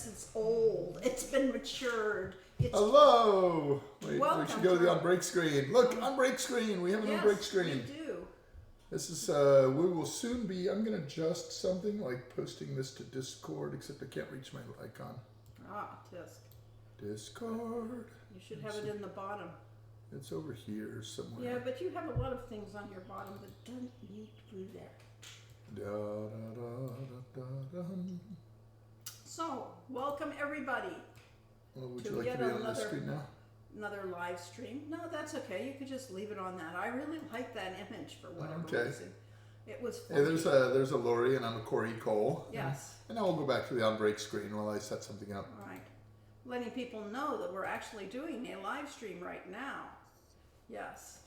sense. It's old. It's been matured. It's Hello! Wait, welcome. we should go to the on break screen. Look, on break screen. We have a new break screen. We do. This is, we will soon be, I'm going to adjust something like posting this to Discord, except I can't reach my icon. Ah, Discord. You should have it in the bottom. It's over here somewhere. Yeah, but you have a lot of things on your bottom that don't need to be there. Da, da, da, da, da, da. So, welcome everybody. Well, would to you like yet to be on the screen now? Another live stream. No, that's okay. You could just leave it on that. I really like that image for whatever reason. It was funny. Hey, there's a Lori and I'm a Corey Cole. Yes. And now we'll go back to the on break screen while I set something up. All right. Letting people know that we're actually doing a live stream right now. Yes.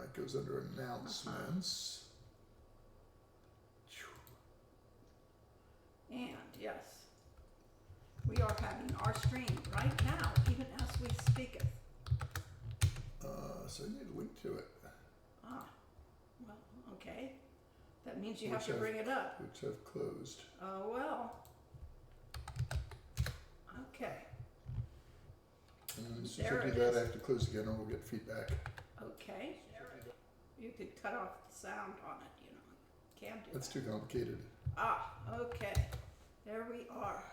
It goes under announcements. And yes, we are having our stream right now, even as we speaketh. So I need a link to it. Ah, well, okay. That means you have to bring it up. Which I've closed. Oh, well. Okay. And since I do that, I have to close again or we'll get feedback. Okay. You could cut off the sound on it, you know. Can't do That's that. too complicated. Ah, okay. There we are.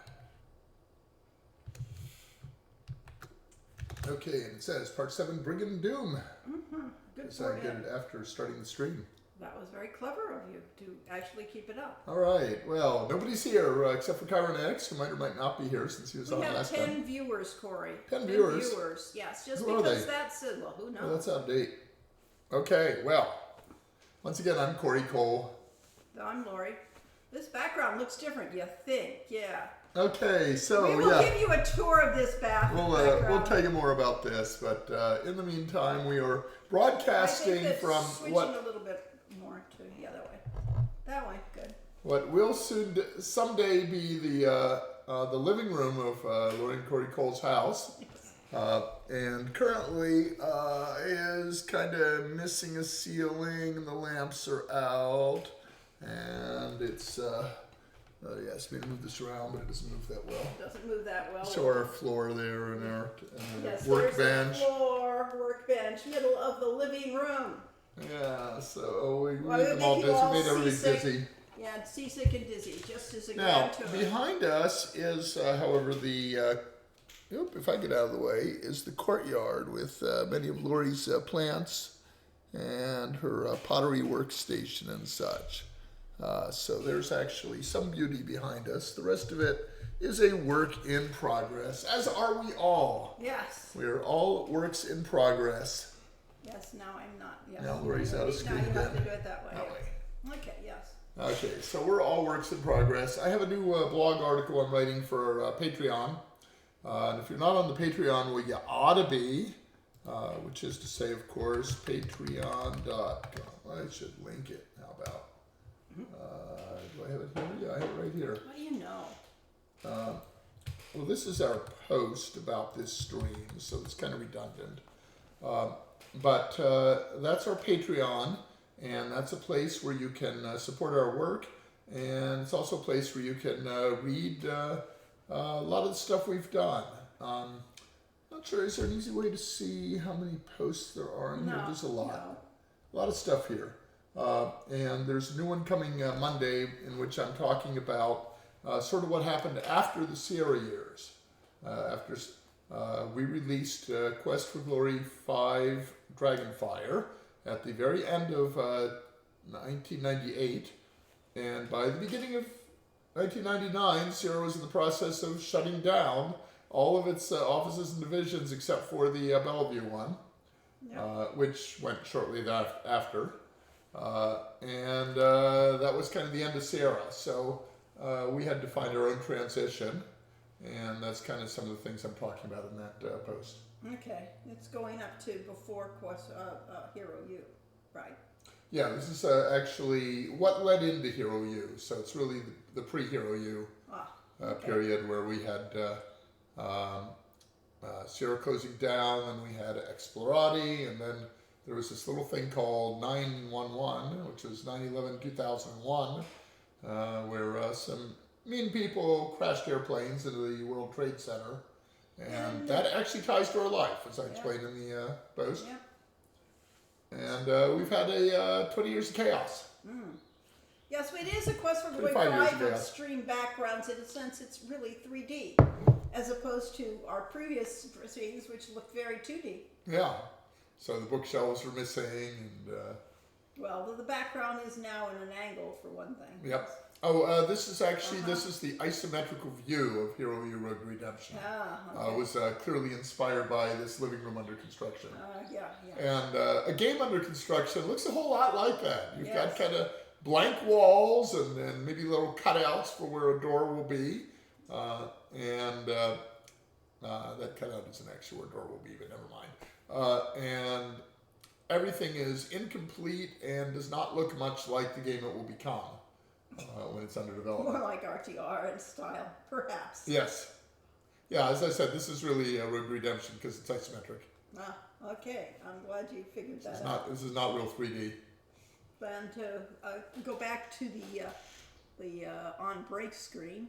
Okay, and it says part 7, Brigand Doom. Mm-hmm. Good So for I get him. it after starting the stream. That was very clever of you to actually keep it up. All right. Well, nobody's here except for Kyron X, who might or might not be here since he was on last time. We have 10 viewers, Corey. 10 viewers? Yes, just Who because that's it. Well, who knows? Well, that's out of date. Okay, well, once again, I'm Corey Cole. I'm Lori. This background looks different, you think? Yeah. Okay, so we will give you a tour of this background. We'll tell you more about this, but in the meantime, we are broadcasting from switching a little bit more to the other way. That way, good. What will someday be the living room of Lori and Corey Cole's house, and currently is kind of missing a ceiling. The lamps are out, and it's. You asked me to move this around, but it doesn't move that well. It doesn't move that well. So our floor there and our yes, workbench. There's a floor, workbench, middle of the living room. Yeah, so we Well, made them all busy. We made everybody busy. Yeah, seasick and dizzy, just as a Now, to behind us is, however, the, if I get out of the way, is the courtyard with many of Lori's plants and her pottery workstation and such. So there's actually some beauty behind us. The rest of it is a work in progress, as are we all. Yes. We are all works in progress. Yes, now I'm not. Yes. Now Lori's out of screen Now you have to again. do it that way. That way. Okay, yes. Okay, so we're all works in progress. I have a new blog article I'm writing for Patreon. And if you're not on the Patreon, well, you ought to be, which is to say, of course, patreon.com. I should link it. How about? Do I have it here? Yeah, I have it right here. What do you know? Well, this is our post about this stream, so it's kind of redundant. But that's our Patreon, and that's a place where you can support our work, and it's also a place where you can read a lot of the stuff we've done. Not sure, is there an easy way to see how many posts there are in here? There's a lot. A lot of stuff here. And there's a new one coming Monday in which I'm talking about sort of what happened after the Sierra years. After we released Quest for Glory 5 Dragonfire at the very end of 1998. And by the beginning of 1999, Sierra was in the process of shutting down all of its offices and divisions except for the Bellevue one, which went shortly after. And that was kind of the end of Sierra. So we had to find our own transition. And that's kind of some of the things I'm talking about in that post. Okay. It's going up to before Quest, Hero U, right? Yeah, this is actually what led into Hero U. So it's really the pre-Hero U period where we had Sierra closing down, and we had Explorati, and then there was this little thing called 911, which was 9/11/2001, where some mean people crashed airplanes into the World Trade Center. And that actually ties to our life, as I explained in the post. Yeah. And we've had 20 years of chaos. Yes, it is a Quest for Glory 25 years 5 ago. extreme backgrounds. In a sense, it's really 3D, as opposed to our previous proceedings, which looked very 2D. Yeah. So the bookshelves are missing, and well, the background is now in an angle, for one thing. Yep. Oh, this is actually this is the isometrical view of Hero U Road Redemption. Okay. It was clearly inspired by this living room under construction. Yeah. And a game under construction looks a whole lot like that. You've got Yes. kind of blank walls and then maybe little cutouts for where a door will be. That cutout isn't actually where a door will be, but never mind. And everything is incomplete and does not look much like the game it will become when it's under development. More like RTR in style, perhaps. Yes. Yeah, as I said, this is really Road Redemption because it's isometric. Okay. I'm glad you figured that out. This is not real 3D. And to go back to the on break screen.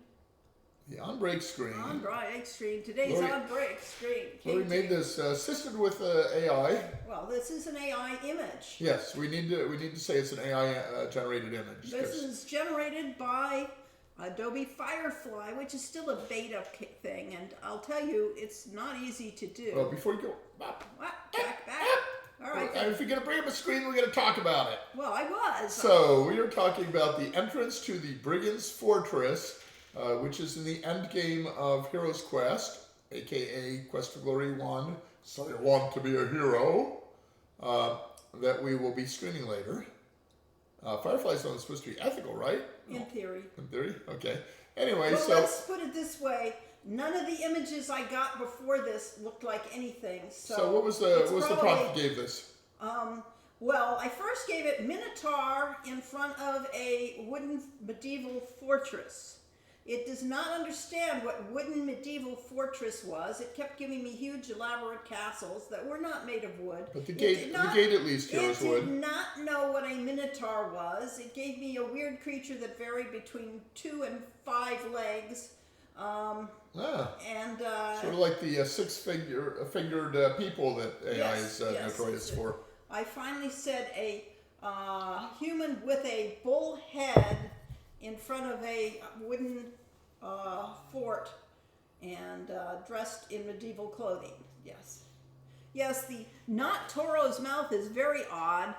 The on break screen. On break screen. Today's Lori- on break screen. We made this assisted with AI. Well, this is an AI image. Yes, we need to say it's an AI generated image. This is generated by Adobe Firefly, which is still a beta thing, and I'll tell you, it's not easy to do. Well, before you go, What? Back. All right. if you're gonna bring up a screen, we're gonna talk about it. Well, I was. So we are talking about the entrance to the Brigand's Fortress, which is in the end game of Hero's Quest, aka Quest for Glory 1. So you want to be a hero, that we will be screening later. Firefly's not supposed to be ethical, right? In theory. In theory? Okay. Anyway, Well, so... let's put it this way. None of the images I got before this looked like anything. So what was the prompt you gave this? Well, I first gave it Minotaur in front of a wooden medieval fortress. It does not understand what wooden medieval fortress was. It kept giving me huge elaborate castles that were not made of wood. But the gate at least here is wood. It did not know what a minotaur was. It gave me a weird creature that varied between 2 and 5 legs. And sort of like the six-fingered people that AI is notorious for. I finally said a human with a bull head in front of a wooden fort and dressed in medieval clothing. Yes, the not Toro's mouth is very odd.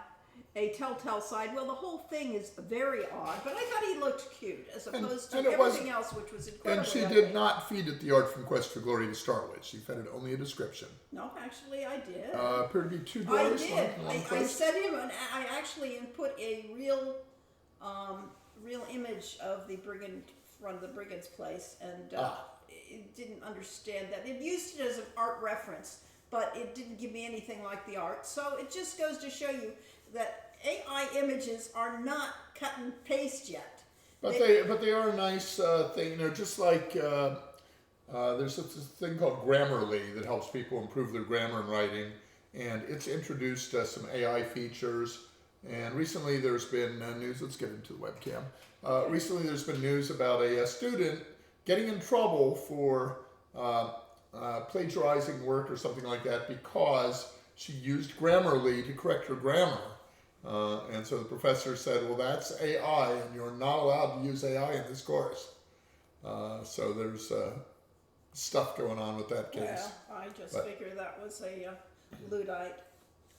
A telltale side. Well, the whole thing is very odd, but I thought he looked cute as opposed to everything else, which was incredible. And she did not feed it the art from Quest for Glory to start with. She fed it only a description. No, actually, I did. Appeared to be 2 I doors. did. I set him, and I actually input a real image of the brigand from the brigand's place, and it didn't understand that. It used it as an art reference, but it didn't give me anything like the art. So it just goes to show you that AI images are not cut and paste yet. But they are a nice thing. They're just like there's this thing called Grammarly that helps people improve their grammar and writing, and it's introduced some AI features. And recently there's been news. Let's get into the webcam. Recently there's been news about a student getting in trouble for plagiarizing work or something like that because she used Grammarly to correct her grammar. And so the professor said, well, that's AI, and you're not allowed to use AI in this course. So there's stuff going on with that case. Well, I just figured that was a Luddite.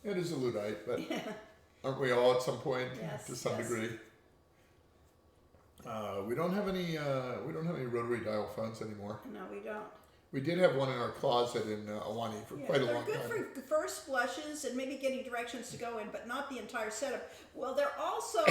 It is a Luddite, but aren't we all at some point to some degree? We don't have any rotary dial phones anymore. No, we don't. We did have one in our closet in Awani for quite a long time. They're good for first blushes and maybe getting directions to go in, but not the entire setup. Well, they're also,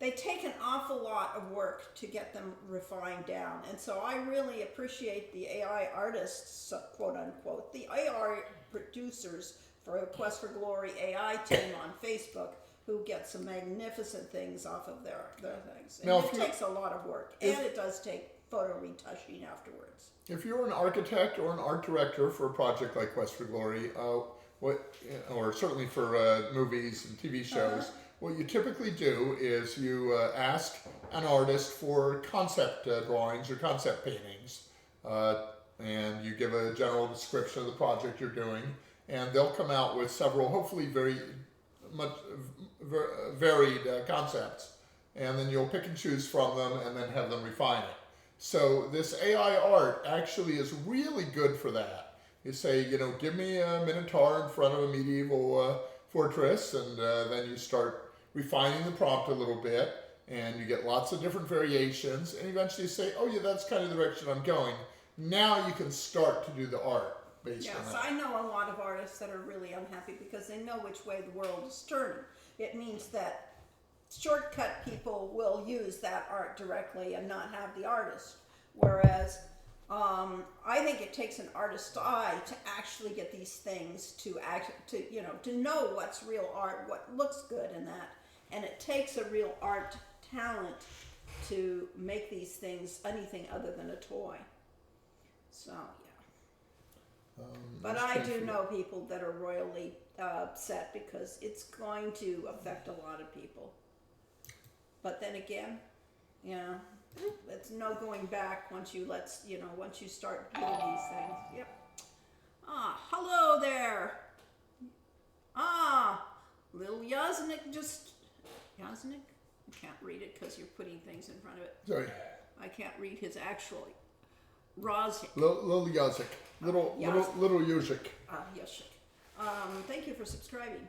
they take an awful lot of work to get them refined down. And so I really appreciate the AI artists, quote unquote, the AI producers for Quest for Glory AI team on Facebook, who get some magnificent things off of their things. And it takes a lot of work, and it does take photo retouching afterwards. If you're an architect or an art director for a project like Quest for Glory, or certainly for movies and TV shows, what you typically do is you ask an artist for concept drawings or concept paintings. And you give a general description of the project you're doing, and they'll come out with several, hopefully varied concepts, and then you'll pick and choose from them and then have them refine it. So this AI art actually is really good for that. You say, give me a minotaur in front of a medieval fortress, and then you start refining the prompt a little bit, and you get lots of different variations, and eventually you say, oh yeah, that's kind of the direction I'm going. Now you can start to do the art based on Yes, that. I know a lot of artists that are really unhappy because they know which way the world is turning. It means that shortcut people will use that art directly and not have the artist. Whereas I think it takes an artist's eye to actually get these things to know what's real art, what looks good in that. And it takes a real art talent to make these things anything other than a toy. So, yeah. But I do know people that are royally upset because it's going to affect a lot of people. But then again, it's no going back once you once you start doing these things. Yep. Hello there. Little Yaznik Yaznik? I can't read it because you're putting things in front of it. Sorry. I can't read his actual Rozhik. Little Yazik. Little Yuzik. Yashik. Thank you for subscribing.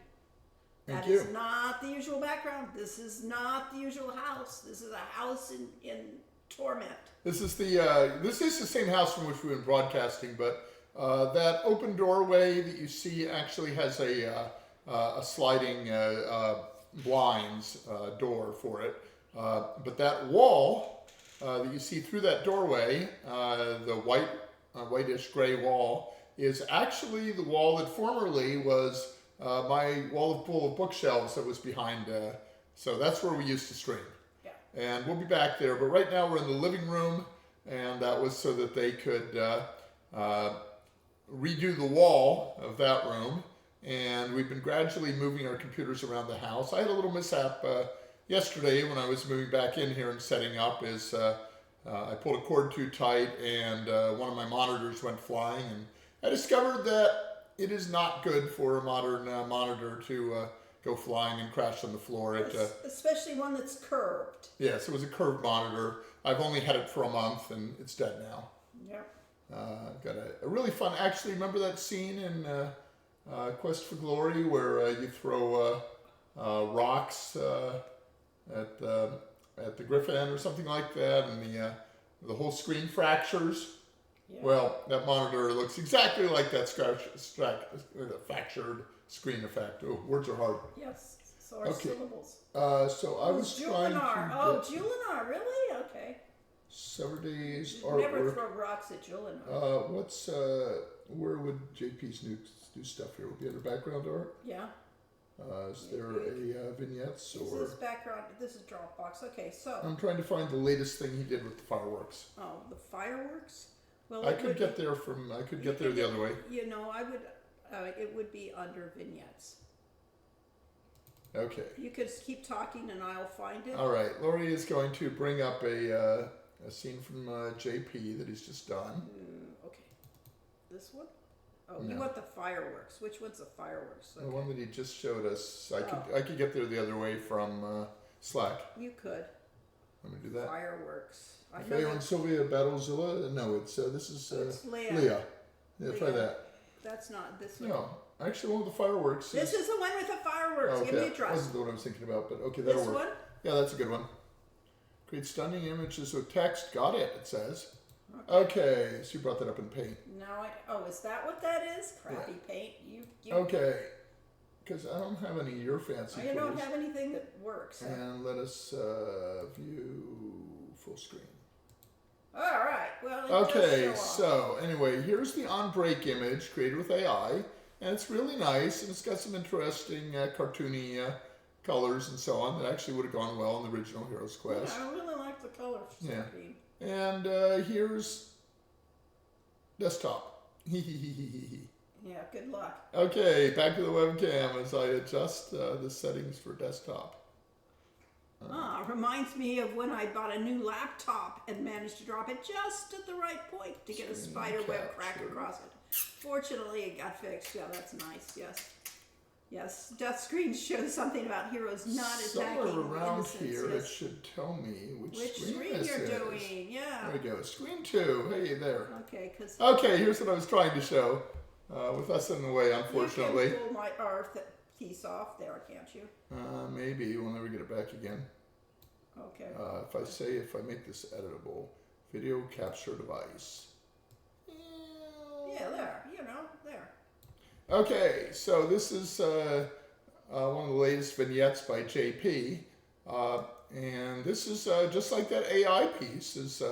Thank That you. is not the usual background. This is not the usual house. This is a house in torment. This is the same house from which we've been broadcasting, but that open doorway that you see actually has a sliding blinds door for it. But that wall that you see through that doorway, the whitish gray wall, is actually the wall that formerly was my wall full of bookshelves that was behind. So that's where we used to stream. Yeah. And we'll be back there. But right now we're in the living room, and that was so that they could redo the wall of that room. And we've been gradually moving our computers around the house. I had a little mishap yesterday when I was moving back in here and setting up. I pulled a cord too tight, and one of my monitors went flying. And I discovered that it is not good for a modern monitor to go flying and crash on the floor. Especially one that's curved. Yes, it was a curved monitor. I've only had it for a month, and it's dead now. Yep. Got a really fun. Actually, remember that scene in Quest for Glory where you throw rocks at the Griffin or something like that, and the whole screen fractures? Yeah. Well, that monitor looks exactly like that fractured screen effect. Oh, words are hard. Yes, so are syllables. So I was trying to Julinar, really? Okay. 7 days artwork. Never throw rocks at Julinar. Where would JP's new stuff here? Would be under background art? Yeah. Is there a vignettes or? This is background. This is Dropbox. Okay, so. I'm trying to find the latest thing he did with the fireworks. Oh, the fireworks? Well, I could get there the other way. I would. It would be under vignettes. Okay. You could keep talking and I'll find it. All right. Lori is going to bring up a scene from JP that he's just done. Okay. This one? Oh, no. You want the fireworks. Which one's the fireworks? Okay. The one that he just showed us. I could get there the other way from Slack. You could. Let me do that. Fireworks. Faye and Sylvia Battlezilla? No, this is Leah. Yeah, try that. That's not this one. No, actually one with the fireworks. This is the one with the fireworks. Oh, okay. Give me a try. That wasn't the one I was thinking about, but okay, that'll work. This one? Yeah, that's a good one. Create stunning images with text. Got it, it says. Okay, so you brought that up in Paint. No, is that what that is? Crappy Paint? You Okay, because I don't have any of your fancy I don't have anything that works. And let us view full screen. All right. Well. Okay. So anyway, here's the on-break image created with AI, and it's really nice, and it's got some interesting cartoony colors and so on that actually would have gone well in the original Heroes Quest. Yeah, I really like the colors. Yeah. And here's desktop. Yeah. Good luck. Okay. Back to the webcam as I adjust the settings for desktop. Reminds me of when I bought a new laptop and managed to drop it just at the right point to get a spider web crack across it. Fortunately, it got fixed. Yeah, that's nice. Yes. Yes, death screen shows something about heroes not attacking Somewhere around innocents. here, Yes. it should tell me which Screen this you're is. doing. Yeah. There we go. Screen 2. Hey there. Okay, because Okay, here's what I was trying to show. With us in the way, unfortunately. you can pull my piece off there, can't you? Maybe we'll never get it back again. Okay. If I make this editable, video capture device. Yeah, there. There. Okay, so this is one of the latest vignettes by JP, and this is just like that AI piece. As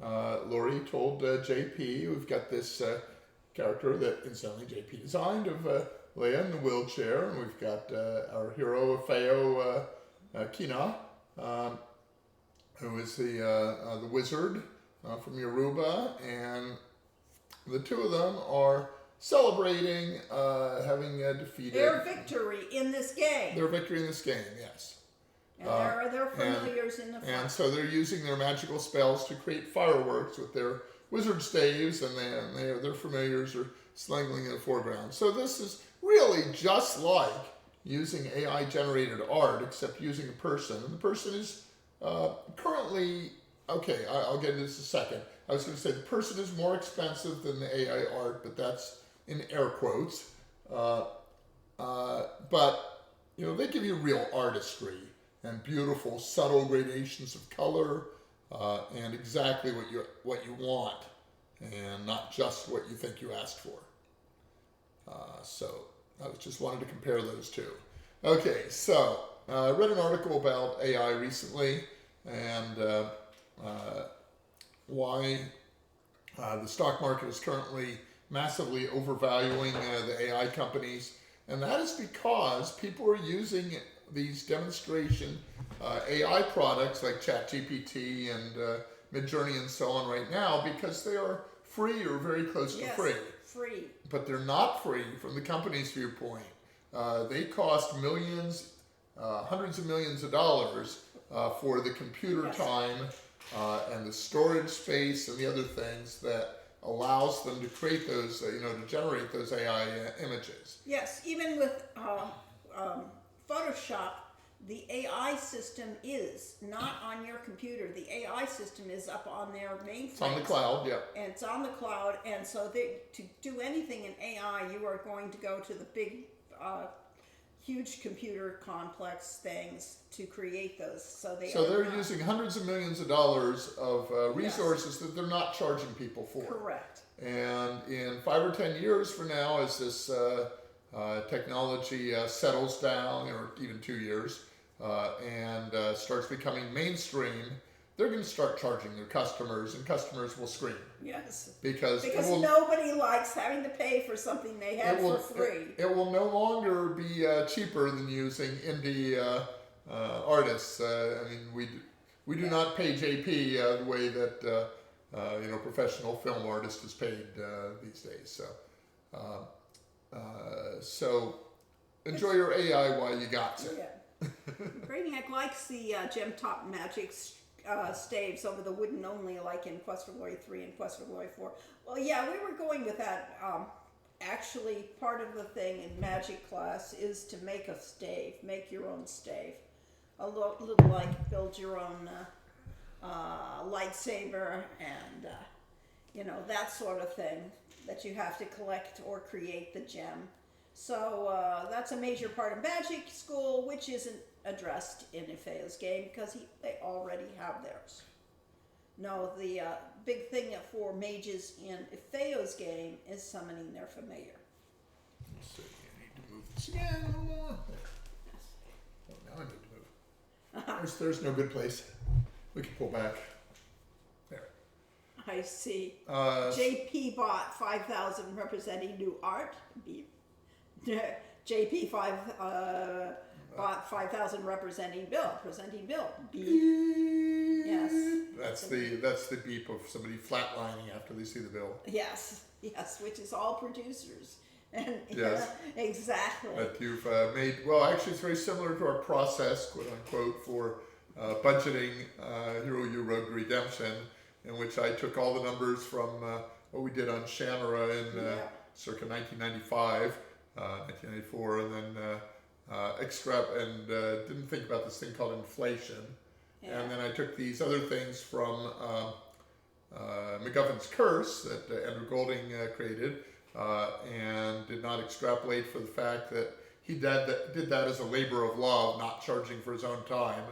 Lori told JP, we've got this character that incidentally JP designed of Leia in the wheelchair, and we've got our hero Feo Kina, who is the wizard from Yoruba, and the two of them are celebrating having defeated Their victory in this game. their victory in this game. Yes, And there are their familiars in the front. and so they're using their magical spells to create fireworks with their wizard staves, and their familiars are slangling in the foreground. So this is really just like using AI generated art, except using a person, and the person is currently, okay, I'll get into this in a second. I was going to say the person is more expensive than the AI art, but that's in air quotes. But, they give you real artistry and beautiful, subtle gradations of color, and exactly what you want, and not just what you think you asked for. So I just wanted to compare those two. Okay, so I read an article about AI recently, and why the stock market is currently massively overvaluing the AI companies, and that is because people are using these demonstration AI products like ChatGPT and Midjourney and so on right now because they are free or very close to free. Free. But they're not free from the company's viewpoint. They cost millions, hundreds of millions of dollars for the computer time and the storage space and the other things that allows them to create those, to generate those AI images. Yes, even with Photoshop, the AI system is not on your computer. The AI system is up on their mainframe. It's on the cloud, yeah. And it's on the cloud, and so to do anything in AI, you are going to go to the big, huge computer complex things to create those. So they're using hundreds of millions of dollars of resources that they're not charging people for. Correct. And in 5 or 10 years from now, as this technology settles down, or even 2 years, and starts becoming mainstream, they're going to start charging their customers, and customers will scream. Yes. Because nobody likes having to pay for something they have for free. It will no longer be cheaper than using indie artists. We do not pay JP the way that professional film artist is paid these days. So enjoy your AI while you got to. Yeah. Brainiac likes the gem top magic staves over the wooden only, like in Quest for Glory 3 and Quest for Glory 4. Well, yeah, we were going with that. Actually, part of the thing in magic class is to make a stave, make your own stave. A little like build your own lightsaber and, that sort of thing that you have to collect or create the gem. So that's a major part of magic school, which isn't addressed in Ifeo's game because they already have theirs. No, the big thing for mages in Ifeo's game is summoning their familiar. So I need to move this again a little more. Oh, now I need to move. There's no good place. We can pull back. There. I see. JP bought 5,000 representing new art. JP bought 5,000 presenting bill. Beep. Yes. That's the beep of somebody flatlining after they see the bill. Yes, which is all producers. And yes, exactly. But you've made actually it's very similar to our process, quote unquote, for budgeting Hero U Road to Redemption, in which I took all the numbers from what we did on Shamara in circa 1995, 1994, and then didn't think about this thing called inflation. Yeah. And then I took these other things from McGuffin's Curse that Andrew Golding created, and did not extrapolate for the fact that he did that as a labor of love, not charging for his own time,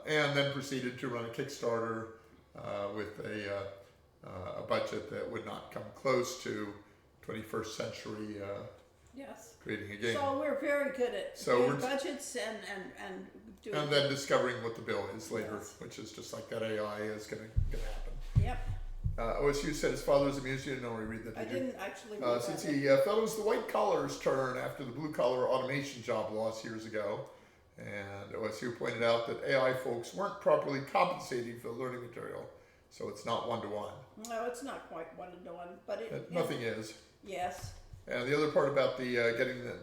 and then proceeded to run a Kickstarter with a budget that would not come close to 21st century Yes. creating a game. So we're very good at doing budgets and doing. And then discovering what the bill is later, Yes. which is just like that AI is going to happen. Yep. OSU said his father's a musician. You didn't already read that, I did you? didn't actually read Since that. he felt it was the white collar's turn after the blue collar automation job loss years ago. And OSU pointed out that AI folks weren't properly compensating for the learning material. So it's not one-to-one. No, it's not quite one-to-one, but Nothing is. Yes. And the other part about the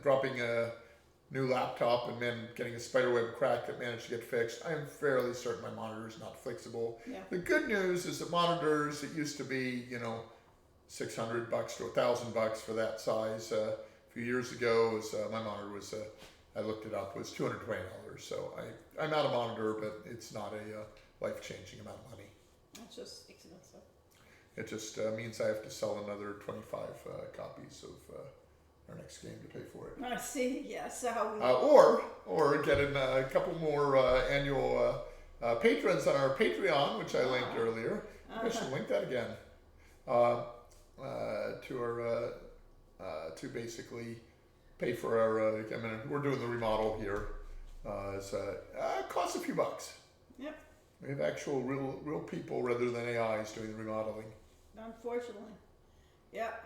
dropping a new laptop and then getting a spiderweb crack that managed to get fixed, I am fairly certain my monitor is not fixable. Yeah. The good news is that monitors that used to be, $600 to $1,000 for that size a few years ago, my monitor was, I looked it up, was $220. So I'm out of monitor, but it's not a life-changing amount of money. It's just expensive. It just means I have to sell another 25 copies of our next game to pay for it. I see. Yes. So Or get in a couple more annual patrons on our Patreon, which I linked earlier. I should link that again. To basically pay for our. We're doing the remodel here. It costs a few bucks. Yep. We have actual real people rather than AIs doing the remodeling. Unfortunately. Yep.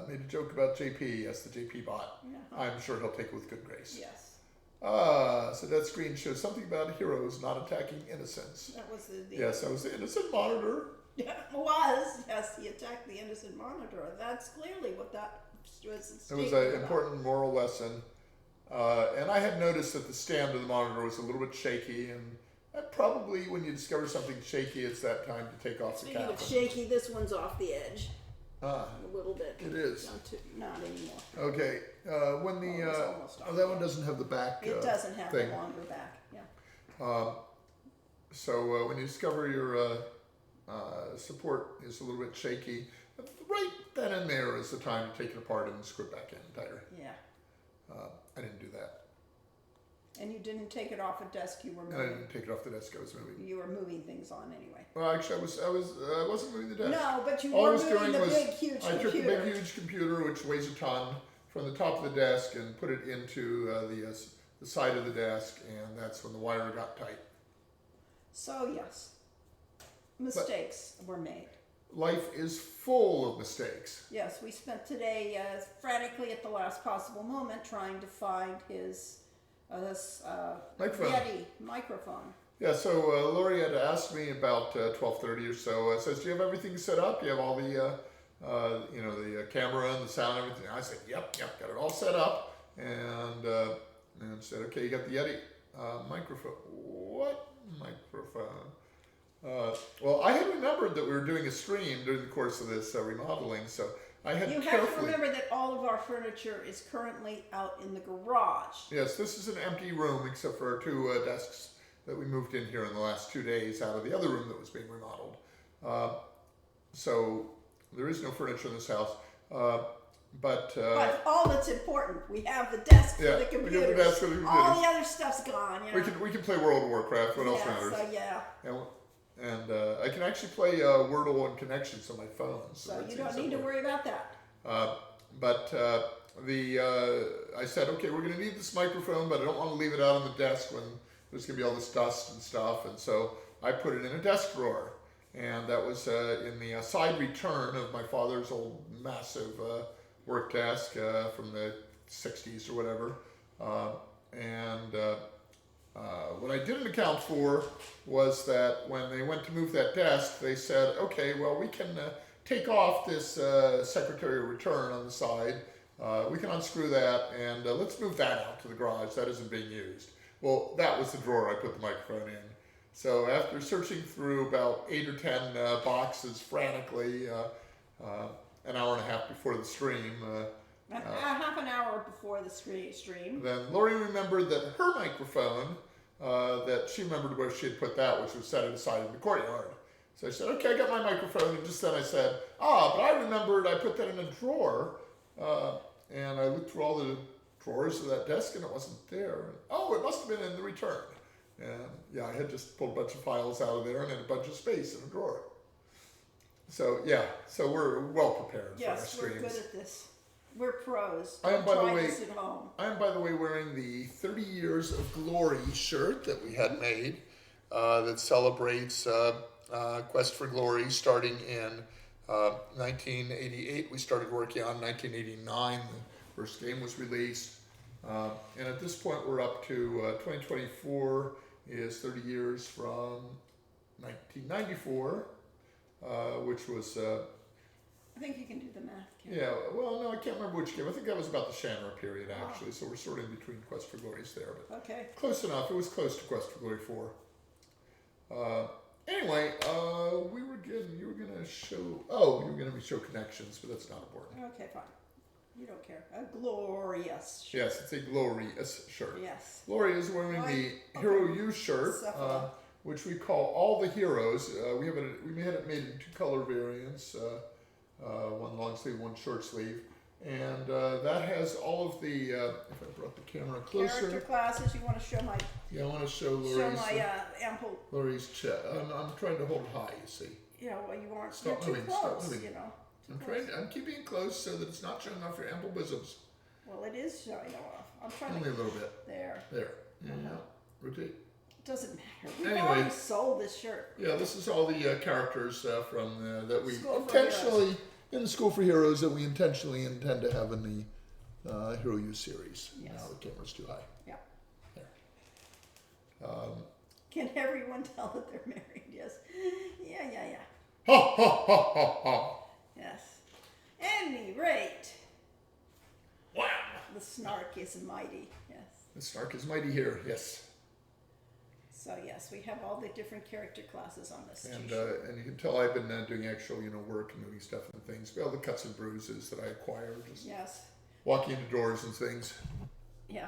Made a joke about JP. Yes, the JP bot. Yeah. I'm sure he'll take it with good grace. Yes. So that screen shows something about heroes not attacking innocents. That was the. Yes, that was the innocent monitor. Yeah, it was. Yes, he attacked the innocent monitor. That's clearly what that was. It was an important moral lesson. And I had noticed that the stand of the monitor was a little bit shaky, and that probably when you discover something shaky, it's that time to take off the Speaking cap. of shaky, this one's off the edge. A little bit. It is. Not anymore. Okay. When the that one doesn't have the back. It doesn't have thing. the longer back. Yeah. So when you discover your support is a little bit shaky, right then and there is the time to take it apart and screw it back in tighter. Yeah. I didn't do that. And you didn't take it off a desk. You were And I moving. didn't take it off the desk. I was moving. You were moving things on anyway. Well, actually, I wasn't moving the desk. No, but you All I were was moving doing the was big, huge I computer. took the big, huge computer, which weighs a ton, from the top of the desk and put it into the side of the desk, and that's when the wire got tight. So yes, mistakes were made. Life is full of mistakes. Yes, we spent today frantically at the last possible moment trying to find his Microphone. Yeti microphone. Yeah, so Lori had asked me about 12:30 or so. Says, "Do you have everything set up? Do you have all the, the camera and the sound and everything?" I said, "Yep, got it all set up." And said, "Okay, you got the Yeti microphone." What microphone? Well, I had remembered that we were doing a stream during the course of this remodeling, so I had You have to remember that all of our furniture is currently out in the garage. Yes, this is an empty room except for our two desks that we moved in here in the last 2 days out of the other room that was being remodeled. So there is no furniture in this house. But all that's important, we have the desk for the we have the computers. desk for the computers. All the other stuff's gone. You know? we can play World of Warcraft. What else matters? So yeah. And I can actually play Wordle and Connections on my phone. So you don't need to worry about that. I said, okay, we're going to need this microphone, but I don't want to leave it out on the desk when there's going to be all this dust and stuff. And so I put it in a desk drawer. And that was in the side return of my father's old massive work desk from the 60s or whatever. What I didn't account for was that when they went to move that desk, they said, okay, well, we can take off this secretarial return on the side. We can unscrew that, and let's move that out to the garage. That isn't being used. Well, that was the drawer I put the microphone in. So after searching through about 8 or 10 boxes frantically, an hour and a half before the stream, half an hour before the stream. then Lori remembered that her microphone, that she remembered where she had put that, which was set aside in the courtyard. So I said, okay, I got my microphone, and just then I said, but I remembered I put that in a drawer, and I looked through all the drawers of that desk, and it wasn't there. Oh, it must have been in the return. And yeah, I had just pulled a bunch of files out of there and had a bunch of space in a drawer. So yeah, so we're well prepared for our Yes, streams. we're good at this. We're pros. I am, by the Try way, this at home. I am, by the way, wearing the 30 Years of Glory shirt that we had made that celebrates Quest for Glory starting in 1988. We started working on 1989. The first game was released. And at this point, we're up to 2024 is 30 years from 1994, which was... I think you can do the math, Ken. yeah, well, no, I can't remember which game. I think that was about the Shannon period, actually. So we're sort of in between Quest for Glories there, but Okay. close enough. It was close to Quest for Glory 4. Anyway, you were gonna show connections, but that's not important. Okay, fine. You don't care. A glorious shirt. Yes, it's a glorious shirt. Yes. Lori is wearing the Hero U shirt, which we call All the Heroes. We had it made in 2 color variants, one long sleeve, one short sleeve. And that has all of the, if I brought the camera closer. Character classes, you want to show my... Yeah, I want to show ample... Lori's chest. I'm trying to hold high, you see. Yeah, well, you aren't... Stop you're moving, too stop close, moving. you know. I'm keeping it close so that it's not showing off your ample bosoms. Well, it is showing off. I'm trying Only to... a little bit. There. There. Yeah. Rotate. It doesn't matter. We've Anyway. already sold this shirt. Yeah, this is all the characters from that we School for intentionally in the School for Heroes that we intentionally intend to have in the Hero U series. Yes. Now the camera's too high. Yeah. There. Can everyone tell that they're married? Yes. Yeah. Ha ha ha ha ha! Yes. Any rate, Wow! the snark is mighty. Yes. The snark is mighty here. Yes. So yes, we have all the different character classes on this And t-shirt. and you can tell I've been doing actual work and moving stuff and things. All the cuts and bruises that I acquire just Yes. walking into doors and things. Yeah.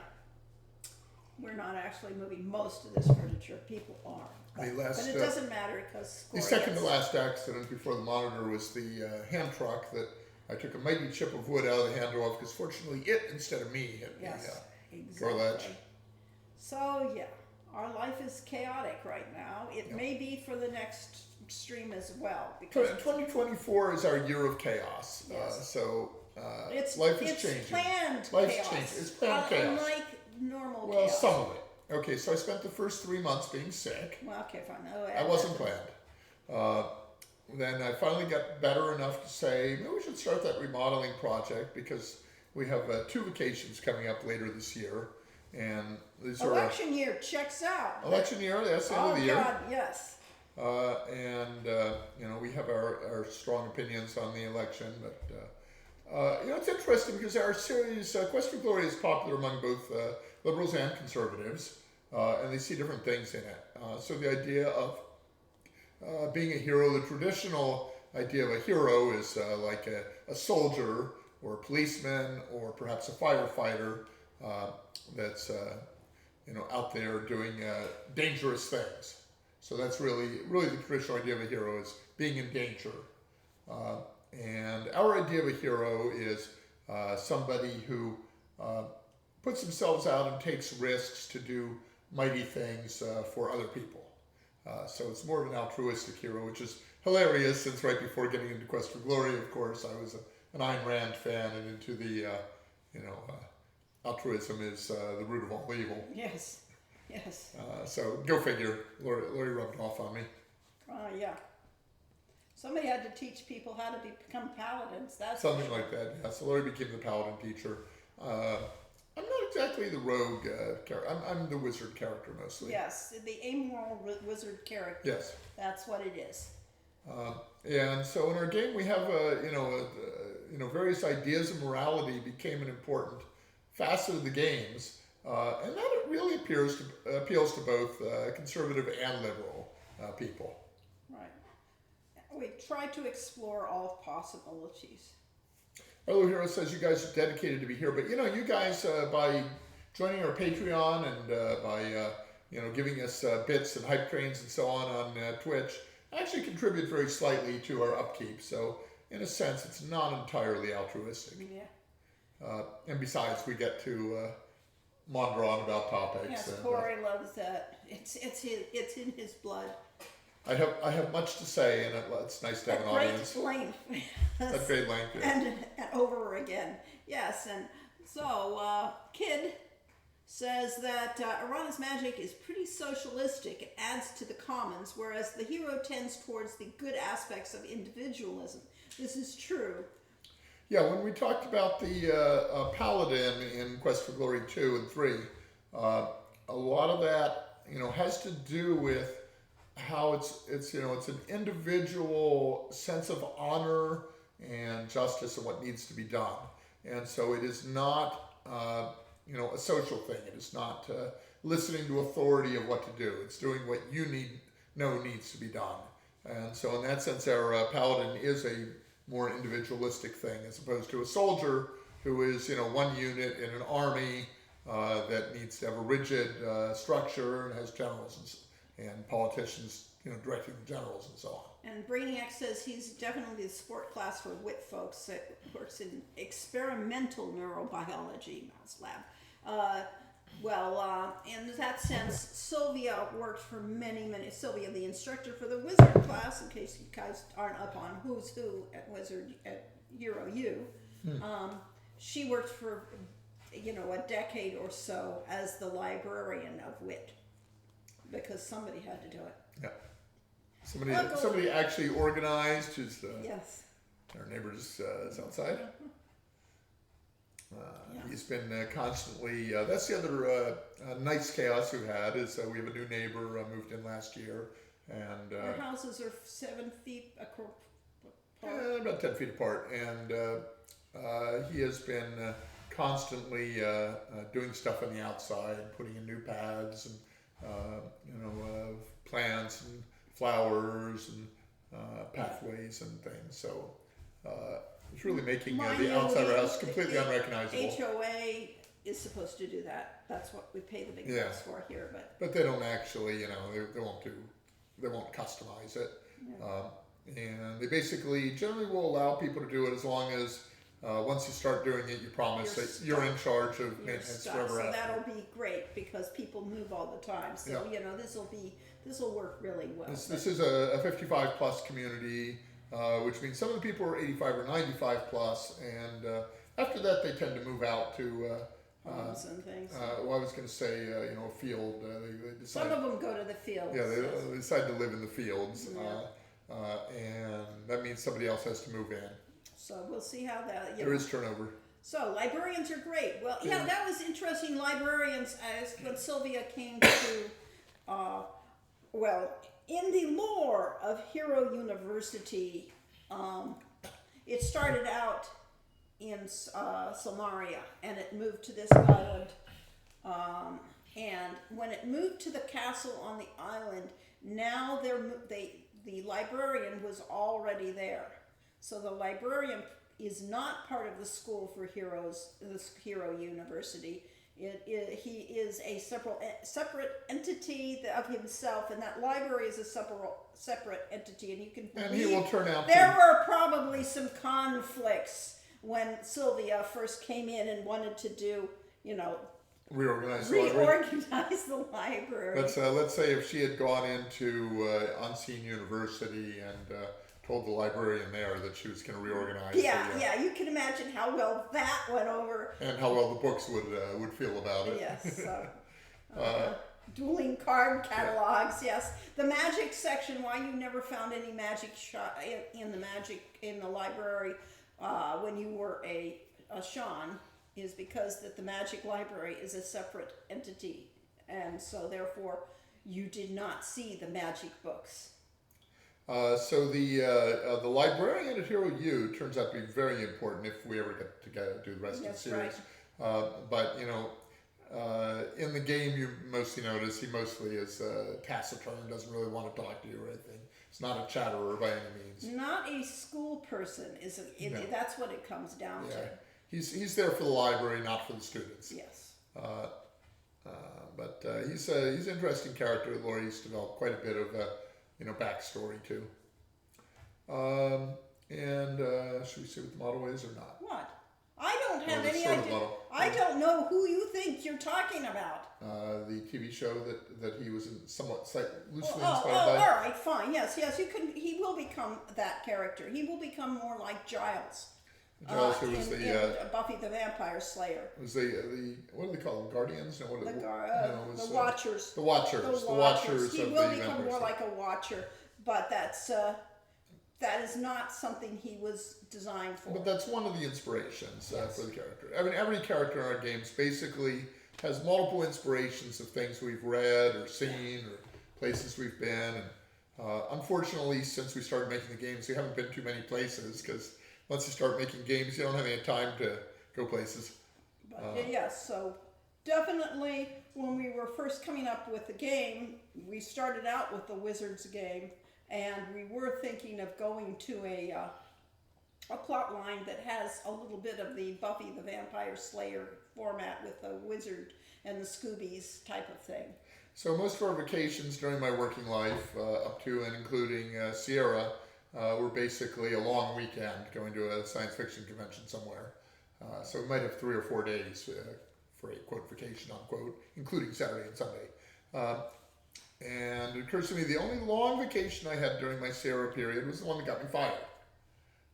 We're not actually moving most of this furniture. People are. The last, But it doesn't matter because the second to last accident before the monitor was the hand truck that I took a mighty chip of wood out of the handle of because fortunately it instead of me hit Yes, the door latch. exactly. So yeah, our life is chaotic right now. It may be for the next stream as well because 2024 is our year of chaos. Yes. Life is it's changing. planned Life's chaos. changing. It's planned chaos. Unlike normal Well, chaos. some of it. Okay, so I spent the first 3 months being sick. Well, okay, fine. Oh, That wasn't planned. Then I finally got better enough to say, maybe we should start that remodeling project because we have 2 vacations coming up later this year. And these Election year checks out. are election year, that's the end of the year. God, yes. We have our strong opinions on the election, but it's interesting because our series, Quest for Glory, is popular among both liberals and conservatives, and they see different things in it. So the idea of being a hero, the traditional idea of a hero is like a soldier or a policeman or perhaps a firefighter that's out there doing dangerous things. So that's really the traditional idea of a hero is being in danger. And our idea of a hero is somebody who puts themselves out and takes risks to do mighty things for other people. So it's more of an altruistic hero, which is hilarious since right before getting into Quest for Glory, of course, I was an Ayn Rand fan and into the, altruism is the root of all evil. Yes. So go figure. Lori rubbed off on me. Yeah. Somebody had to teach people how to become paladins. That's Something like that, yeah. So Lori became the paladin teacher. I'm not exactly the rogue character. I'm the wizard character mostly. Yes, the amoral wizard character. Yes. That's what it is. And so in our game we have various ideas of morality became an important facet of the games. and that it really appeals to both conservative and liberal people. Right. We try to explore all possibilities. Hello Hero says you guys are dedicated to be here, but you guys by joining our Patreon and by giving us bits and hype trains and so on Twitch actually contribute very slightly to our upkeep. So in a sense, it's not entirely altruistic. Yeah. And besides, we get to maunder on about topics. Yes, and, Corey loves that. It's in his blood. I have much to say, and it's nice to have an audience. Length. At great length. Yeah. And over again. Yes, and so Kid says that Arana's magic is pretty socialistic. It adds to the commons, whereas the hero tends towards the good aspects of individualism. This is true. Yeah, when we talked about the Paladin in Quest for Glory 2 and 3, a lot of that, has to do with how it's an individual sense of honor and justice and what needs to be done. And so it is not, a social thing. It is not listening to authority of what to do. It's doing what you know needs to be done. And so in that sense, our Paladin is a more individualistic thing as opposed to a soldier who is, one unit in an army that needs to have a rigid structure and has generals and politicians, directing the generals and so on. And Brainiac says he's definitely the sport class for wit folks that works in experimental neurobiology, mouse lab. In that sense, Sylvia worked for many, Sylvia, the instructor for the wizard class, in case you guys aren't up on who's who at Hero U. She worked for, a decade or so as the librarian of wit, because somebody had to do it. Yeah. Somebody actually organized. Yes. Our neighbor is outside. He's been constantly. That's the other nice chaos we've had is we have a new neighbor moved in last year, and our houses are 7 feet apart. About 10 feet apart, and he has been constantly doing stuff on the outside, putting in new paths and plants and flowers and pathways and things. So it's really making the outside of our house completely unrecognizable. HOA is supposed to do that. That's what we pay the big bucks for here. But they don't actually, they won't customize it. Yeah. And they basically generally will allow people to do it as long as once you start doing it, you promise that you're in charge of maintenance forever after. So that'll be great because people move all the time. So this will work really well. This is a 55 plus community, which means some of the people are 85 or 95 plus, and after that they tend to move out to homes and things. I was going to say a field. They decide, some of them go to the fields. Yeah, they decide to live in the fields, and that means somebody else has to move in. So we'll see how that. There is turnover. So librarians are great. Well, that was interesting. Librarians, as when Sylvia came to, in the lore of Hero University, it started out in Samaria, and it moved to this island. And when it moved to the castle on the island, now the librarian was already there. So the librarian is not part of the school for heroes, this Hero University. He is a separate entity of himself, and that library is a separate entity. And you can believe and he will turn out. There were probably some conflicts when Sylvia first came in and wanted to do, reorganize the library. Let's say if she had gone into Unseen University and told the librarian there that she was going to reorganize. You can imagine how well that went over. And how well the books would feel about it. Yes. Dueling card catalogs. Yeah. Yes. The magic section. Why you never found any magic in the library when you were a Sean is because that the magic library is a separate entity, and so therefore you did not see the magic books. So the librarian at Hero U turns out to be very important if we ever get to do the rest of the series. Right. But in the game, you mostly notice he mostly is taciturn, doesn't really want to talk to you or anything. He's not a chatterer by any means. Not a school person, is it? No. That's what it comes down Yeah, to. he's there for the library, not for the students. Yes. But he's an interesting character. Laurie's developed quite a bit of backstory too. And should we say what the motto is or not? What? I don't have Well, any sort of idea. motto. I don't know who you think you're talking about. The TV show that he was in, somewhat loosely Oh, inspired by. all right, fine. Yes, you can. He will become that character. He will become more like Giles. Giles, who was in Buffy the Vampire Slayer. Was the what do they call them? Guardians? No, what are The it was, Watchers. The Watchers. The The Watchers He of will the become Vampire more Slayer. like a Watcher, but that is not something he was designed for. But that's one of the inspirations Yes. for the character. I mean, every character in our games basically has multiple inspirations of things we've read or seen or places we've been. And unfortunately, since we started making the games, we haven't been too many places because once you start making games, you don't have any time to go places. But yes, so definitely when we were first coming up with the game, we started out with the Wizards game, and we were thinking of going to a plot line that has a little bit of the Buffy the Vampire Slayer format with the wizard and the Scoobies type of thing. So most of our vacations during my working life, up to and including Sierra, were basically a long weekend going to a science fiction convention somewhere. So we might have 3 or 4 days for a quote vacation, unquote, including Saturday and Sunday. And it occurs to me the only long vacation I had during my Sierra period was the one that got me fired.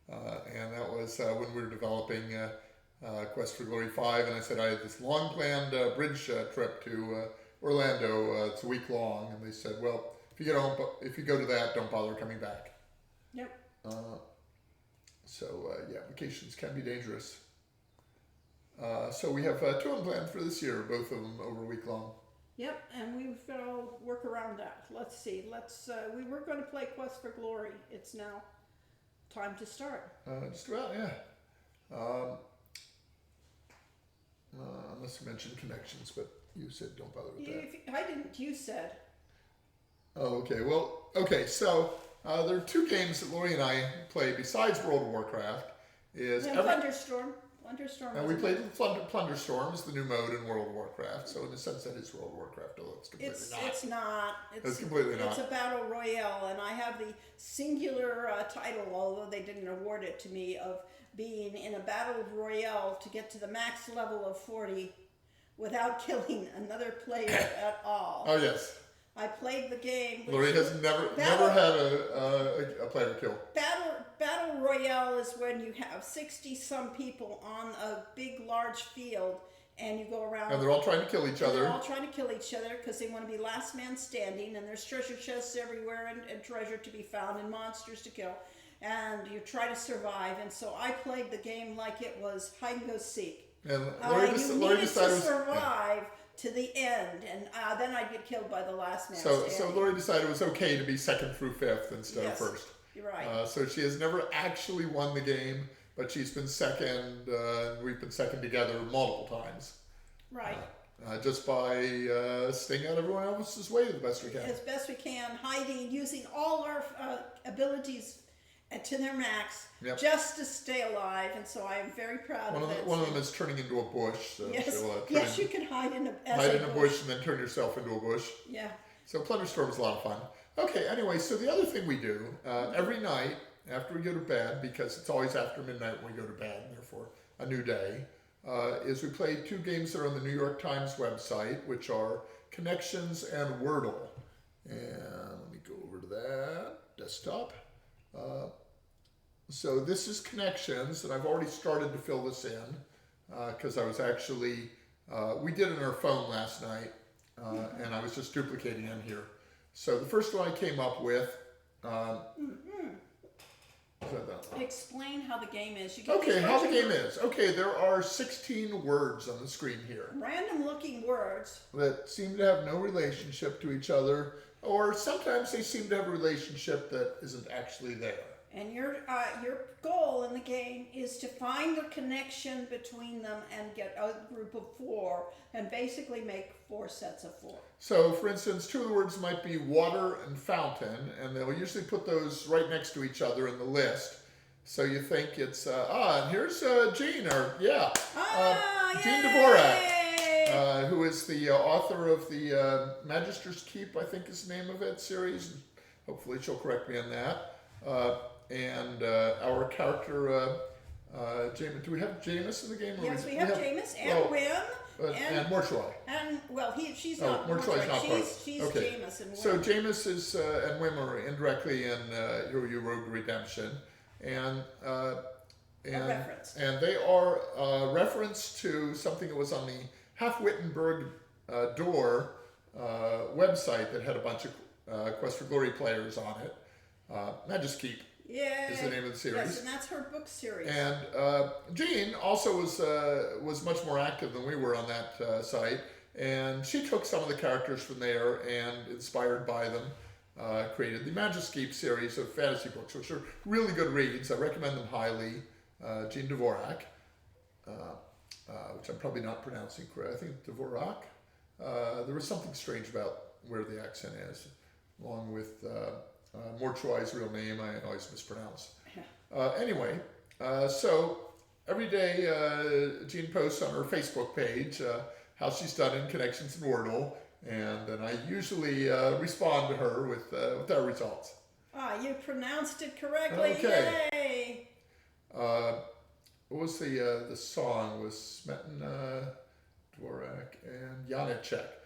And that was when we were developing Quest for Glory 5, and I said I had this long planned bridge trip to Orlando. It's a week long, and they said, well, if you go to that, don't bother coming back. Yep. So vacations can be dangerous. So we have 2 of them planned for this year, both of them over a week long. Yep, and we've got to work around that. Let's see. We were going to play Quest for Glory. It's now time to start. Just about, yeah. Unless you mentioned connections, but you said don't bother with that. I didn't. You said. Oh, okay. Well, okay. So there are 2 games that Lori and I play besides World of Warcraft. Thunderstorm. Thunderstorm. And we played Plunderstorm is the new mode in World of Warcraft. So in a sense, that is World of Warcraft, although it's completely not. It's not. It's completely not. It's a battle royale, and I have the singular title, although they didn't award it to me, of being in a battle royale to get to the max level of 40 without killing another player at all. Oh yes. I played the game. Lori has never had a player kill. Battle Royale is when you have 60-some people on a big, large field, and you go around. And they're all trying to kill each other. They're all trying to kill each other because they want to be last man standing, and there's treasure chests everywhere and treasure to be found and monsters to kill. And you try to survive, and so I played the game like it was hide and go seek. And You needed to survive to the end, and then I'd get killed by the last man standing. So Lori decided it was okay to be 2nd through 5th instead of 1st. You're right. So she has never actually won the game, but she's been 2nd, and we've been 2nd together multiple times. Right. Just by staying out everyone else's way the best we can. As best we can, hiding, using all our abilities to their max, just to stay alive, and so I am very proud of it. One of them is turning into a bush. So yes, you can hide in a bush and then turn yourself into a bush. Yeah. So Plunderstorm is a lot of fun. Okay, anyway, so the other thing we do every night after we go to bed, because it's always after midnight when we go to bed, and therefore a new day, is we play 2 games that are on the New York Times website, which are Connections and Wordle. And let me go over to that desktop. So this is Connections, and I've already started to fill this in because I was actually, we did it on our phone last night, and I was just duplicating in here. So the first one I came up with, explain how the game is. Okay, how the game is. Okay, there are 16 words on the screen here. Random looking words. That seem to have no relationship to each other, or sometimes they seem to have a relationship that isn't actually there. And your goal in the game is to find the connection between them and get a group of 4 and basically make 4 sets of 4. So, for instance, 2 of the words might be water and fountain, and they'll usually put those right next to each other in the list. So you think it's, and here's Jean, Jean Dvorak, who is the author of the Magister's Keep, I think is the name of it, series. Hopefully she'll correct me on that. And our character, do we have Jameis in the game? Yes, we have Jameis and Wim. And Mortuai. And, well, she's not Mortuai's not part. She's Okay. Jameis and Wim. So Jameis is, and Wim are indirectly in Hero Rogue Redemption. And reference. And they are a reference to something that was on the Half-Wittenberg Door website that had a bunch of Quest for Glory players on it. Magic Keep is the name of the series. Yes, and that's her book series. And Jean also was much more active than we were on that site, and she took some of the characters from there and, inspired by them, created the Magic Keep series of fantasy books, which are really good reads. I recommend them highly. Jean Dvorak, which I'm probably not pronouncing correct. I think Dvorak. There was something strange about where the accent is, along with Mortuai's real name, I always mispronounce. Anyway, so every day Jean posts on her Facebook page how she's done in Connections in Wordle, and then I usually respond to her with our results. You pronounced it correctly. Okay. Yay! What was the song? It was Smetana, Dvorak, and Janicek.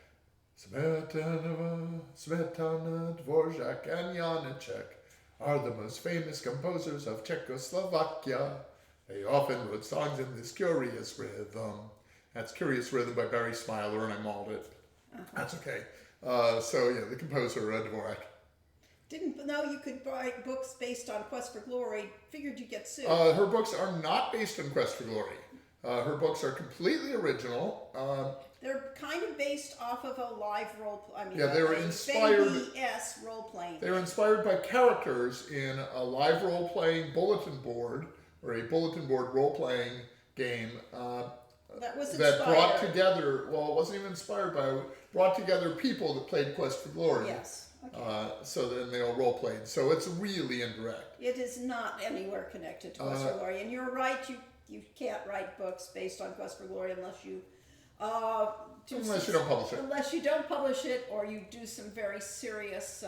Smetana, Dvorak, and Janicek are the most famous composers of Czechoslovakia. They often wrote songs in this curious rhythm. That's Curious Rhythm by Barry Smiler, and I mauled it. That's okay. The composer, Dvorak. Didn't know you could write books based on Quest for Glory. Figured you'd get sued. Her books are not based on Quest for Glory. Her books are completely original. They're kind of based off of a live role. They were inspired. role playing. They were inspired by characters in a live role playing bulletin board or a bulletin board role playing game. That brought together. Well, it wasn't even inspired by. Brought together people that played Quest for Glory. Yes. Okay. So then they all role played. So it's really indirect. It is not anywhere connected to Quest for Glory, and you're right. You can't write books based on Quest for Glory unless you unless you don't publish it. Unless you don't publish it, or you do some very serious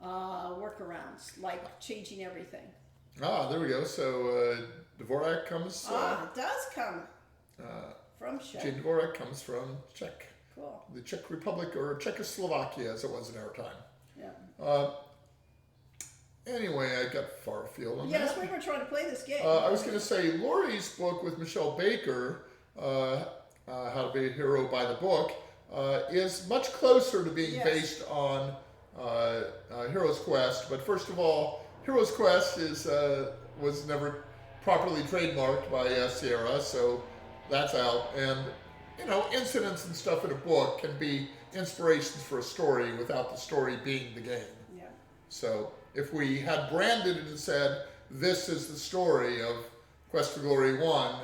workarounds, like changing everything. There we go. So Dvorak comes. It does come from Czech. Jean Dvorak comes from Czech. Cool. The Czech Republic, or Czechoslovakia as it was in our time. Yeah. Anyway, I got far afield on that. Yes, we were trying to play this game. I was going to say, Lori's book with Michelle Baker, How to Be a Hero by the Book, is much closer to being based on Hero's Quest. But first of all, Hero's Quest was never properly trademarked by Sierra, so that's out. And incidents and stuff in a book can be inspirations for a story without the story being the game. Yeah. So if we had branded it and said, this is the story of Quest for Glory 1,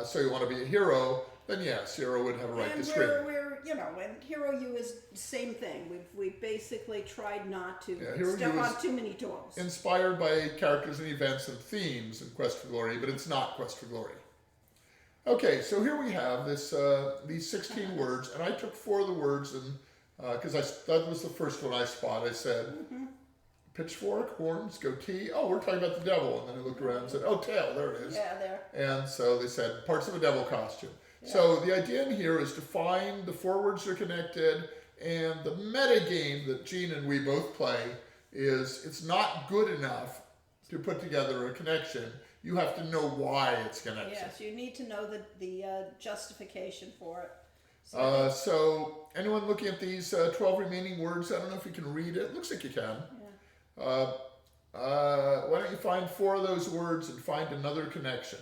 so you want to be a hero, then yes, Hero would have a right to scream. And Hero U is the same thing. We've basically tried not to Hero step U on too many toes. Inspired by characters and events and themes in Quest for Glory, but it's not Quest for Glory. Okay, so here we have these 16 words, and I took 4 of the words, and because that was the first one I spotted. I said, pitchfork, horns, goatee. Oh, we're talking about the devil. And then I looked around and said, oh, tail, there it is. Yeah, there. And so they said, parts of a devil costume. Yeah. So the idea in here is to find the 4 words that are connected, and the meta game that Jean and we both play is it's not good enough to put together a connection. You have to know why it's connected. Yes, you need to know the justification for it. So anyone looking at these 12 remaining words, I don't know if you can read it. Looks like you can. Yeah. Why don't you find 4 of those words and find another connection?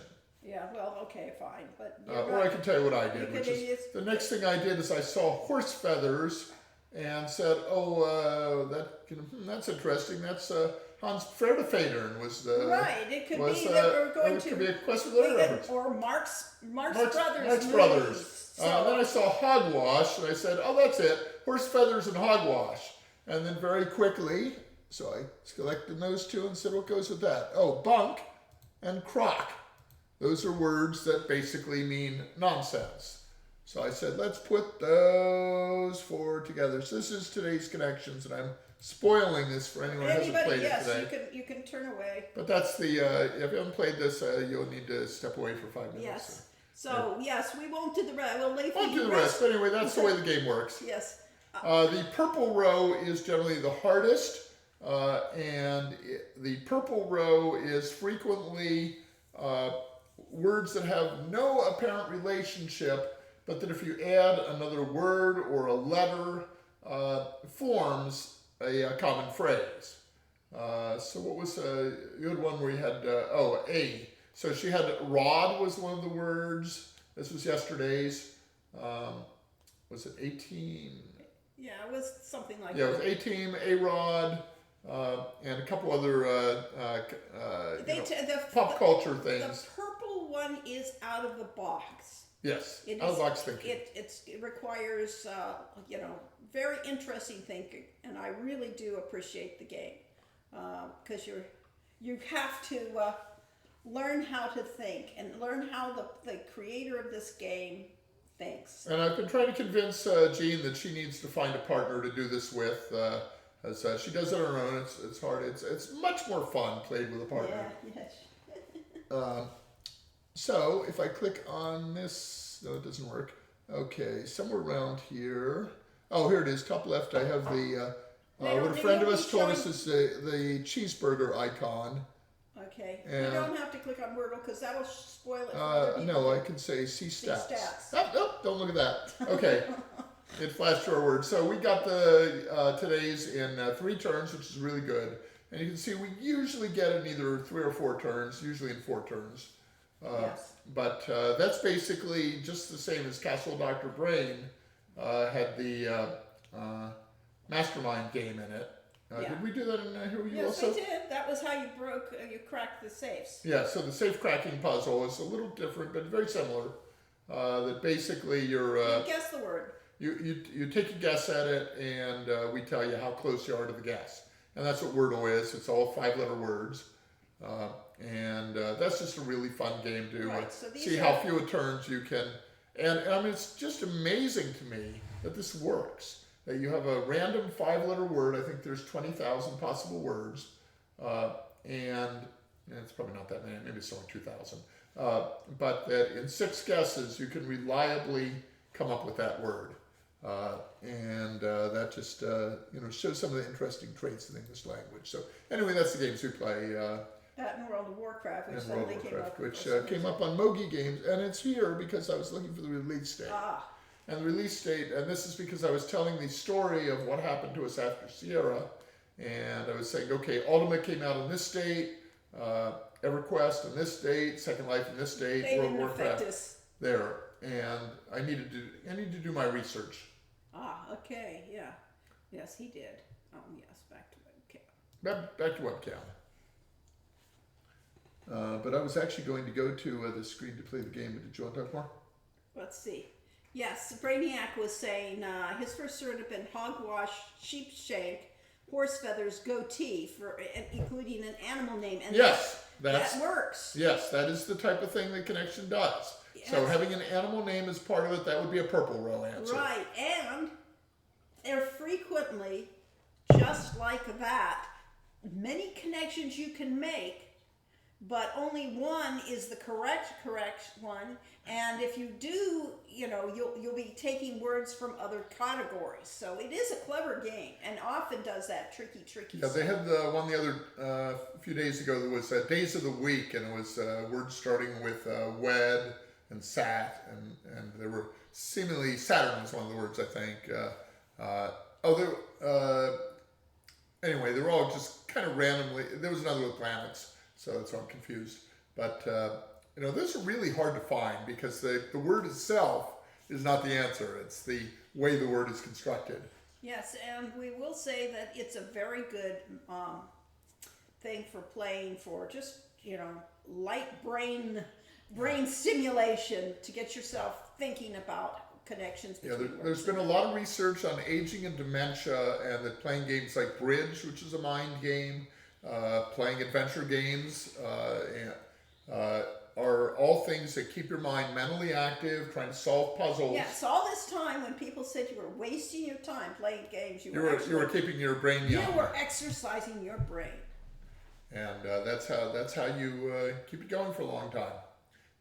Yeah, well, okay, fine. But or I can tell you what I did, which is the next thing I did is I saw horse feathers and said, oh, that's interesting. That's Hans Ferdefadern was Right, it could was be that we're going it to could be a quest for their reference. or Marx Brothers. Marx movies. Brothers. So, Then I saw hogwash, and I said, "Oh, that's it: horse feathers and hogwash." And then very quickly, so I selected those two and said, "What goes with that?" Oh, bunk and crock. Those are words that basically mean nonsense. So I said, let's put those four together. So this is today's connections, and I'm spoiling this for anyone who hasn't played yes, it today. you can turn away. But that's the, if you haven't played this, you'll need to step away for 5 minutes. Yes. So, yes, we won't do the rest. We'll leave Won't do the rest, but anyway, that's the way the game works. Yes. The purple row is generally the hardest, the purple row is frequently words that have no apparent relationship, but that if you add another word or a letter, forms a common phrase. So what was, you had one where you had, A. So she had rod was one of the words. This was yesterday's. Was it 18? Yeah, it was something like Yeah, that. it was A-Team, A-Rod, and a couple other pop culture things. The purple one is out of the box. Yes, It out of is- the box thinking. It requires, very interesting thinking, and I really do appreciate the game because you have to learn how to think and learn how the creator of this game thinks. And I've been trying to convince Jean that she needs to find a partner to do this with, as she does it on her own. It's hard. It's much more fun played with a partner. Yeah, yes. So if I click on this, no, it doesn't work. Okay, somewhere around here. Oh, here it is, top left. I have the what a friend of us told us is the cheeseburger icon. Okay. And- you don't have to click on Wordle because that'll spoil it for other people. No, I can say see stats. stats. Oh, don't look at that. Okay, it flashed to our words. So we got the today's in 3 turns, which is really good. And you can see we usually get in either 3 or 4 turns, usually in 4 turns. Yes. But that's basically just the same as Castle Dr. Brain had the Mastermind game in it. Yeah. Did we do that in here? Yes, also? we did. That was how you cracked the safes. Yeah, so the safe cracking puzzle is a little different, but very similar. That basically you're Guess the word. you take a guess at it, and we tell you how close you are to the guess, and that's what Wordle is. It's all 5-letter words, and that's just a really fun game to Right, so these see are- how few turns you can. And I mean, it's just amazing to me that this works. That you have a random 5-letter word. I think there's 20,000 possible words, and it's probably not that many. Maybe it's only 2,000. But that in 6 guesses you can reliably come up with that word, and that just shows some of the interesting traits of the English language. So anyway, that's the games we play That in World of Warcraft, which in World suddenly of came Warcraft, up. which for some came reason. up on Mogi Games, and it's here because I was looking for the release date. Ah, And the release date, and this is because I was telling the story of what happened to us after Sierra, and I was saying, okay, Ultima came out on this date, EverQuest on this date, Second Life on this date, they World didn't of affect Warcraft us. there, and I need to do my research. Ah, okay, yeah. Yes, he did. Oh, yes, back to webcam. Back to webcam. But I was actually going to go to the screen to play the game, but did you want to talk more? Let's see. Yes, Brainiac was saying his first word had been hogwash, sheepshank, horse feathers, goatee, including an animal name. And Yes, that works. Yes, that is the type of thing that Connection does. So Yes. having an animal name as part of it, that would be a purple row answer. Right, and they're frequently, just like that, many connections you can make, but only one is the correct one. And if you do, you'll be taking words from other categories. So it is a clever game, and often does that tricky Yeah, they stuff. had the one the other few days ago that was Days of the Week, and it was words starting with wed and sat, and there were seemingly Saturn was one of the words, I think. Anyway, they were all just kind of randomly. There was another with planets, so that's why I'm confused. But those are really hard to find because the word itself is not the answer. It's the way the word is constructed. Yes, and we will say that it's a very good thing for playing for just, light brain stimulation to get yourself thinking about connections Yeah, between there's been a lot of research on aging and dementia, and that playing games like Bridge, which is a mind game, playing adventure games, are all things that keep your mind mentally active, trying to solve puzzles. Yes, all this time when people said you were wasting your time playing games, you were keeping your brain young. You were exercising your brain. And that's how you keep it going for a long time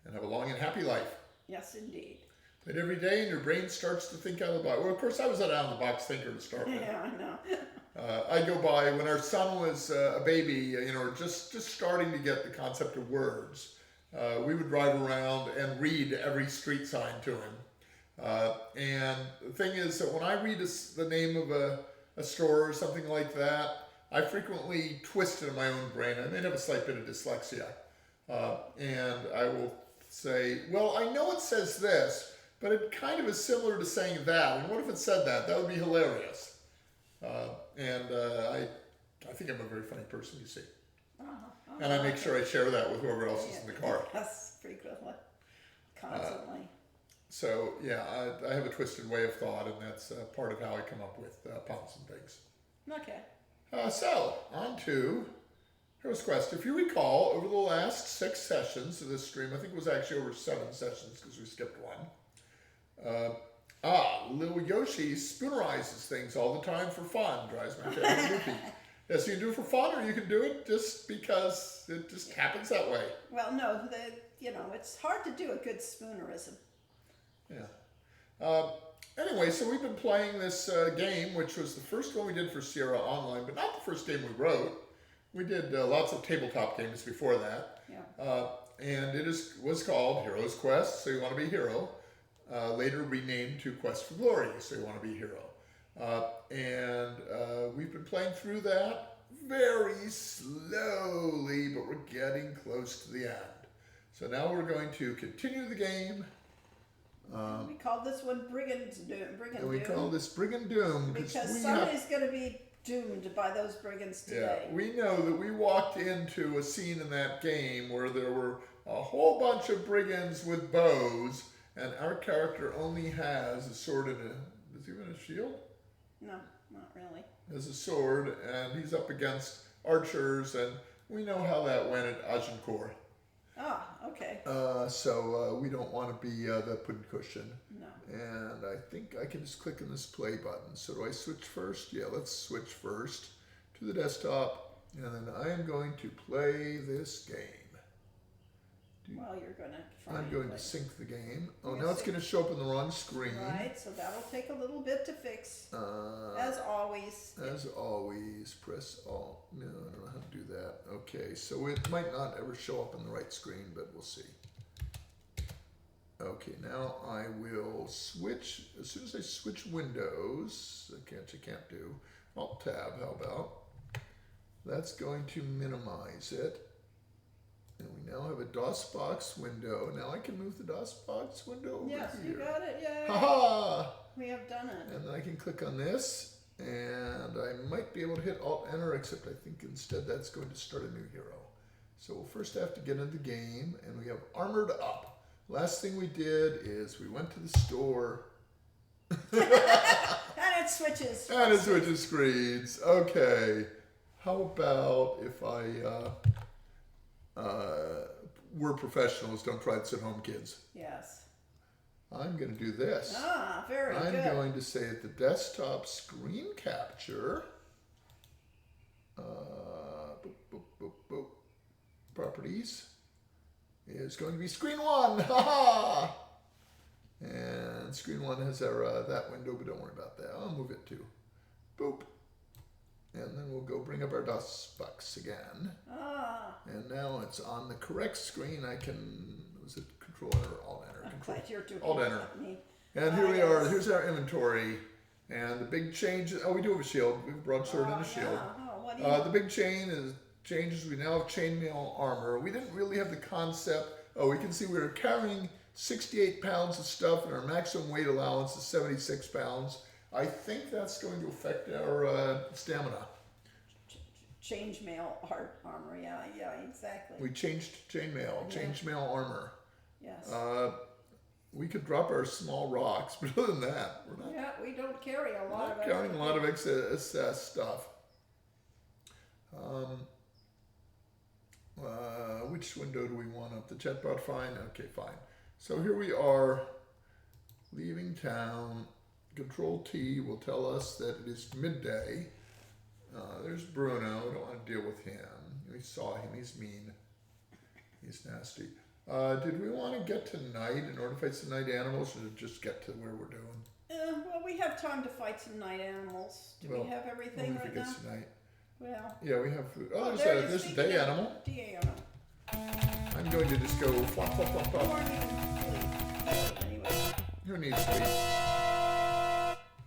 and have a long and happy life. Yes, indeed. But every day, and your brain starts to think out of the box. Well, of course, I was an out-of-the-box thinker to start with. Yeah, I know. I go by, when our son was a baby, just starting to get the concept of words, we would drive around and read every street sign to him. And the thing is that when I read the name of a store or something like that, I frequently twist it in my own brain. I may have a slight bit of dyslexia. And I will say, well, I know it says this, but it kind of is similar to saying that. And what if it said that? That would be hilarious. I think I'm a very funny person, you see. And I make sure I share that with whoever else is in the car. Yes, frequently. Constantly. So, yeah, I have a twisted way of thought, and that's part of how I come up with puns and things. Okay. So, on to Hero's Quest. If you recall, over the last 6 sessions of this stream, I think it was actually over 7 sessions because we skipped one. Little Yoshi spoonerizes things all the time for fun, drives my family loopy. Yes, you can do it for fun, or you can do it just because it just happens that way. Well, no, it's hard to do a good spoonerism. Yeah. Anyway, so we've been playing this game, which was the first one we did for Sierra Online, but not the first game we wrote. We did lots of tabletop games before that. Yeah. And it was called Hero's Quest, so you want to be a hero. Later renamed to Quest for Glory, so you want to be a hero. We've been playing through that very slowly, but we're getting close to the end. So now we're going to continue the game. We call this one Brigand Doom. We call this Brigand Doom because somebody's going to be doomed by those brigands today. Yeah, we know that we walked into a scene in that game where there were a whole bunch of brigands with bows, and our character only has a sword and does he even have a shield? No, not really. Has a sword, and he's up against archers, and we know how that went at Agincourt. Ah, okay. So we don't want to be the pudding cushion. No. And I think I can just click on this play button. So do I switch first? Yeah, let's switch first to the desktop, and then I am going to play this game. Well, you're going to try. I'm going to sync the game. Oh, You're now it's going to show up on the wrong screen. Right, so that'll take a little bit to fix. As always. As always, press Alt. No, I don't know how to do that. Okay, so it might not ever show up on the right screen, but we'll see. Okay, now I will switch. As soon as I switch windows, I can't do. Alt Tab, how about? That's going to minimize it. And we now have a DOSBox window. Now I can move the DOSBox window over Yes, here. you got it. Yay. Ha-ha! We have done it. And then I can click on this, and I might be able to hit Alt-Enter, except I think instead that's going to start a new hero. So we'll first have to get into the game, and we have Armored Up. Last thing we did is we went to the store. And it switches. And it switches screens. Okay. How about if we're professionals, don't try this at home, kids. Yes. I'm going to do this. Ah, very I'm good. going to say at the desktop screen capture, properties is going to be screen 1. Ha-ha! And screen 1 has our that window, but don't worry about that. I'll move it to boop. And then we'll go bring up our DOSBox again. Ah. And now it's on the correct screen. I can, was it Control Enter or Alt Enter? I'm glad you're doing Alt it, Enter. not me. And here we are. Here's our inventory. And the big change. Oh, we do have a shield. We have a broadsword and a shield. Yeah. Oh, what do you The big changes. We now have chainmail armor. We didn't really have the concept. Oh, we can see we were carrying 68 pounds of stuff, and our maximum weight allowance is 76 pounds. I think that's going to affect our stamina. Change-mail armor, yeah, exactly. We changed chainmail, changed mail armor. Yes. We could drop our small rocks, but other than that, we're not. Yeah, we don't carry a lot of Carrying a lot of excess stuff. Which window do we want up? The chatbot, fine. Okay, fine. So here we are, leaving town. Control T will tell us that it is midday. There's Bruno. I don't want to deal with him. We saw him. He's mean. He's nasty. Did we want to get to night in order to fight some night animals, or just get to where we're doing? Well, we have time to fight some night animals. Do we have everything right now? Tonight. Well. Yeah, we have food. Oh, there there's a day animal. Day animal. I'm going to just go flop, flop, flop, flop. Anyway. Who needs sleep?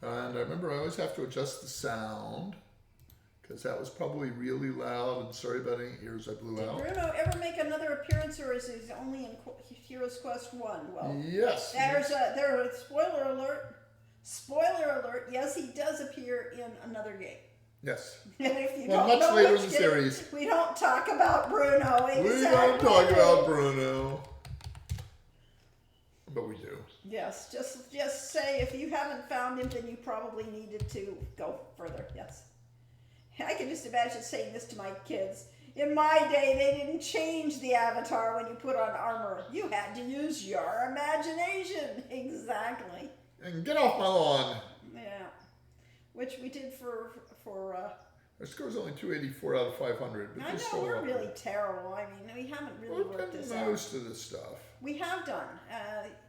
And I remember I always have to adjust the sound, because that was probably really loud, and sorry about any ears I blew out. Did Bruno ever make another appearance, or is he only in Heroes Quest 1? Well, yes. There's a spoiler alert. Spoiler alert, yes, he does appear in another game. Yes. And if you well, don't much know later which in the game, series. we don't talk about Bruno. Exactly. We don't talk about Bruno. But we do. Yes, just say if you haven't found him, then you probably needed to go further. Yes. I can just imagine saying this to my kids. In my day, they didn't change the avatar when you put on armor. You had to use your imagination. Exactly. And get off my lawn. Yeah. Which we did for our score's only 284 out of 500. But I know, we're really terrible. I mean, we haven't really worked this out. Most of the stuff. We have done.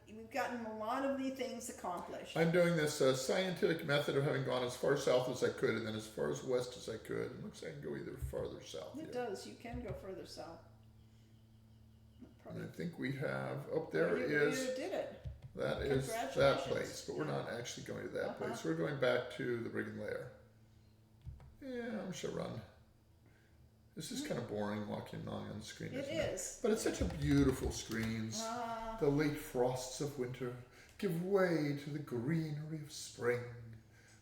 We've gotten a lot of the things accomplished. I'm doing this scientific method of having gone as far south as I could and then as far as west as I could. It looks like I can go either farther south. It does. You can go further south. And I think we have, there is. You did it. That is that place, but we're not actually going to that place. We're going back to the Brigand lair. Yeah, I'm sure run. This is kind of boring walking along on the screen. It is. But it's such a beautiful screens. The late frosts of winter give way to the greenery of spring.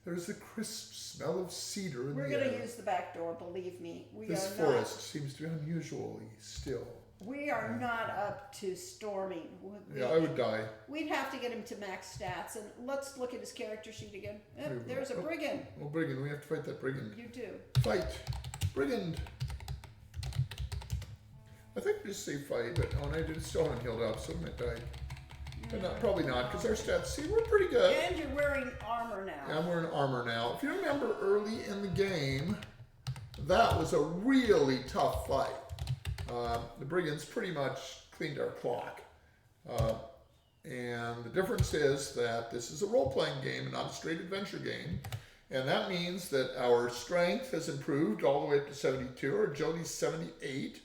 There's the crisp smell of cedar in the air. We're going to use the back door, believe me. This forest seems to be unusually still. We are not up to storming. Yeah, I would die. We'd have to get him to max stats. And let's look at his character sheet again. There's a brigand. Oh, brigand. We have to fight that brigand. You do. Fight. Brigand. I think we just say fight, but when I did, still haven't healed up, so I might die. But not, probably not, because our stats, see, we're pretty good. And you're wearing armor now. Yeah, I'm wearing armor now. If you remember early in the game, that was a really tough fight. The brigands pretty much cleaned our clock. And the difference is that this is a role-playing game and not a straight adventure game. And that means that our strength has improved all the way up to 72, our agility is 78.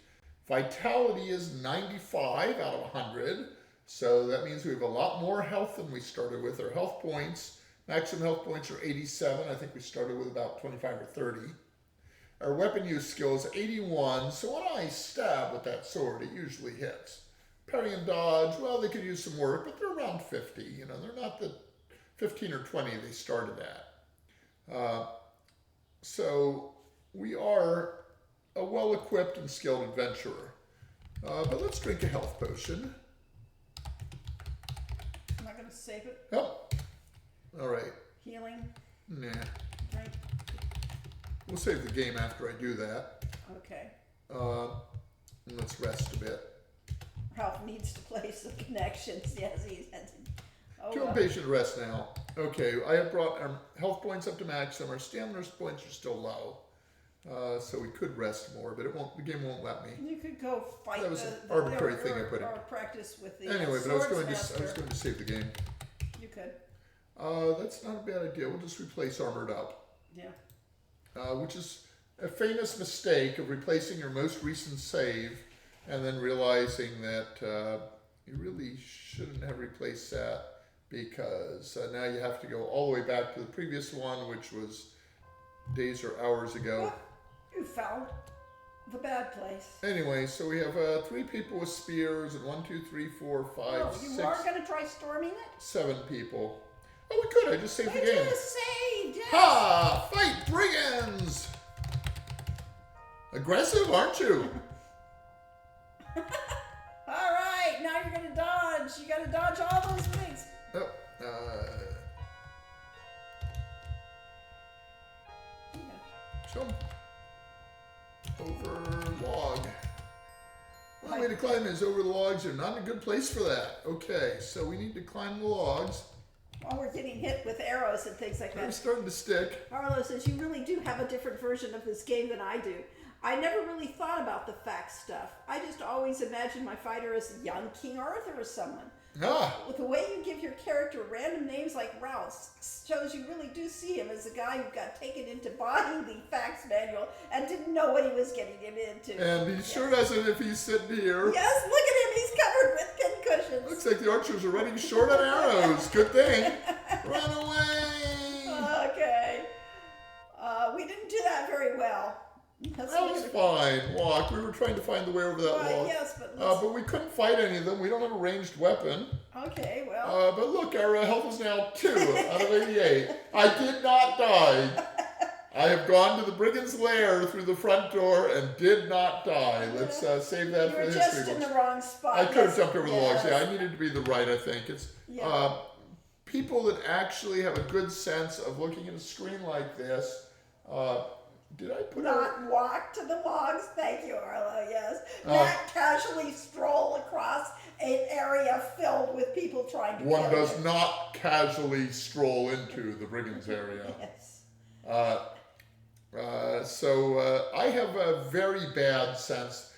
Vitality is 95 out of 100. So that means we have a lot more health than we started with. Our health points, maximum health points are 87. I think we started with about 25 or 30. Our weapon use skill is 81, so when I stab with that sword, it usually hits. Parry and dodge, well, they could use some work, but they're around 50. You know, they're not the 15 or 20 they started at. So we are a well-equipped and skilled adventurer. But let's drink a health potion. I'm not going to save it. Yep. All right. Healing. Nah. Drink. We'll save the game after I do that. Okay. And let's rest a bit. Ralph needs to play some connections. Yes, he's had to. Oh, Too impatient to rest now. Okay, I have brought our health points up to maximum. Our stamina points are still low. So we could rest more, but it won't. The game won't let me. You could go fight. That was an arbitrary thing I put in. Or practice with the Anyway, but I was going master. to save the game. You could. That's not a bad idea. We'll just replace armored up. Yeah. Which is a famous mistake of replacing your most recent save and then realizing that you really shouldn't have replaced that because now you have to go all the way back to the previous one, which was days or hours ago. Well, you found the bad place. Anyway, so we have 3 people with spears and 1, 2, 3, 4, 5, Oh, 6, you are going to try storming it? 7 people. Oh, we could. I just saved the I game. just saved. Yes. Ha! Fight brigands! Aggressive, aren't you? All right, now you're gonna dodge. You gotta dodge all those things. Oh, jump over log. One way to climb is over the logs. You're not in a good place for that. Okay, so we need to climb the logs. While we're getting hit with arrows and things like I'm that. starting to stick. Arlo says, you really do have a different version of this game than I do. I never really thought about the fact stuff. I just always imagined my fighter as young King Arthur or someone. Ah, With the way you give your character random names like Rouse shows you really do see him as a guy who got taken into buying the facts manual and didn't know what he was getting him into. and he sure doesn't if he's sitting here. Yes, look at him. He's covered with pincushions. Looks like the archers are running short on arrows. Good thing. Run away. Okay. We didn't do that very well. That's That was fine. Walk. We were trying to find the way over that Right, log. yes, but let's... But we couldn't fight any of them. We don't have a ranged weapon. Okay, well... But look, our health is now 2 out of 88. I did not die. I have gone to the brigand's lair through the front door and did not die. Let's save that You for were the just history in books. the wrong spot. I could have Yes, jumped over the logs. yes. Yeah, I needed to be the right, I think. It's Yeah. people that actually have a good sense of looking at a screen like this. Did I put Not walk to the logs. Thank you, Arlo, yes. Oh. Not casually stroll across an area filled with people trying to One kill does you. not casually stroll into the brigand's area. Yes. So I have a very bad sense.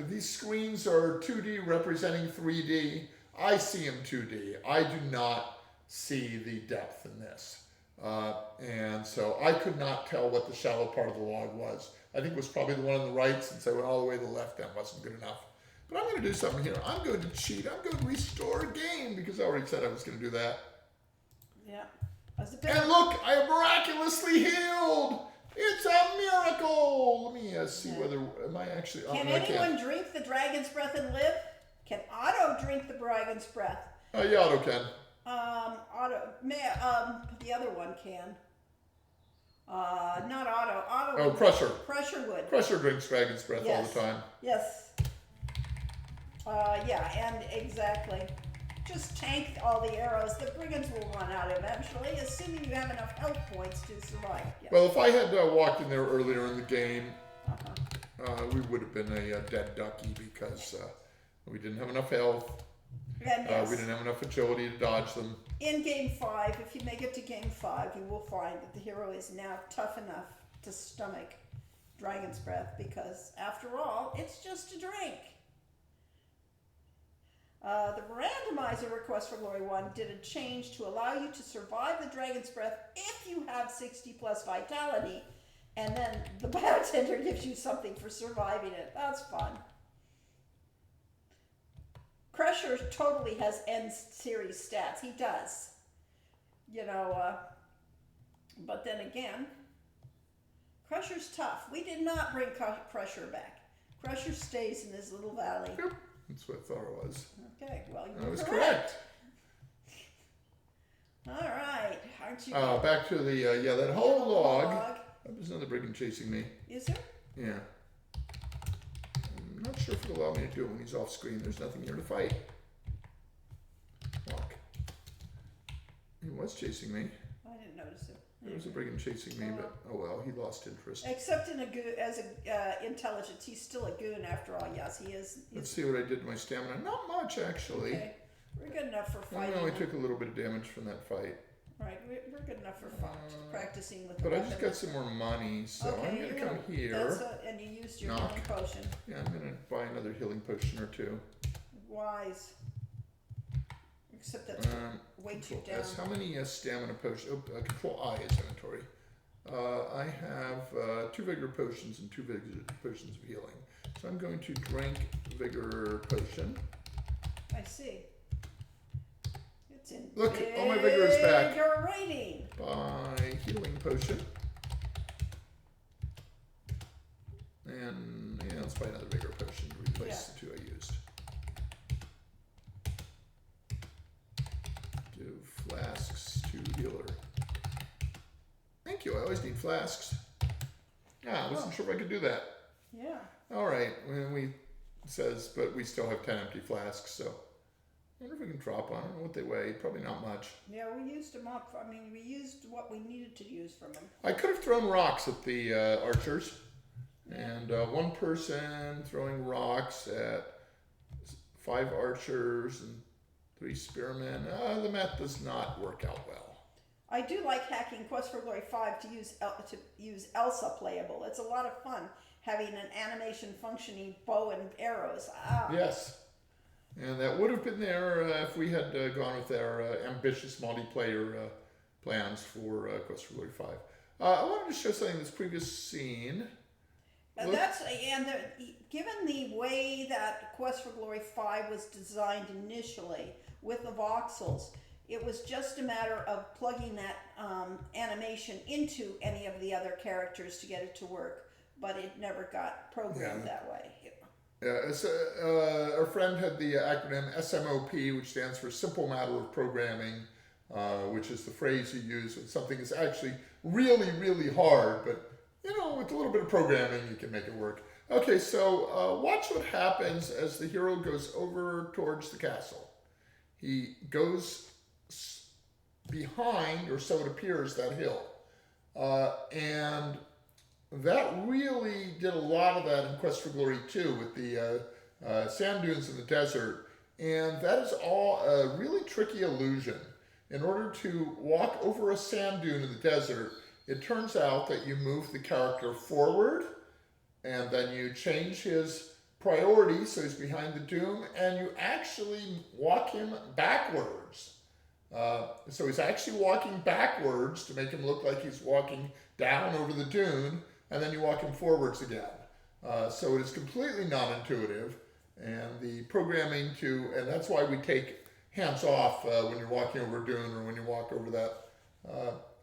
These screens are 2D representing 3D. I see them 2D. I do not see the depth in this. And so I could not tell what the shallow part of the log was. I think it was probably the one on the right, since I went all the way to the left. That wasn't good enough. But I'm going to do something here. I'm going to cheat. I'm going to restore a game because I already said I was going to do that. Yeah. That's a bit... And look, I am miraculously healed. It's a miracle. Let me see whether am I actually. Can no, I anyone can't. drink the dragon's breath and live? Can Otto drink the dragon's breath? Yeah, Otto can. Otto, the other one can. Not Otto. Otto. Oh, Crusher. Crusher would. Crusher drinks dragon's breath all Yes. the time. Yes. Yeah, and exactly. Just tank all the arrows. The brigands will run out eventually, assuming you have enough health points to survive. Yes. Well, if I had walked in there earlier in the game, Uh-huh. we would have been a dead ducky because we didn't have enough health. And yes, We didn't have enough agility to dodge them. in game 5, if you make it to game 5, you will find that the hero is now tough enough to stomach dragon's breath because, after all, it's just a drink. The randomizer request for Lori 1 did a change to allow you to survive the dragon's breath if you have 60 plus vitality, and then the bartender gives you something for surviving it. That's fun. Crusher totally has end series stats. He does. You know, but then again, Crusher's tough. We did not bring Crusher back. Crusher stays in his little valley. Yep. That's what I thought it was. Okay, well, I you're was correct. All right, aren't you? Back to the, that whole log. There's another brigand chasing me. Is there? Yeah. I'm not sure if it'll allow me to do it when he's off screen. There's nothing here to fight. Walk. He was chasing me. I didn't notice it. There was a brigand chasing me, but oh well, he lost interest. Except in as intelligence, he's still a goon after all. Yes, he is. Let's see what I did to my stamina. Not much, actually. Okay, we're good enough for I fighting. only took a little bit of damage from that fight. Right, we're good enough for practicing with. But the I just weapon. got some more money, so Okay, I'm going to come here. And you used your Knock. healing potion. Yeah, I'm going to buy another healing potion or two. Wise. Except that's way too Control down. S. How many stamina potions? Control I is inventory. I have 2 vigor potions and 2 vigor potions of healing. So I'm going to drink vigor potion. I see. It's in. Look, all my vigor is back. Vigor rating. Buy healing potion. And yeah, let's buy another vigor potion to replace the 2 I used. Do flasks to healer. Thank you. I always need flasks. Yeah, I wasn't sure if I could do that. Yeah. All right. We says, but we still have 10 empty flasks, so I wonder if we can drop on. I don't know what they weigh. Probably not much. Yeah, we used them up. I mean, we used what we needed to use from them. I could have thrown rocks at the archers, and one person throwing rocks at 5 archers and 3 spearmen. The math does not work out well. I do like hacking Quest for Glory 5 to use Elsa playable. It's a lot of fun having an animation functioning bow and arrows. Yes. And that would have been there if we had gone with our ambitious multiplayer plans for Quest for Glory 5. I wanted to show something in this previous scene. Given the way that Quest for Glory 5 was designed initially with the voxels, it was just a matter of plugging that animation into any of the other characters to get it to work, but it never got programmed that way. Yeah, our friend had the acronym SMOP, which stands for Simple Matter of Programming, which is the phrase you use when something is actually really, really hard, but with a little bit of programming, you can make it work. Okay, so watch what happens as the hero goes over towards the castle. He goes behind, or so it appears, that hill. And that really did a lot of that in Quest for Glory 2 with the sand dunes in the desert. And that is all a really tricky illusion. In order to walk over a sand dune in the desert, it turns out that you move the character forward, and then you change his priority so he's behind the dune, and you actually walk him backwards. So he's actually walking backwards to make him look like he's walking down over the dune, and then you walk him forwards again. So it is completely non-intuitive, and the programming and that's why we take hands off when you're walking over a dune or when you walk over that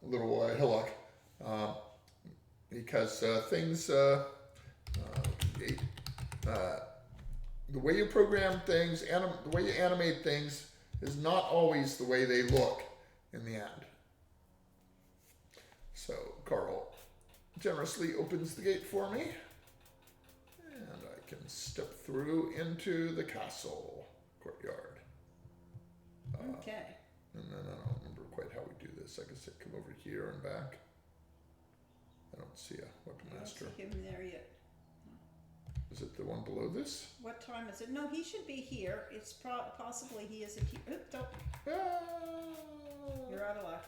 little hillock, because things, the way you program things, the way you animate things is not always the way they look in the end. So Carl generously opens the gate for me, and I can step through into the castle courtyard. Okay. And then I don't remember quite how we do this. I guess I come over here and back. I don't see a weapon master. I don't see him there yet. Is it the one below this? What time is it? No, he should be here. It's possibly he isn't here. Oop, don't. You're out of luck.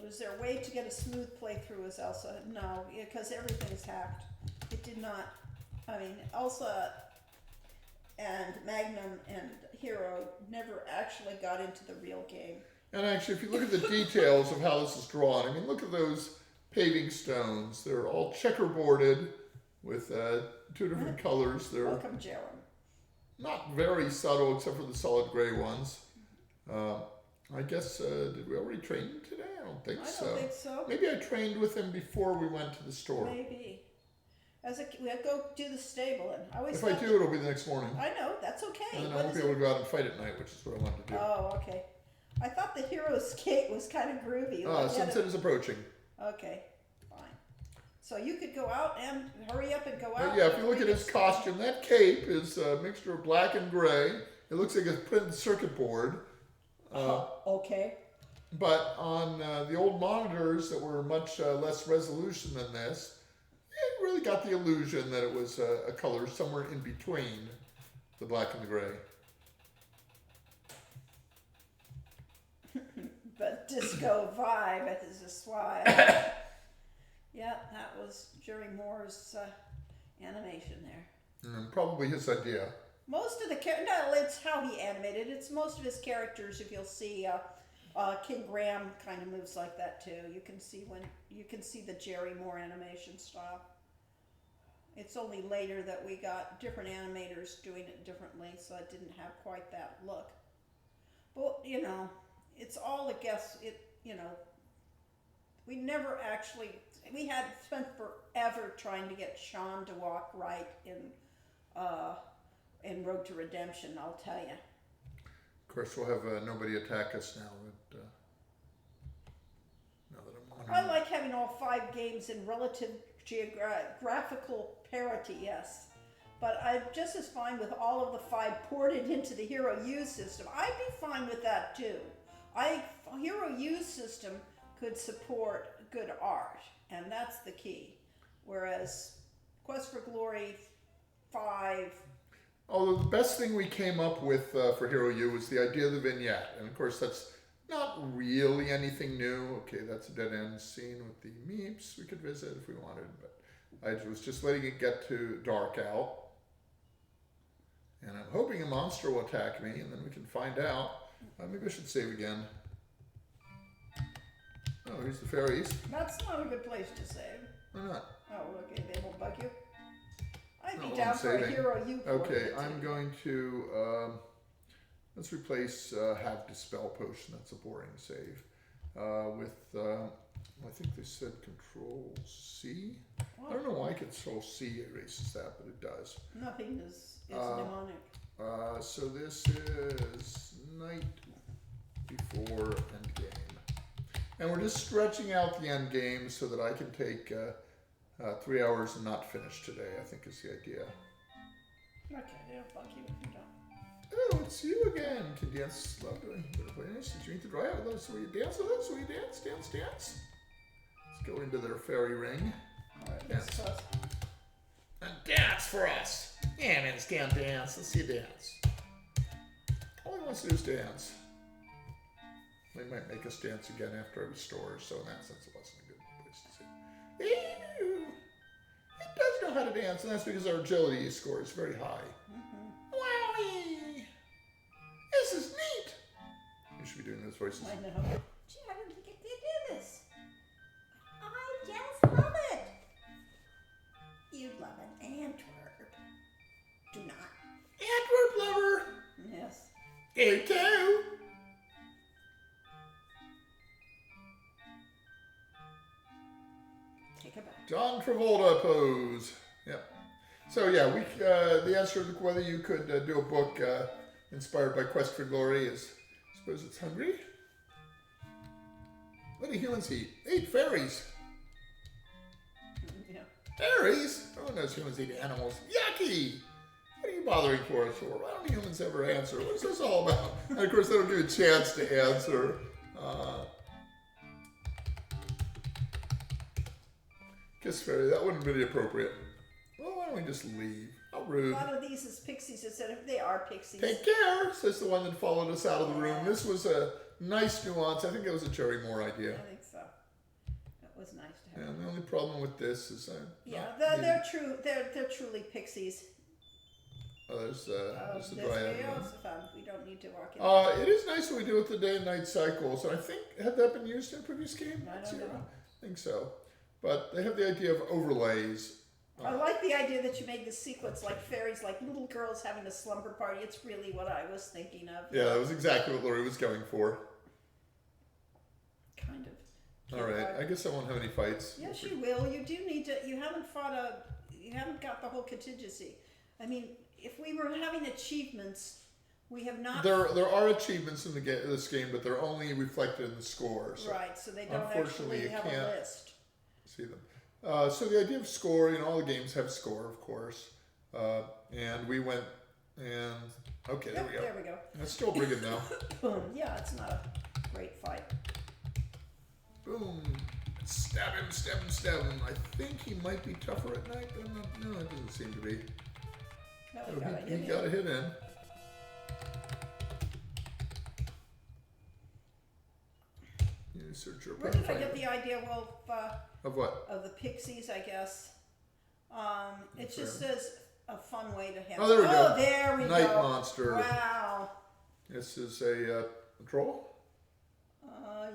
Is there a way to get a smooth playthrough as Elsa? No, because everything's hacked. It did not. I mean, Elsa and Magnum and Hero never actually got into the real game. And actually, if you look at the details of how this is drawn, I mean, look at those paving stones. They're all checkerboarded with 2 different colors. They're Welcome, Jerem. not very subtle except for the solid gray ones. I guess, did we already train him today? I don't think so. I don't think so. Maybe I trained with him before we went to the store. Maybe. We have to go do the stable, and I always. If I do, it'll be the next morning. I know, that's okay. And then I won't be able to go out and fight at night, which is what I want to do. Oh, okay. I thought the hero's skate was kind of groovy. Sunset is approaching. Okay, fine. So you could go out and hurry up and go out. But yeah, if you look at his costume, that cape is a mixture of black and gray. It looks like a printed circuit board. Okay. But on the old monitors that were much less resolution than this, it really got the illusion that it was a color somewhere in between the black and the gray. But disco vibe is a swag. Yeah, that was Jerry Moore's animation there. Probably his idea. Most of the no, it's how he animated. It's most of his characters. If you'll see, King Graham kind of moves like that too. You can see the Jerry Moore animation style. It's only later that we got different animators doing it differently, so it didn't have quite that look. But it's all a guess. We never actually. We had spent forever trying to get Sean to walk right in Road to Redemption, I'll tell you. Of course, we'll have nobody attack us now. Now that I'm I like having all 5 games in relative geographical parity, yes. But I'm just as fine with all of the 5 ported into the Hero Use system. I'd be fine with that too. Hero Use system could support good art, and that's the key. Whereas Quest for Glory 5. Although the best thing we came up with for Hero U was the idea of the vignette, and of course that's not really anything new. Okay, that's a dead-end scene with the meeps we could visit if we wanted, but I was just letting it get to dark out. And I'm hoping a monster will attack me, and then we can find out. Maybe I should save again. Oh, here's the fairies. That's not a good place to save. Why not? Oh, okay, they won't bug you. I'd be No, down I'm for a saving. Hero U. Okay, I'm going to, let's replace have Dispel Potion. That's a boring save. With, I think they said Control C. I don't know why Control C erases that, but it does. Nothing is mnemonic. So this is night before endgame. And we're just stretching out the endgame so that I can take 3 hours and not finish today, I think is the idea. Okay, they'll bug you if you don't. Oh, it's you again. Can dance lovely. Better play nice. Did you meet the dryad? Will you dance with us? Will you dance? Dance, dance. Let's go into their fairy ring. Alright, Dance. let's And dance for us. Yeah, man, it's can't dance. Let's see you dance. All he wants to do is dance. They might make us dance again after I restore, so in that sense it wasn't a good place to say. Ew. He does know how to dance, and that's because our agility score is very high. Wowie! This is neat! You should be doing those voices. I know. Gee, I didn't think I could do this. I just love it. You'd love an Antwerp. Do not. Antwerp lover! Yes. You too! Take it back. John Travolta pose. Yep. So yeah, the answer to whether you could do a book inspired by Quest for Glory is, I suppose it's hungry. What do humans eat? They eat fairies. Yeah. Fairies? No one knows humans eat animals. Yucky! What are you bothering for us for? Why don't humans ever answer? What's this all about? And of course, they don't give you a chance to answer. Kiss fairy, that wouldn't be appropriate. Well, why don't we just leave? How A rude. lot of these is pixies instead of they are pixies. Take care, says the one that followed us out of the room. This was a nice nuance. I think it was a Jerry Moore idea. I think so. That was nice to have. And the only problem with this is Yeah, they're true. They're truly pixies. Oh, there's the This dryad. we also found we don't need to walk in. It is nice when we do it the day and night cycles. And I think, had that been used in a previous game? I don't know. I think so. But they have the idea of overlays. I like the idea that you made the sequence like fairies, like little girls having a slumber party. It's really what I was thinking of. Yeah, that was exactly what Lori was going for. Kind of. All right, I guess I won't have any fights. Yes, you will. You do need to. You haven't You haven't got the whole contingency. I mean, if we were having achievements, we have not. There are achievements in this game, but they're only reflected in the score. So Right, so they don't unfortunately, actually you have can't a list. see them. So the idea of score, all the games have score, of course. And we went and okay, Yep, there we go. there we go. That's still Brigand now. Boom. Yeah, it's not a great fight. Boom. Stab him, stab him, stab him. I think he might be tougher at night, but I'm not. No, it doesn't seem to be. No, Oh, we got he it. got a hit in. You search your Where did I find get it. the idea? Well, Of what? of the pixies, I guess. It That's just right. says a fun way to have. Oh, there we go. There we Night go. monster. Wow. This is a troll.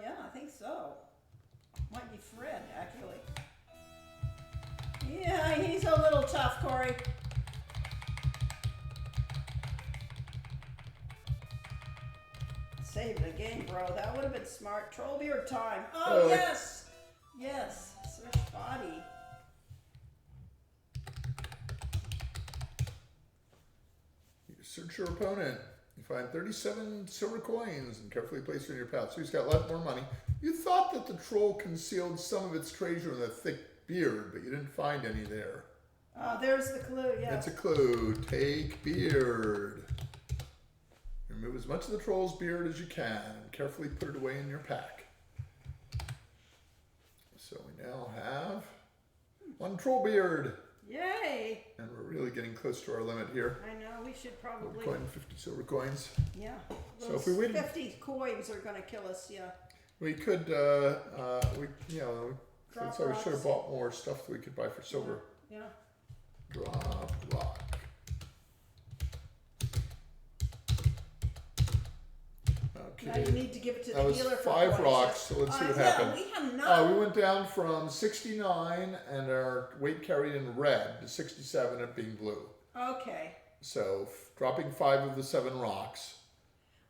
Yeah, I think so. Might be Fred, actually. Yeah, he's a little tough, Corey. Save it again, bro. That would have been smart. Troll beard time. Oh, Oh. yes. Yes. Search body. You search your opponent. You find 37 silver coins and carefully place them in your path. So he's got a lot more money. You thought that the troll concealed some of its treasure in the thick beard, but you didn't find any there. There's the clue, yeah. It's a clue. Take beard. Remove as much of the troll's beard as you can and carefully put it away in your pack. So we now have 1 troll beard. Yay! And we're really getting close to our limit here. I know, we should We're probably... coin 50 silver coins. Yeah. So if we waited- 50 coins are gonna kill us, yeah. We could, Drop so we should have rocks. bought more stuff that we could buy for silver. Yeah. Drop rock. Now Okay. you need to give it to That the was healer for 5 points. rocks, so let's see what yeah, happened. we have not... We went down from 69 and our weight carried in red to 67 it being blue. Okay. So dropping 5 of the 7 rocks.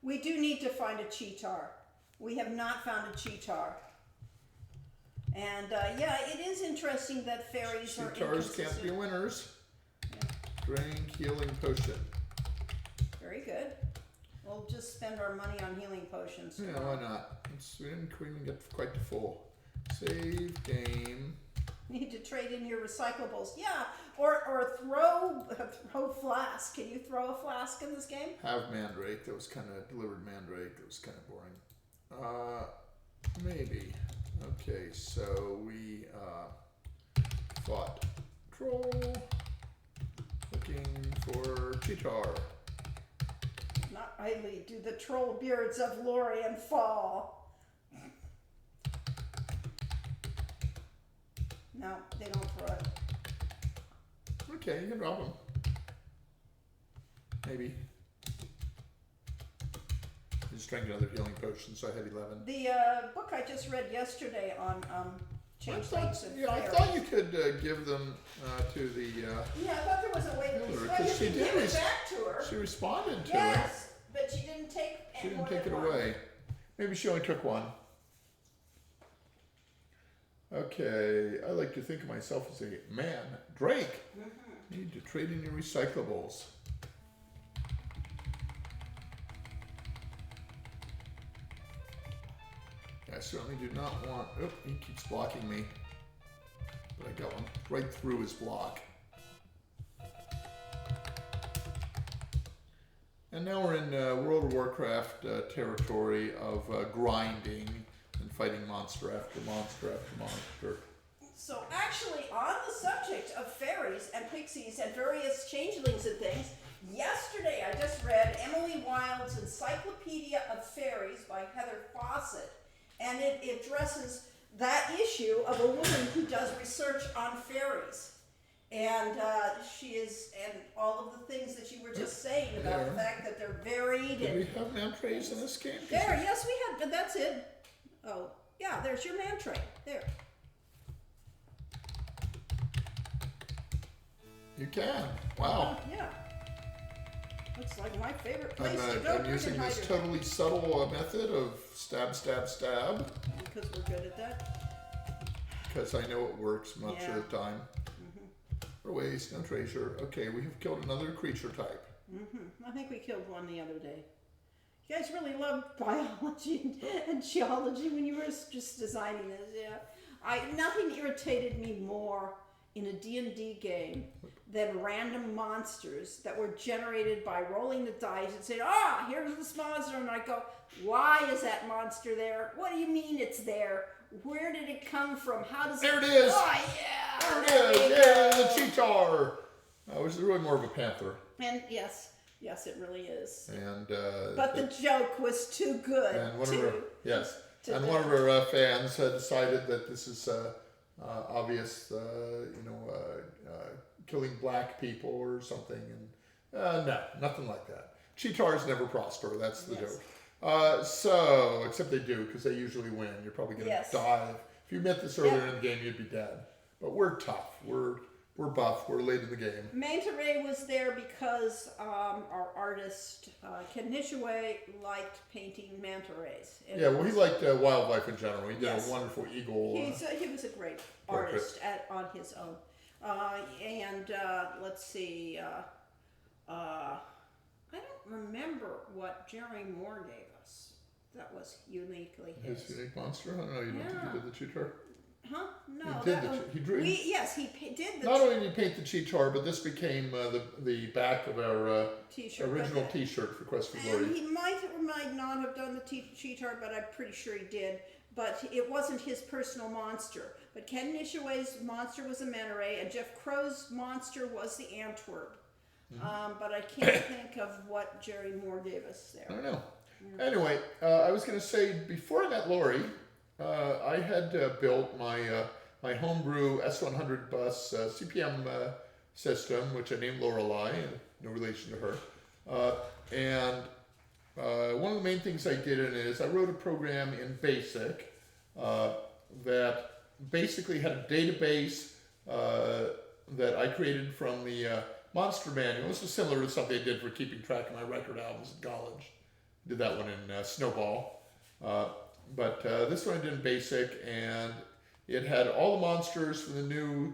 We do need to find a cheetar. We have not found a cheetar. And yeah, it is interesting that fairies are Cheetars can't be inconsistent. winners. Yeah. Drink healing potion. Very good. We'll just spend our money on healing potions. Yeah, why not? We didn't even get quite to full. Save game. Need to trade in your recyclables. Yeah, or throw flask. Can you throw a flask in this game? Have mandrake. That was kind of delivered mandrake. That was kind of boring. Maybe. Okay, so we fought troll. Looking for cheetar. Not idly do the troll beards of Lorien fall. No, they don't throw it. Okay, you can drop them. Maybe. Just drank another healing potion, so I had 11. The book I just read yesterday on changelings and I fire. thought you could give them to the. Yeah, I thought there was a way to Healer, well, 'cause you she could give did it back to her. She responded to it. Yes, but she didn't take. She didn't more take than it one. away. Maybe she only took 1. Okay, I like to think of myself as a man. Drake, need to trade in your recyclables. I certainly do not want. Oh, he keeps blocking me. But I got one right through his block. And now we're in World of Warcraft territory of grinding and fighting monster after monster after monster. So actually, on the subject of fairies and pixies and various changelings and things, yesterday I just read Emily Wilde's Encyclopedia of Fairies by Heather Fawcett, and it addresses that issue of a woman who does research on fairies. And she is, and all of the things that you were just saying about the fact that they're varied. Did And we have mantrays in this game? there, yes, we had, but that's it. Oh, yeah, there's your man tray. There. You can. Wow. Yeah. Looks like my favorite place to go I'm using drink and this hydrate. totally subtle method of stab, stab, stab, Because we're good at that. because I know it works much Yeah. of the time. No waste, no treasure. Okay, we have killed another creature type. I think we killed one the other day. You guys really loved biology and geology when you were just designing this, yeah. Nothing irritated me more in a D&D game than random monsters that were generated by rolling the dice and saying, here's this monster, and I go, why is that monster there? What do you mean it's there? Where did it come from? How does There it is! Oh, yeah! There it is! you Yeah, go. the cheetar! Which is really more of a panther. And yes, it really is. And But the joke was too good and one to... of our, yes, to and do. one of our fans decided that this is obvious, killing black people or something, and no, nothing like that. Cheetars never prosper. That's the Yes. joke. Except they do, because they usually win. You're probably going to Yes. die. If you met this earlier in the game, you'd be dead. But we're tough. We're buff. We're late in the game. Manta Ray was there because our artist Ken Nishaway liked painting manta rays. And Yeah, well, he liked wildlife in general. He did Yes. a wonderful eagle. he was a great portrait. artist on his own. Let's see. I don't remember what Jerry Moore gave us. That was uniquely his. His unique monster? I don't know. You don't think Yeah. he did the cheater? Huh? No, He did that the was, he drew. yes, he did the Not only did he paint the Cheetar, but this became the back of our T-shirt. original T-shirt for Quest for And Glory. he might or might not have done the cheetar, but I'm pretty sure he did. But it wasn't his personal monster. But Ken Nishiway's monster was a manta ray, and Jeff Crow's monster was the Antwerp. But I can't think of what Jerry Moore gave us I there. don't know. Anyway, I was going to say, before I met Lori, I had built my homebrew S100 bus CPM system, which I named Lorelei, no relation to her. And one of the main things I did in it is I wrote a program in BASIC that basically had a database that I created from the Monster Manual. This was similar to something I did for keeping track of my record albums in college. Did that one in Snowball. But this one I did in BASIC, and it had all the monsters from the new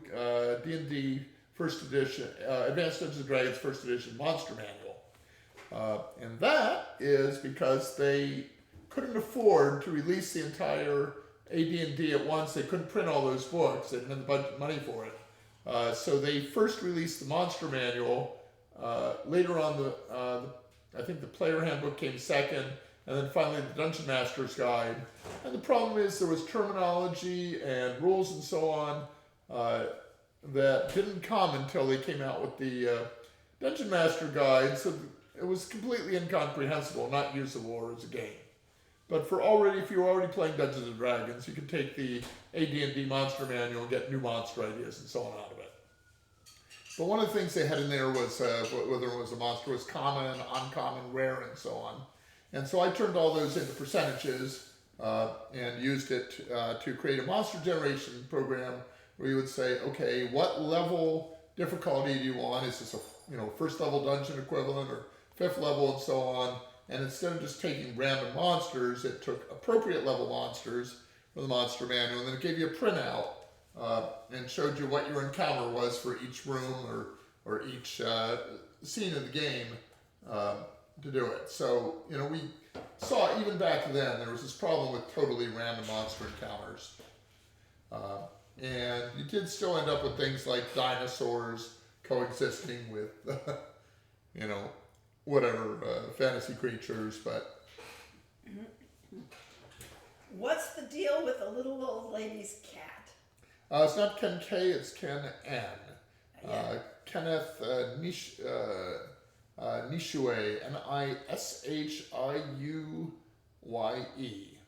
D&D First Edition, Advanced Dungeons & Dragons First Edition Monster Manual. And that is because they couldn't afford to release the entire AD&D at once. They couldn't print all those books. They didn't have the budget money for it. So they first released the Monster Manual. Later on, I think the Player Handbook came second, and then finally the Dungeon Master's Guide. And the problem is there was terminology and rules and so on that didn't come until they came out with the Dungeon Master Guide, so it was completely incomprehensible, not usable as a game. But if you were already playing Dungeons and Dragons, you could take the AD&D Monster Manual and get new monster ideas and so on out of it. But one of the things they had in there was whether it was a monster was common, uncommon, rare, and so on. And so I turned all those into percentages and used it to create a monster generation program where you would say, okay, what level difficulty do you want? Is this a first level dungeon equivalent or fifth level and so on? And instead of just taking random monsters, it took appropriate level monsters from the Monster Manual, and then it gave you a printout and showed you what your encounter was for each room or each scene of the game to do it. So, we saw even back then there was this problem with totally random monster encounters. And you did still end up with things like dinosaurs coexisting with, whatever fantasy creatures, but What's the deal with the little old lady's cat? it's not Ken K, it's Ken N. Kenneth Nishiway, Nishiuye,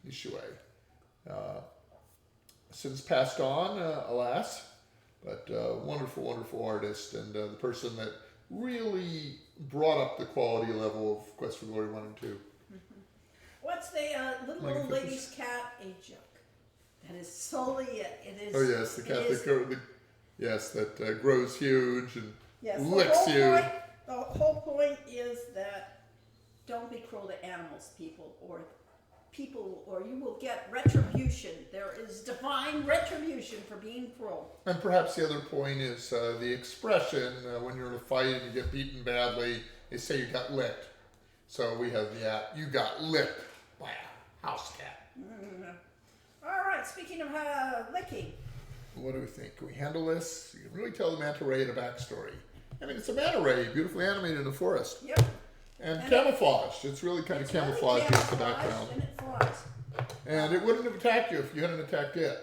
Nishiway. Since passed on, alas, but wonderful, wonderful artist, and the person that really brought up the quality level of Quest for Glory 1 and 2. What's the little old lady's cat? A joke. That is solely it. It is. Oh yes, the cat that grows huge and yes, licks you. The whole point is that don't be cruel to animals, people, or you will get retribution. There is divine retribution for being cruel. And perhaps the other point is the expression when you're in a fight and you get beaten badly, they say you got licked. So we have you got licked by a house cat. All right, speaking of licking. What do we think? Can we handle this? You can really tell the manta ray in a backstory. I mean, it's a manta ray, beautifully animated in the forest. Yep. And camouflaged. It's really kind of camouflaged against the background. And it flies. And it wouldn't have attacked you if you hadn't attacked it.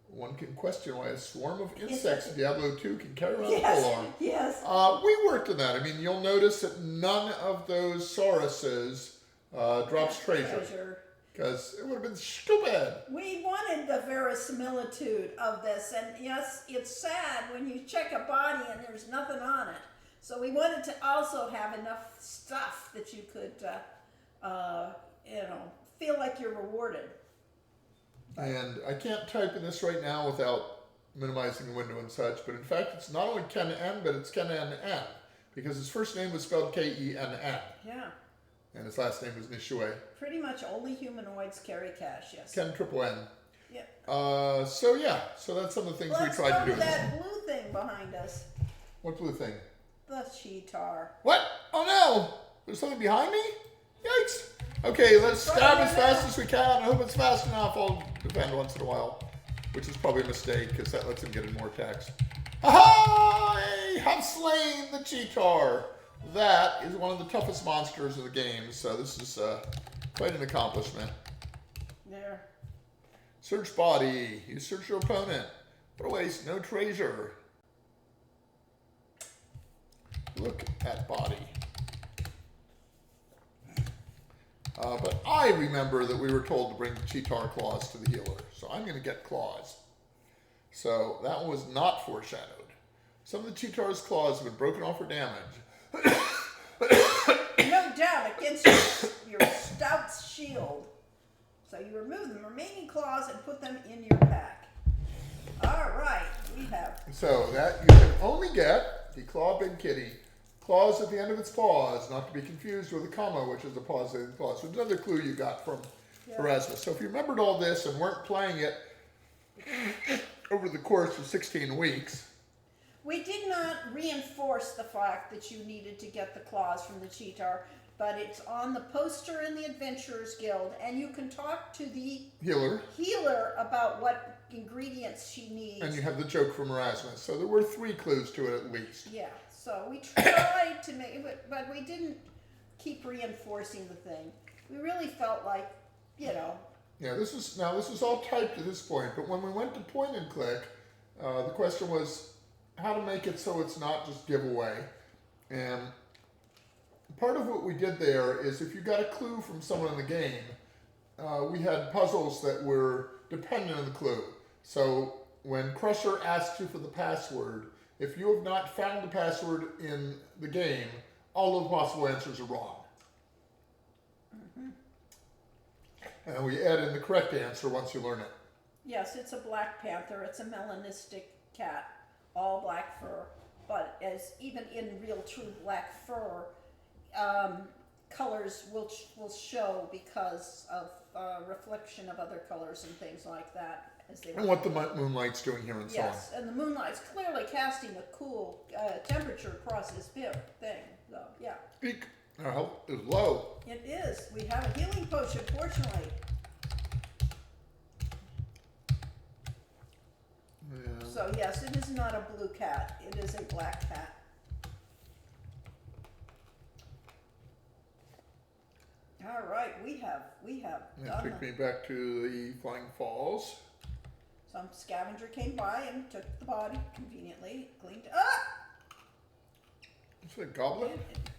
One can question why a swarm of insects in Diablo 2 can carry around a polearm. Yes. We worked on that. I mean, you'll notice that none of those Sauruses drops treasure. Because it would have been stupid. We wanted the verisimilitude of this, and yes, it's sad when you check a body and there's nothing on it. So we wanted to also have enough stuff that you could, feel like you're rewarded. And I can't type in this right now without minimizing the window and such, but in fact, it's not only Ken N, but it's Ken N N, because his first name was spelled K-E-N-N. Yeah. And his last name was Nishiway. Pretty much only humanoids carry cash, yes. Ken Triple N. Yeah. So that's some of the things we tried to do. Let's go to that blue thing behind us. What blue thing? The cheetar. What? Oh no! There's something behind me? Yikes! Okay, let's stab as fast as we can. I hope it's fast enough. I'll defend once in a while. which is probably a mistake because that lets him get in more attacks. I have slain the Cheetar. That is one of the toughest monsters in the game, so this is quite an accomplishment. There. Search body. You search your opponent. What a waste. No treasure. Look at body. But I remember that we were told to bring the Cheetar claws to the healer, so I'm going to get claws. So that was not foreshadowed. Some of the Cheetar's claws have been broken off for damage. No doubt against your stout shield. So you remove the remaining claws and put them in your pack. All right, we have. So that you can only get the Claw Big Kitty. Claws at the end of its paws, not to be confused with a comma, which is the paws of the claws. So it's another clue you got from Erasmus. So if you remembered all this and weren't playing it over the course of 16 weeks. We did not reinforce the fact that you needed to get the claws from the Cheetar, but it's on the poster in the Adventurers Guild, and you can talk to the healer about what ingredients she needs. And you have the joke from Erasmus. So there were 3 clues to it at least. Yeah, so we tried to make it, but we didn't keep reinforcing the thing. We really felt like, you know. Yeah, this is all typed at this point, but when we went to point and click, the question was how to make it so it's not just giveaway. And part of what we did there is if you got a clue from someone in the game, we had puzzles that were dependent on the clue. So when Crusher asks you for the password, if you have not found the password in the game, all of the possible answers are wrong. And we add in the correct answer once you learn it. Yes, it's a black panther. It's a melanistic cat, all black fur. But as even in real true black fur, colors will show because of reflection of other colors and things like that. As they and what the moonlight's doing here and so on. Yes, and the moonlight's clearly casting a cool temperature across this thing. So, yeah. Eek. Our health is low. It is. We have a healing potion, fortunately. Yeah. So yes, it is not a blue cat. It is a black cat. All right, we have That took me back to the Flying Falls. Some scavenger came by and took the body conveniently, cleaned it up. Is it a goblin? It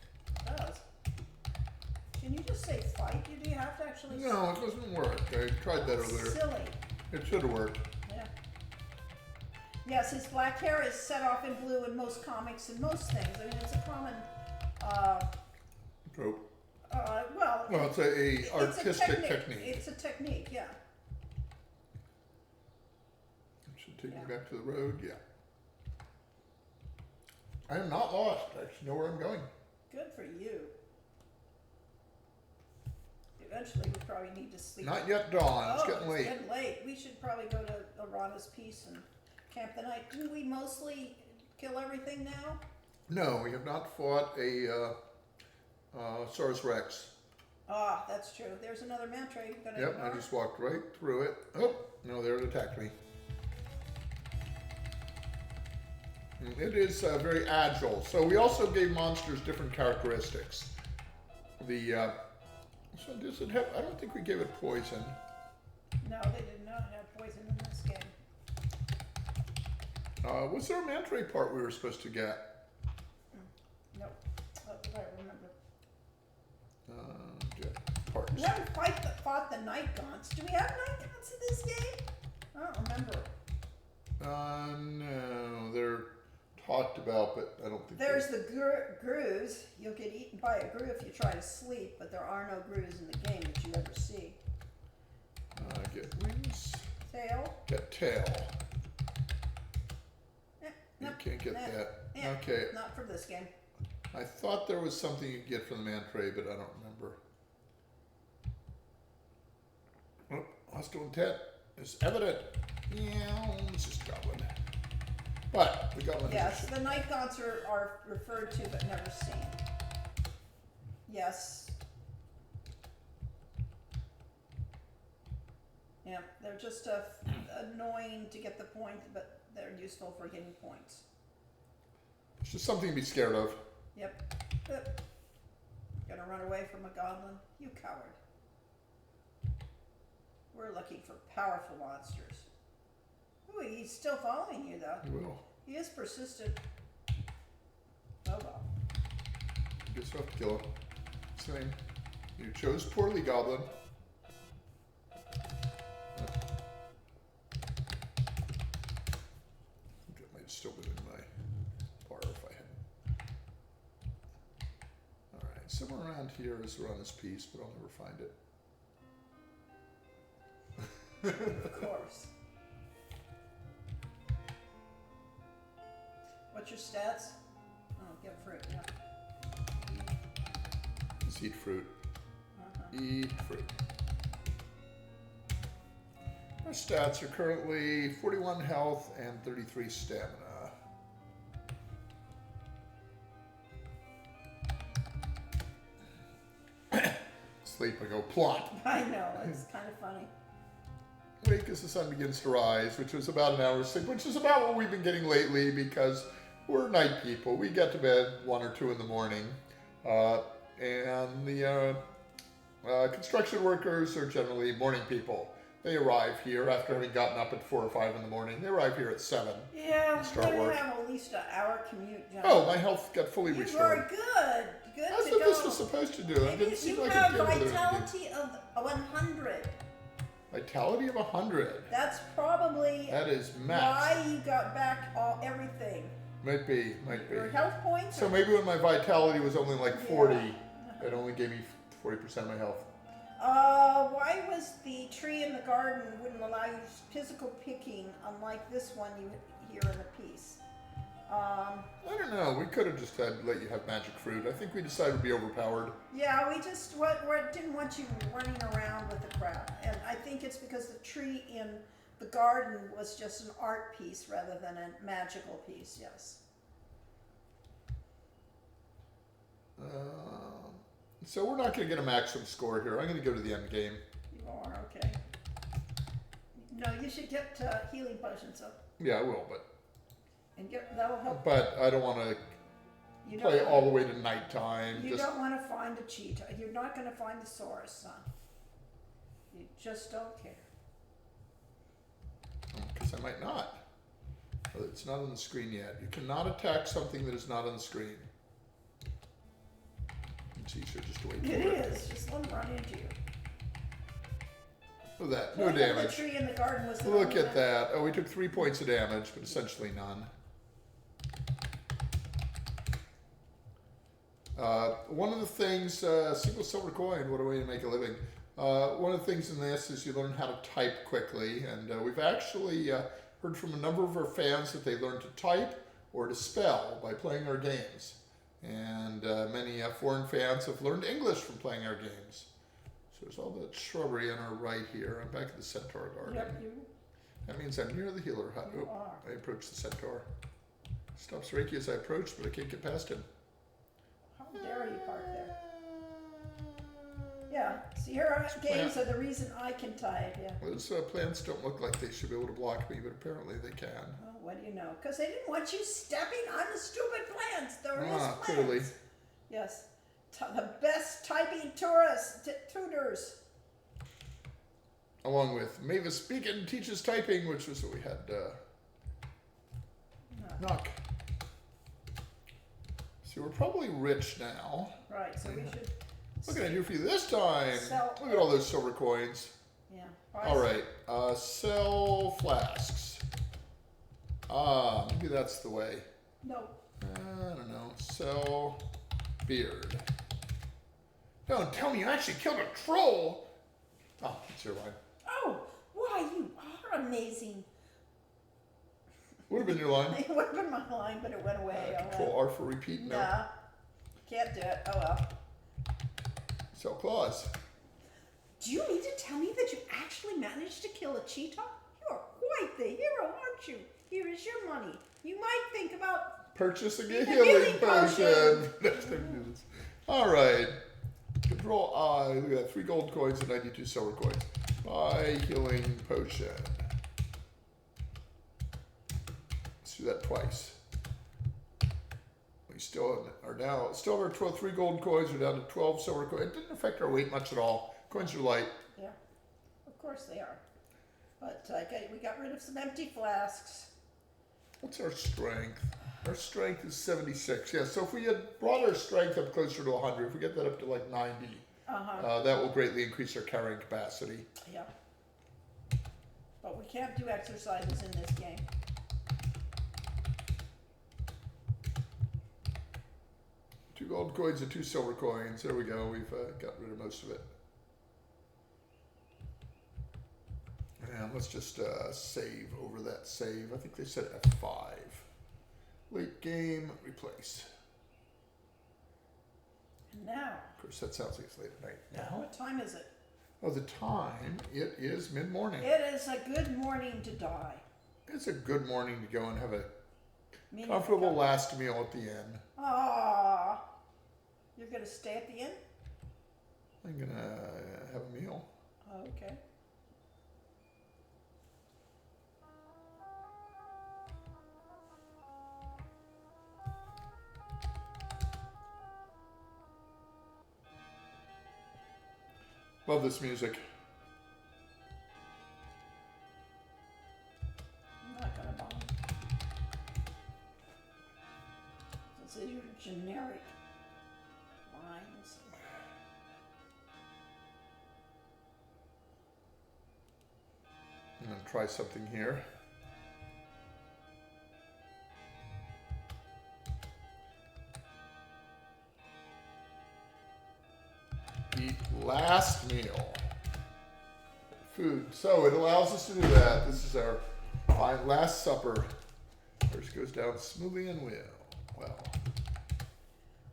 does. Can you just say fight? Do you have to actually? No, it doesn't work. I tried that earlier. Silly. It should have worked. Yeah. Yes, his black hair is set off in blue in most comics and most things. I mean, it's a common. Trope. Well, it's a artistic technique. It's a technique, yeah. It should take me back to the road. Yeah. I am not lost. I actually know where I'm going. Good for you. Eventually, we probably need to sleep. Not yet dawn. It's getting late. It's getting late. We should probably go to Arana's Peace and camp the night. Didn't we mostly kill everything now? No, we have not fought a Saurus Rex. Ah, that's true. There's another manta. Yep, I just walked right through it. Oh, no, there it attacked me. It is very agile. So we also gave monsters different characteristics. So does it have? I don't think we gave it poison. No, they did not have poison in this game. Was there a manta part we were supposed to get? Nope. I remember. Parts. We haven't fought the night gaunts. Do we have night gaunts in this game? I don't remember. No, they're talked about, but I don't think there's the grooves. You'll get eaten by a grue if you try to sleep, but there are no grooves in the game that you ever see. Get wings. Tail. Get tail. You Nope. can't get that. Yeah, Okay. not for this game. I thought there was something you get from the manta, but I don't remember. Oh, hostile intent is evident. Yeah, it's just goblin. But we got one. Yes, the night gaunts are referred to but never seen. Yes. Yeah, they're just annoying to get the point, but they're useful for getting points. It's just something to be scared of. Yep. Gonna run away from a goblin? You coward. We're looking for powerful monsters. Ooh, he's still following you though. You will. He is persistent. Oh well. I guess we'll have to kill him. Same. You chose poorly, Goblin. I think it might still been in my bar if I had. Alright, somewhere around here is run this piece, but I'll never find it. Of course. What's your stats? Oh, get fruit, yeah. Just eat fruit. Uh-huh. Eat fruit. My stats are currently 41 health and 33 stamina. Sleep, I go plot. I know, it's kind of funny. Wake as the sun begins to rise, which was about an hour's sleep, which is about what we've been getting lately because we're night people. We get to bed 1 or 2 in the morning. And the construction workers are generally morning people. They arrive here after having gotten up at 4 or 5 in the morning. They arrive here at 7. Yeah, And start we're gonna work. have at least an hour commute, John. Oh, my health got fully You restored. are good. Good That's to what go. this was supposed to do. It didn't seem You like have it did. vitality of 100. Vitality of 100. That's probably That is max. why you got back everything. Might be, might be. Your health points. So are- maybe when my vitality was only like 40, Yeah. it only gave me 40% of my health. Why was the tree in the garden wouldn't allow you physical picking, unlike this one you hear in the piece? I don't know. We could have just let you have magic fruit. I think we decided to be overpowered. Yeah, we just didn't want you running around with the crowd, and I think it's because the tree in the garden was just an art piece rather than a magical piece. Yes. So we're not going to get a maximum score here. I'm going to go to the end game. You are okay. No, you should get healing potions up, Yeah, I will, but that'll help. I don't want to You play don't all the way to nighttime. You Just don't want to find a cheetah. You're not going to find the Saurus, son. You just don't care. because I might not. It's not on the screen yet. You cannot attack something that is not on the screen. It's easier just to wait for It it. is. Just let them run into you. Look at that. No Look at damage. The tree in the garden was the Look only at one. that. Oh, we took 3 points of damage, but essentially none. One of the things, single silver coin, what a way to make a living. One of the things in this is you learn how to type quickly, and we've actually heard from a number of our fans that they learned to type or to spell by playing our games. And many foreign fans have learned English from playing our games. So there's all that shrubbery on our right here. I'm back at the Centaur Garden. Yep, you That means I'm near the healer hut. You Oh, are. I approach the Centaur. Stops Reiki as I approach, but I can't get past him. How dare you park there? Yeah, see, her games are the reason I can type, yeah. Those plants don't look like they should be able to block me, but apparently they can. Well, what do you know? Because they didn't want you stepping on the stupid plants. They're his plants. Clearly. Yes. The best typing tutors. Along with Mavis Beacon teaches typing, which was what we had. Knock. So we're probably rich now. Right, so we should. What can I do for you this time? Sell- Look at all those silver coins. Yeah. All right, sell flasks. Maybe that's the way. No. I don't know. Sell beard. Don't tell me you actually killed a troll. Oh, it's your line. Oh, why, you are amazing. Would have been your line. It would have been my line, but it went away. Oh, Control R for repeat. No. Nah. Can't do it. Oh well. Sell claws. Do you mean to tell me that you actually managed to kill a cheetah? You're quite the hero, aren't you? Here is your money. You might think about Purchasing a The healing healing potion. All right. Control I. Look at that. 3 gold coins and 92 silver coins. Buy healing potion. do that twice. We still are now, still have our 3 gold coins, we're down to 12 silver coins. It didn't affect our weight much at all. Coins are light. Yeah, of course they are. But we got rid of some empty flasks. What's our strength? Our strength is 76. Yeah, so if we had brought our strength up closer to 100, if we get that up to like 90, that will greatly increase our carrying capacity. Yeah. But we can't do exercises in this game. Two gold coins and 2 silver coins. There we go. We've got rid of most of it. And let's just save over that save. I think they said F5. Late game, replace. And now, Of course, that sounds like it's late at night now. what time is it? Oh, the time, it is mid-morning. It is a good morning to die. It's a good morning to go and have a Meaning comfortable last meal at the inn. Ah, you're gonna stay at the inn? I'm gonna have a meal. Okay. Love this music. I'm not gonna bomb. This is your generic lines. I'm gonna try something here. Eat last meal. Food. So it allows us to do that. This is our fine last supper. Ours goes down smoothly and well.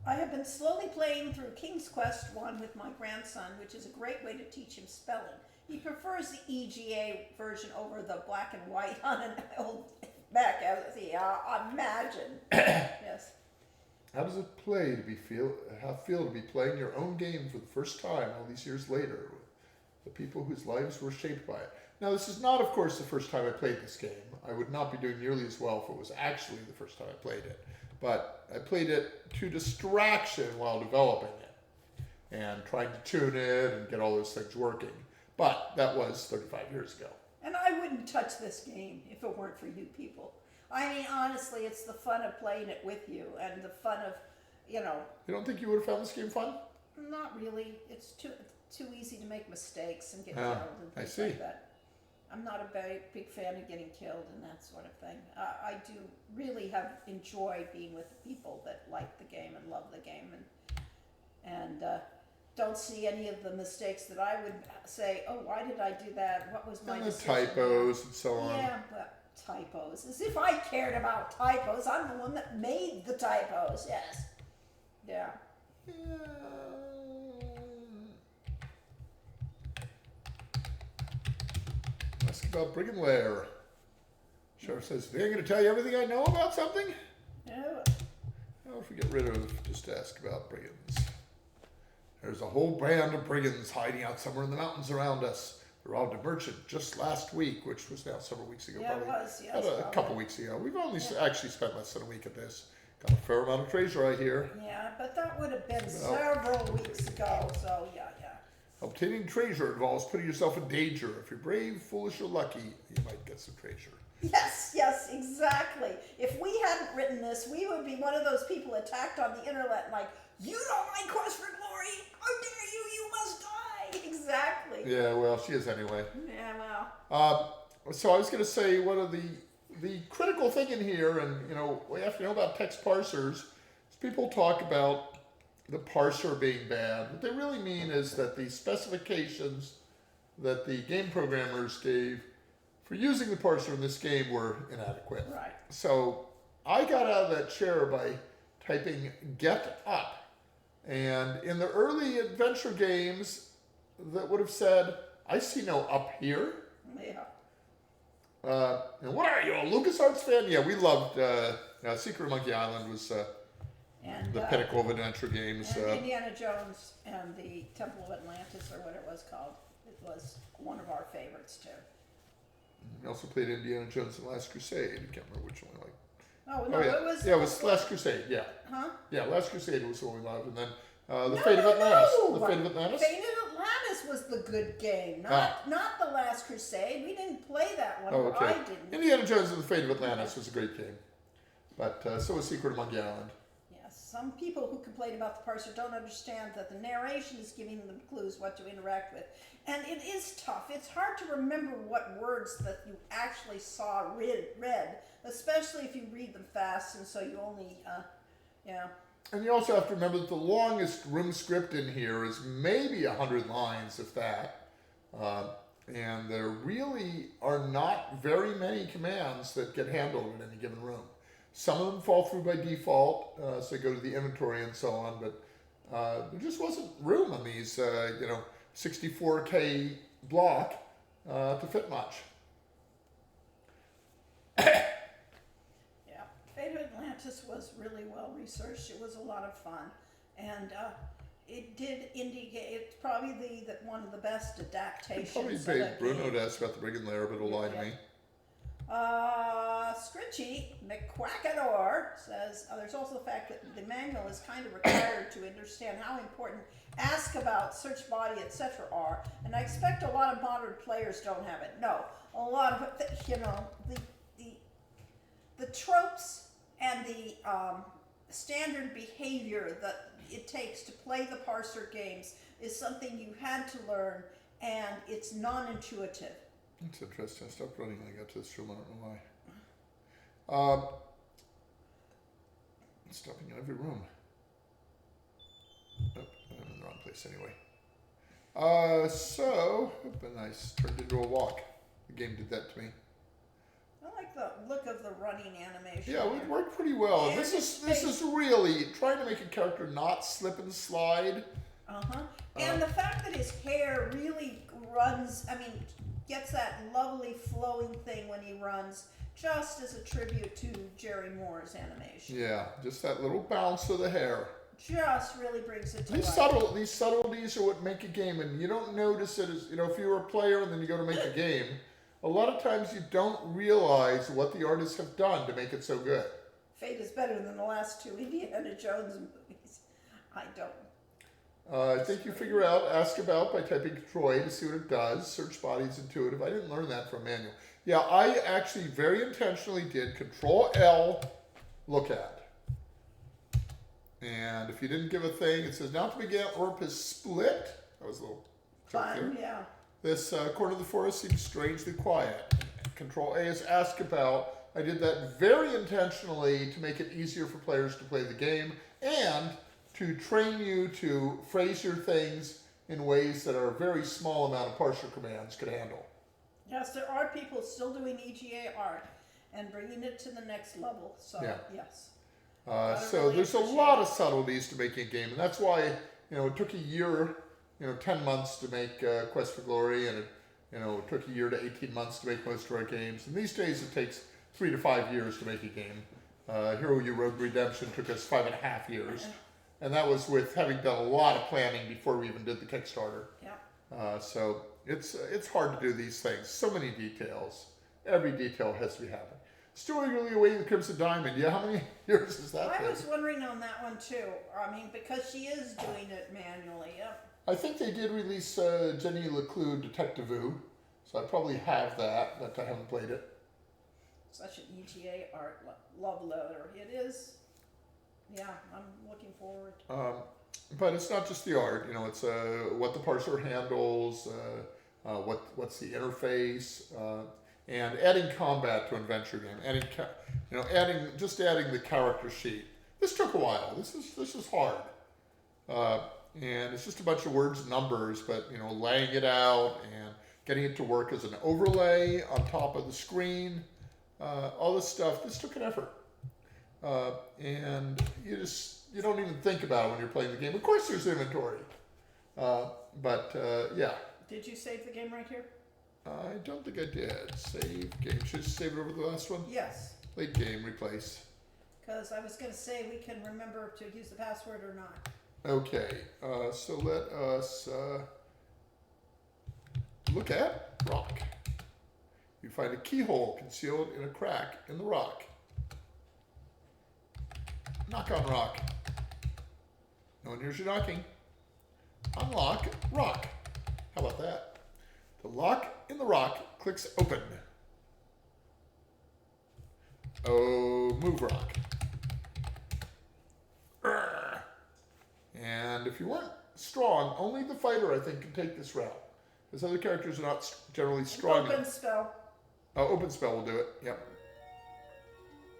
I have been slowly playing through King's Quest 1 with my grandson, which is a great way to teach him spelling. He prefers the EGA version over the black and white on an old Mac, as he imagine. Yes. How does it feel to be playing your own game for the first time all these years later with the people whose lives were shaped by it? Now, this is not, of course, the first time I played this game. I would not be doing nearly as well if it was actually the first time I played it. But I played it to distraction while developing it and trying to tune it and get all those things working. But that was 35 years ago. And I wouldn't touch this game if it weren't for you people. I mean, honestly, it's the fun of playing it with you and the fun of, You don't think you would have found this game fun? not really. It's too easy to make mistakes and get Ah, killed and I things see. like that. I'm not a very big fan of getting killed and that sort of thing. I do really have enjoyed being with the people that like the game and love the game and don't see any of the mistakes that I would say, oh, why did I do that? What was my And the decision? typos and so on. Yeah, but typos. As if I cared about typos. I'm the one that made the typos, yes. Yeah. Ask about Brigand Lair. Sheriff says, "Think I'm going to tell you everything I know about something?" Yeah. How if we get rid of just ask about brigands? There's a whole band of brigands hiding out somewhere in the mountains around us. They robbed a merchant just last week, which was now several weeks ago. Yeah, it probably. was, yes, About a probably. couple weeks ago. We've only Yeah. actually spent less than a week at this. Got a fair amount of treasure right here. Yeah, but that would have been Well, several weeks ago, so yeah. Obtaining treasure involves putting yourself in danger. If you're brave, foolish, or lucky, you might get some treasure. Yes, exactly. If we hadn't written this, we would be one of those people attacked on the internet like, you don't like Quest for Glory? How dare you? You must die. Exactly. Yeah, well, she is anyway. Yeah, well. So I was going to say one of the critical thing in here, and we have to know about text parsers, is people talk about the parser being bad. What they really mean is that the specifications that the game programmers gave for using the parser in this game were inadequate. Right. So I got out of that chair by typing get up. And in the early adventure games, that would have said, I see no up here. Yeah. And what are you, a LucasArts fan? Yeah, we loved Secret of Monkey Island was And, the pinnacle of adventure games. and Indiana Jones and the Temple of Atlantis, or what it was called. It was one of our favorites, too. We also played Indiana Jones and the Last Crusade. I can't remember which one I liked Oh, no, Oh yeah, it was. yeah, it was Last Crusade. Yeah, Huh? yeah, Last Crusade was the one we loved, and then the No, Fate of no, Atlantis. no. The Fate of Atlantis. Fate of Atlantis was the good game, not the Last Crusade. We didn't play that one. Oh, Or okay. I didn't. Indiana Jones and the Fate of Atlantis was a great game, but so was Secret of Monkey Island. Yes, some people who complain about the parser don't understand that the narration is giving them clues what to interact with. And it is tough. It's hard to remember what words that you actually saw read, especially if you read them fast, and so you only, yeah. And you also have to remember that the longest room script in here is maybe 100 lines, if that. And there really are not very many commands that get handled in any given room. Some of them fall through by default, so they go to the inventory and so on, but there just wasn't room on these, 64K block to fit much. Yeah, Fate of Atlantis was really well researched. It was a lot of fun, and it did indicate it's probably the one of the best adaptations. Probably of paid a Bruno game. to ask about the Brigand Lair, but it'll lie to me. Scritchy McQuackador says there's also the fact that the manual is kind of required to understand how important ask about, search body, etc. are, and I expect a lot of modern players don't have it. No, a lot of it, the tropes and the standard behavior that it takes to play the parser games is something you had to learn, and it's non-intuitive. That's interesting. I stopped running when I got to this room. I don't know why. It's stopping in every room. Oh, I'm in the wrong place anyway. So, and I turned into a walk. The game did that to me. I like the look of the running animation. Yeah, it worked pretty well. And This it's is really trying to make a character not slip and slide. And the fact that his hair really runs, gets that lovely flowing thing when he runs, just as a tribute to Jerry Moore's animation. Yeah, just that little bounce of the hair. Just really brings it to life. These subtleties are what make a game, and you don't notice it as, if you're a player and then you go to make a game, a lot of times you don't realize what the artists have done to make it so good. Fate is better than the last two Indiana Jones movies. I don't. I think you figure out ask about by typing Troy to see what it does. Search body's intuitive. I didn't learn that from manual. Yeah, I actually very intentionally did Control L, look at. And if you didn't give a thing, it says now to begin, Orp is split. That was a little Fun, yeah. This corner of the forest seems strangely quiet. Control A is ask about. I did that very intentionally to make it easier for players to play the game and to train you to phrase your things in ways that a very small amount of parser commands could handle. Yes, there are people still doing EGA art and bringing it to the next level. So, Yeah. yes. So really there's a appreciate lot it. of subtleties to making a game, and that's why it took a year, 10 months to make Quest for Glory, and it took a year to 18 months to make most of our games. And these days it takes 3 to 5 years to make a game. Hero U Road Redemption took us 5.5 years, and that was with having done a lot of planning before we even did the Kickstarter. Yeah. So it's hard to do these things. So many details. Every detail has to be happening. Still eagerly awaiting the Crimson Diamond. Yeah, how many years is that? I was wondering on that one too. Because she is doing it manually. Yep. I think they did release Jenny LeClue Detective Vu, so I probably have that, but I haven't played it. Such an EGA art love letter. It is. Yeah, I'm looking forward. But it's not just the art. It's what the parser handles, what's the interface, and adding combat to an adventure game. Adding the character sheet. This took a while. This is hard. And it's just a bunch of words and numbers, but laying it out and getting it to work as an overlay on top of the screen, all this stuff. This took an effort, and you don't even think about it when you're playing the game. Of course, there's inventory, but yeah. Did you save the game right here? I don't think I did. Save game. Should I save it over the last one? Yes. Late game. Replace. Because I was going to say we can remember to use the password or not. Okay, so let us look at rock. You find a keyhole concealed in a crack in the rock. Knock on rock. No one hears you knocking. Unlock rock. How about that? The lock in the rock clicks open. Oh, move rock. Urgh. And if you weren't strong, only the fighter, I think, can take this route. Because other characters are not generally strong Open enough. spell. Oh, open spell will do it. Yep.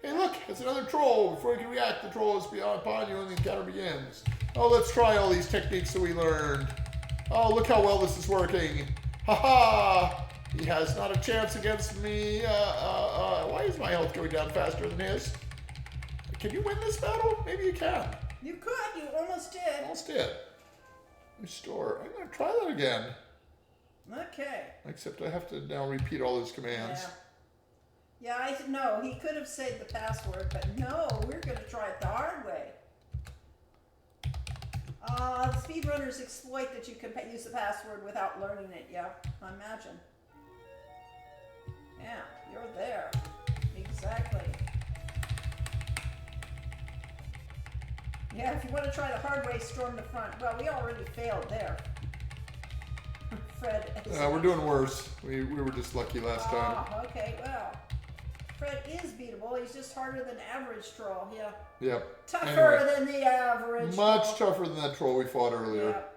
Hey, look, it's another troll. Before you can react, the troll is beyond upon you and the encounter begins. Oh, let's try all these techniques that we learned. Oh, look how well this is working. Ha ha! He has not a chance against me. Why is my health going down faster than his? Can you win this battle? Maybe you can. You could. You almost did. Almost did. Restore. I'm going to try that again. Okay. Except I have to now repeat all those commands. Yeah. Yeah, no, he could have saved the password, but no, we're going to try it the hard way. Speedrunners exploit that you can use the password without learning it, yeah, I imagine. Yeah, you're there. Exactly. Yeah, if you want to try the hard way, storm the front. Well, we already failed there. Fred. We're doing worse. We were just lucky last time. Ah, okay, well. Fred is beatable. He's just harder than average troll, yeah. Yep. Tougher than the average Much troll. tougher than that troll we fought earlier. Yep.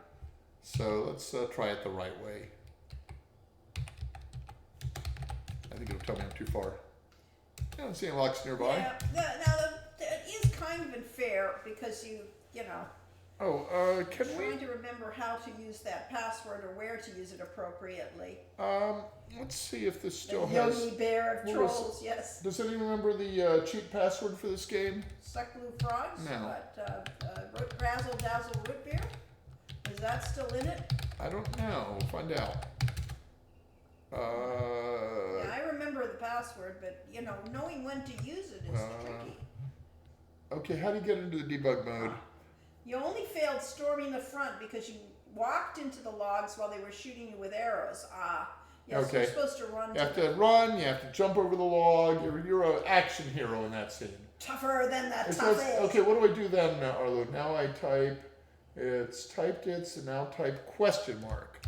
So let's try it the right way. I think it'll tell me I'm too far. I don't see any locks nearby. Yeah, now it is kind of unfair because you know, Oh, can we? trying to remember how to use that password or where to use it appropriately. Let's see if this still The has. Yogi Bear of what was- trolls, yes. Does anyone remember the cheat password for this game? Suck blue frogs. No. But razzle dazzle root beer. Is that still in it? I don't know. We'll find out. Yeah, I remember the password, but you know, knowing when to use it is tricky. Okay, how do you get into the debug mode? You only failed storming the front because you walked into the logs while they were shooting you with arrows. Yes, Okay. you're supposed to run. You have to run, you have to jump over the log. You're an action hero in that scene. Tougher than the It says, toughest. okay, what do I do then, Arlo? Now I type, it's typed it, so now type question mark.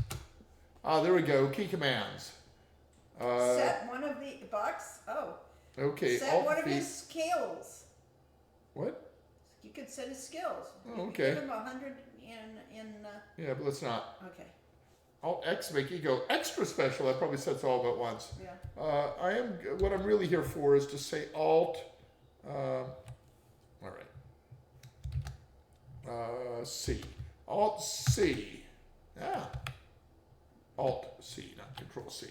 There we go, key commands. Set one of the box. Oh. Okay, Set Alt one of V. his skills. What? You could set his skills. Oh, You could okay. Give him 100 in. Yeah, but let's not. Okay. Alt X make ego extra special. That probably sets all but once. Yeah. What I'm really here for is to say Alt. All right. C. Alt C. Yeah. Alt C, not Control C.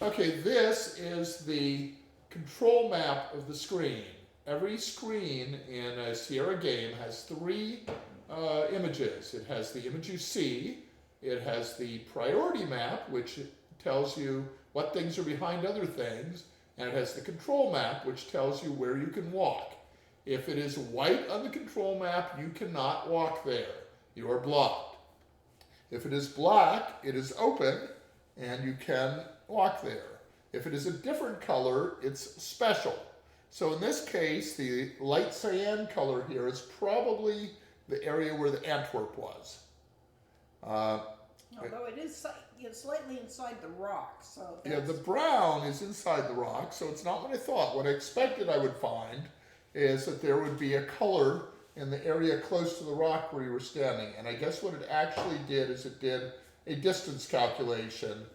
Okay, this is the control map of the screen. Every screen in a Sierra game has three images. It has the image you see. It has the priority map, which tells you what things are behind other things. And it has the control map, which tells you where you can walk. If it is white on the control map, you cannot walk there. You are blocked. If it is black, it is open, and you can walk there. If it is a different color, it's special. So in this case, the light cyan color here is probably the area where the Antwerp was. Although it is slightly inside the rock, so. Yeah, the brown is inside the rock, so it's not what I thought. What I expected I would find is that there would be a color in the area close to the rock where you were standing. And I guess what it actually did is it did a distance calculation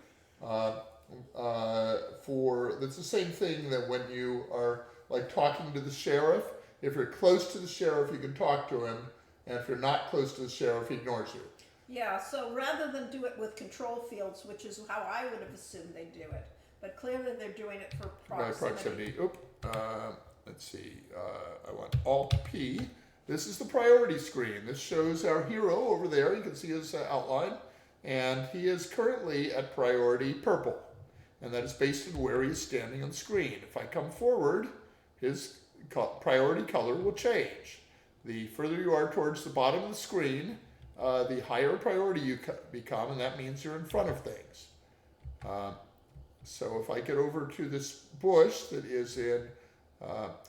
that's the same thing that when you are like talking to the sheriff. If you're close to the sheriff, you can talk to him. And if you're not close to the sheriff, he ignores you. Yeah, so rather than do it with control fields, which is how I would have assumed they do it, but clearly they're doing it for proximity. Let's see. I want Alt P. This is the priority screen. This shows our hero over there. You can see his outline. And he is currently at priority purple. And that is based on where he is standing on the screen. If I come forward, his priority color will change. The further you are towards the bottom of the screen, the higher priority you become, and that means you're in front of things. So if I get over to this bush that is in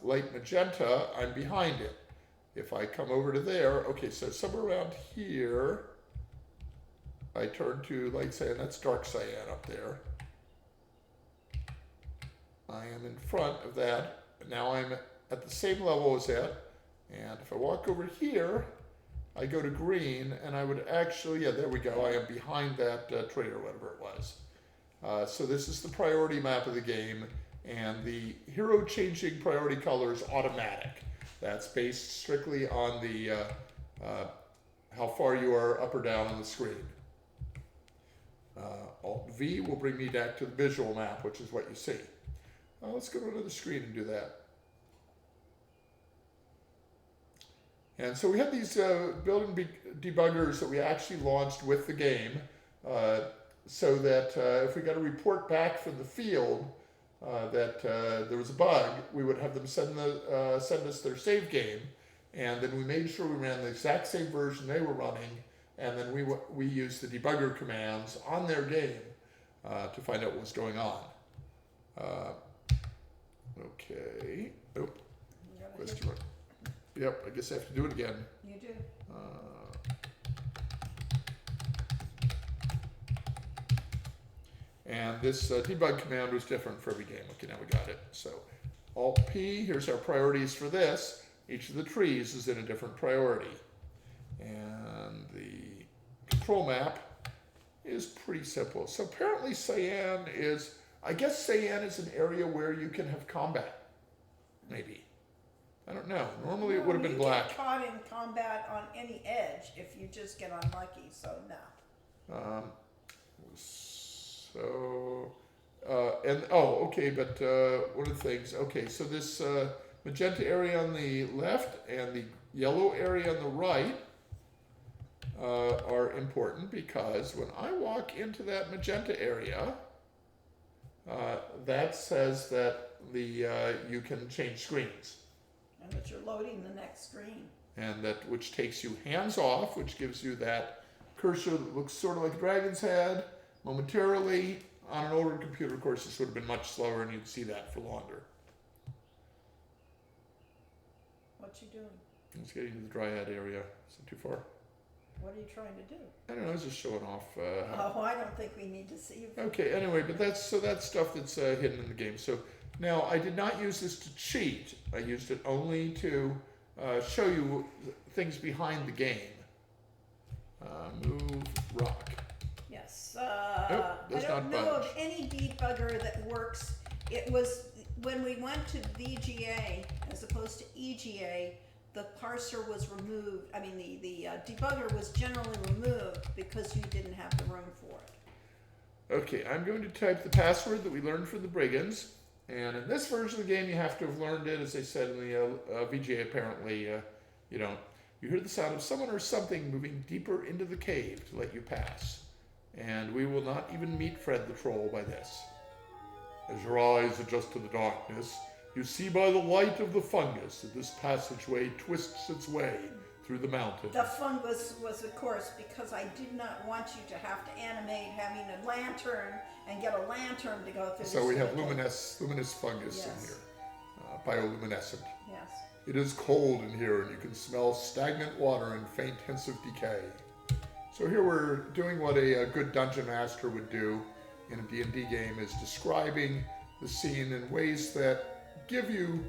light magenta, I'm behind it. If I come over to there, okay, so somewhere around here, I turn to light cyan, that's dark cyan up there. I am in front of that. Now I'm at the same level as that. And if I walk over here, I go to green, and I would actually, yeah, there we go. I am behind that tree or whatever it was. So this is the priority map of the game, and the hero changing priority color is automatic. That's based strictly on the how far you are up or down on the screen. Alt V will bring me back to the visual map, which is what you see. Let's go to another screen and do that. And so we have these built-in debuggers that we actually launched with the game, so that if we got a report back from the field that there was a bug, we would have them send us their save game, and then we made sure we ran the exact same version they were running, and then we used the debugger commands on their game to find out what was going on. Okay. Oh, question mark. Yep, I guess I have to do it again. You do. And this debug command was different for every game. Okay, now we got it. So Alt P, here's our priorities for this. Each of the trees is in a different priority. And the control map is pretty simple. So apparently cyan is, I guess cyan is an area where you can have combat, maybe. I don't know. Normally it would have been black. You get caught in combat on any edge if you just get unlucky, so no. Okay, but one of the things, okay, so this magenta area on the left and the yellow area on the right are important, because when I walk into that magenta area, that says that you can change screens. And that you're loading the next screen. And that which takes you hands off, which gives you that cursor that looks sort of like a dragon's head momentarily. On an older computer, of course, this would have been much slower, and you'd see that for longer. What you doing? Let's get into the dryad area. Is it too far? What are you trying to do? I don't know. I was just showing off. Oh, I don't think we need to see you. Okay. Anyway, but that's stuff that's hidden in the game. So now I did not use this to cheat. I used it only to show you things behind the game. Move rock. Yes. Nope, I don't know of any debugger that works. It was when we went to VGA as opposed to EGA, the parser was removed. I mean, the debugger was generally removed because you didn't have the room for it. Okay, I'm going to type the password that we learned from the Brigands. And in this version of the game, you have to have learned it. As I said in the VGA, apparently, you don't. You hear the sound of someone or something moving deeper into the cave to let you pass. And we will not even meet Fred the Troll by this. As your eyes adjust to the darkness, you see by the light of the fungus that this passageway twists its way through the mountain. The fungus was, of course, because I did not want you to have to animate having a lantern and get a lantern to go through. So we have luminous fungus in here, bioluminescent. Yes. It is cold in here, and you can smell stagnant water and faint hints of decay. So here we're doing what a good dungeon master would do in a D&D game, is describing the scene in ways that give you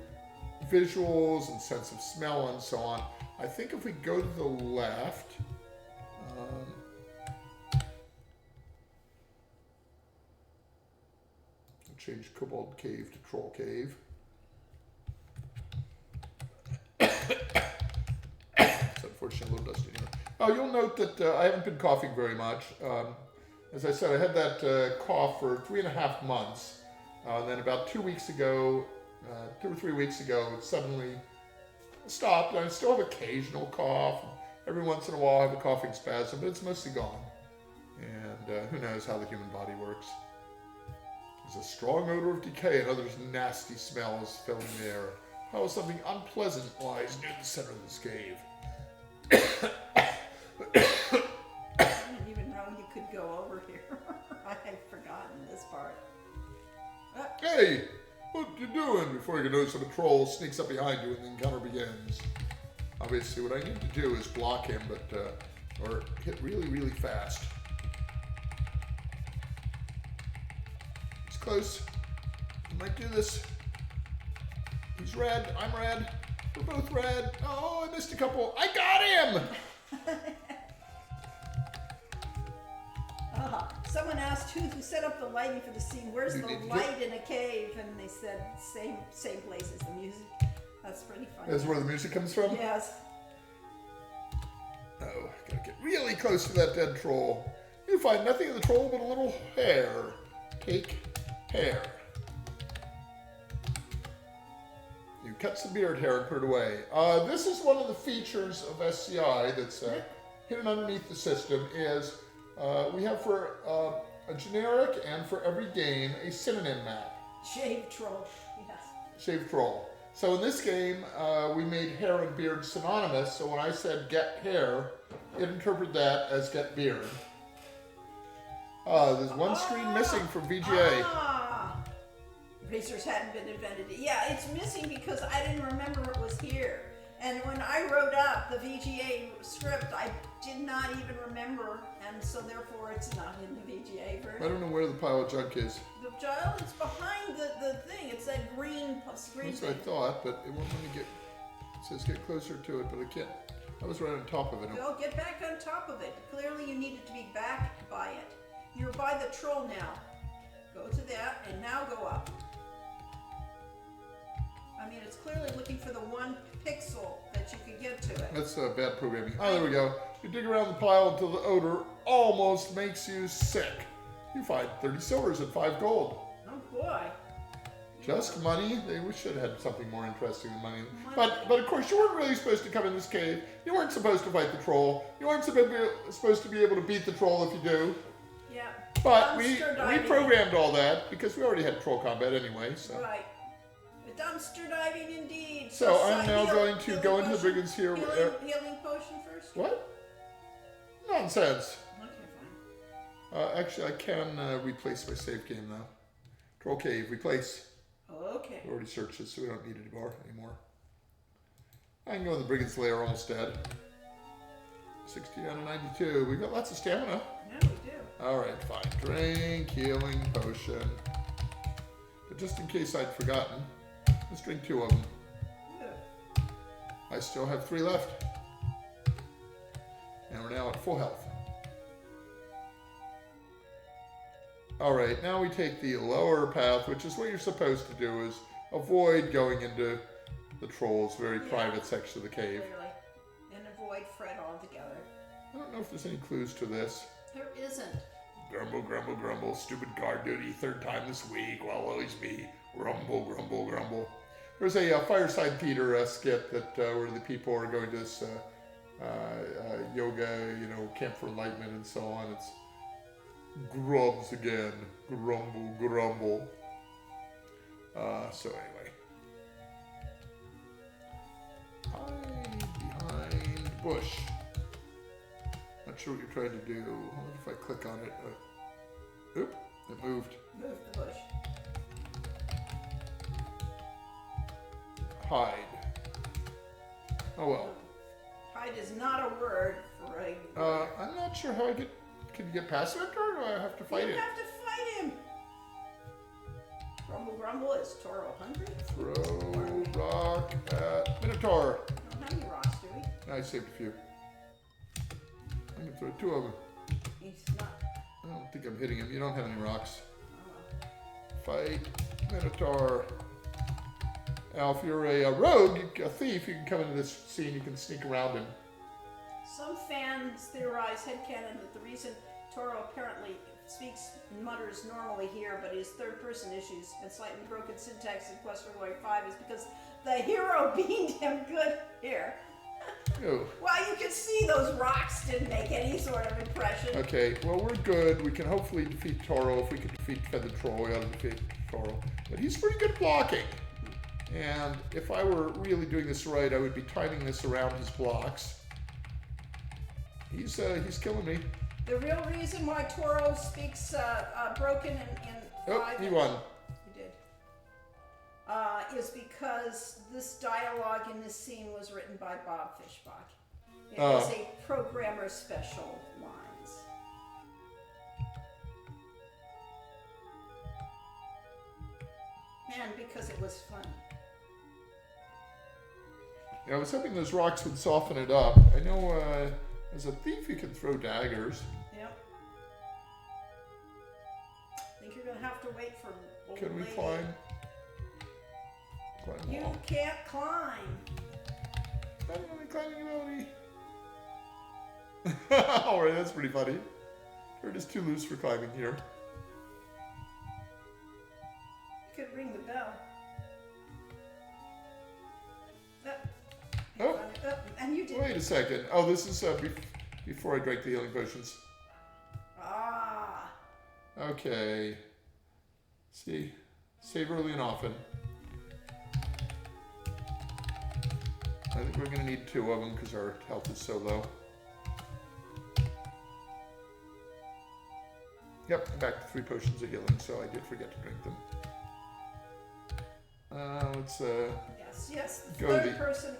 visuals and sense of smell and so on. I think if we go to the left, I'll change Kobold Cave to Troll Cave. It's unfortunately a little dusty here. Oh, you'll note that I haven't been coughing very much. As I said, I had that cough for 3.5 months. And then about 2 weeks ago, 2 or 3 weeks ago, it suddenly stopped. I still have occasional cough. Every once in a while I have a coughing spasm, but it's mostly gone. And who knows how the human body works. There's a strong odor of decay and others nasty smells filling the air. How something unpleasant lies near the center of this cave. I didn't even know you could go over here. I had forgotten this part. Hey! What you doing? Before you can notice, a troll sneaks up behind you and the encounter begins. Obviously, what I need to do is block him, but or hit really, really fast. It's close. I might do this. He's red. I'm red. We're both red. Oh, I missed a couple. I got him! Someone asked who set up the lighting for the scene. Where's the light in a cave? And they said same place as the music. That's pretty funny. That's where the music comes from? Yes. Oh, gotta get really close to that dead troll. You find nothing of the troll but a little hair. Take hair. You cut some beard hair and put it away. This is one of the features of SCI that's hidden underneath the system is we have for a generic and for every game a synonym map. Shaved troll, yes. Shaved troll. So in this game, we made hair and beard synonymous, so when I said get hair, it interpreted that as get beard. There's one screen missing from VGA. Racers hadn't been invented. Yeah, it's missing because I didn't remember it was here. And when I wrote up the VGA script, I did not even remember, and so therefore it's not in the VGA version. I don't know where the pile of junk is. The child, it's behind the thing. It's that green screen. That's what I thought, but it won't let me get. It says get closer to it, but I can't. I was right on top of it. Well, get back on top of it. Clearly, you needed to be back by it. You're by the troll now. Go to that, and now go up. I mean, it's clearly looking for the one pixel that you can get to it. That's bad programming. Oh, there we go. You dig around the pile until the odor almost makes you sick. You find 30 silvers and 5 gold. Oh boy. Just money? They should have had something more interesting than money. But of course, you weren't really supposed to come in this cave. You weren't supposed to fight the troll. You weren't supposed to be able to beat the troll if you do. Yeah. But we programmed all that because we already had troll combat anyway. So. Right. Dumpster diving indeed. So I'm now going to go into the brigands here. Healing potion first? What? Nonsense. Okay, fine. Actually, I can replace my save game now. Troll cave, replace. Okay. We already searched it, so we don't need it anymore. I can go in the brigand's lair, almost dead. 60 out of 92. We've got lots of stamina. Yeah, we do. Alright, fine. Drink, healing potion. But just in case I'd forgotten, let's drink 2 of them. Good. I still have 3 left. And we're now at full health. Alright, now we take the lower path, which is what you're supposed to do, is avoid going into the troll's very private section of the cave. Clearly. And avoid Fred altogether. I don't know if there's any clues to this. There isn't. Grumble, grumble, grumble. Stupid guard duty. 3rd time this week. Will always be. Grumble, grumble, grumble. There's a Fireside Theater skit that where the people are going to this yoga, camp for enlightenment and so on. It's grubs again. Grumble, grumble. So anyway. Hide behind bush. Not sure what you're trying to do. I wonder if I click on it. Oop, it moved. Move the bush. Hide. Oh well. Hide is not a word for a... I'm not sure how I can you get past it, or do I have to fight it? You have to fight him. Grumble, grumble. Is Toro hungry? Throw rock at Minotaur. We don't have any rocks, do we? I saved a few. I'm gonna throw 2 of them. He's not... I don't think I'm hitting him. You don't have any rocks. Oh. Fight Minotaur. Now, if you're a rogue, a thief, you can come into this scene, you can sneak around him. Some fans theorize headcanon that the reason Toro apparently speaks and mutters normally here, but his third-person issues and slightly broken syntax in Quest for Glory 5 is because the hero beamed him good here. Oh. Well, you can see those rocks didn't make any sort of impression. Okay, well, we're good. We can hopefully defeat Toro. If we can defeat the troll, we ought to defeat Toro. But he's pretty good blocking. And if I were really doing this right, I would be timing this around his blocks. He's killing me. The real reason why Toro speaks broken in Oh, he won. He did. is because this dialogue in this scene was written by Bob Fishbach. It Oh. was a programmer special lines. And because it was funny. Yeah, I was hoping those rocks would soften it up. I know as a thief you can throw daggers. Yep. I think you're gonna have to wait for old Can we lady. climb? Climb You wall. can't climb. I don't have any climbing ability. Alright, that's pretty funny. We're just too loose for climbing here. You could ring the bell. Oh, And you did. wait a second. Oh, this is before I drank the healing potions. Ah. Okay. See, save early and often. I think we're gonna need 2 of them because our health is so low. Yep, I'm back to 3 potions of healing, so I did forget to drink them. Let's Yes. Go Third the- person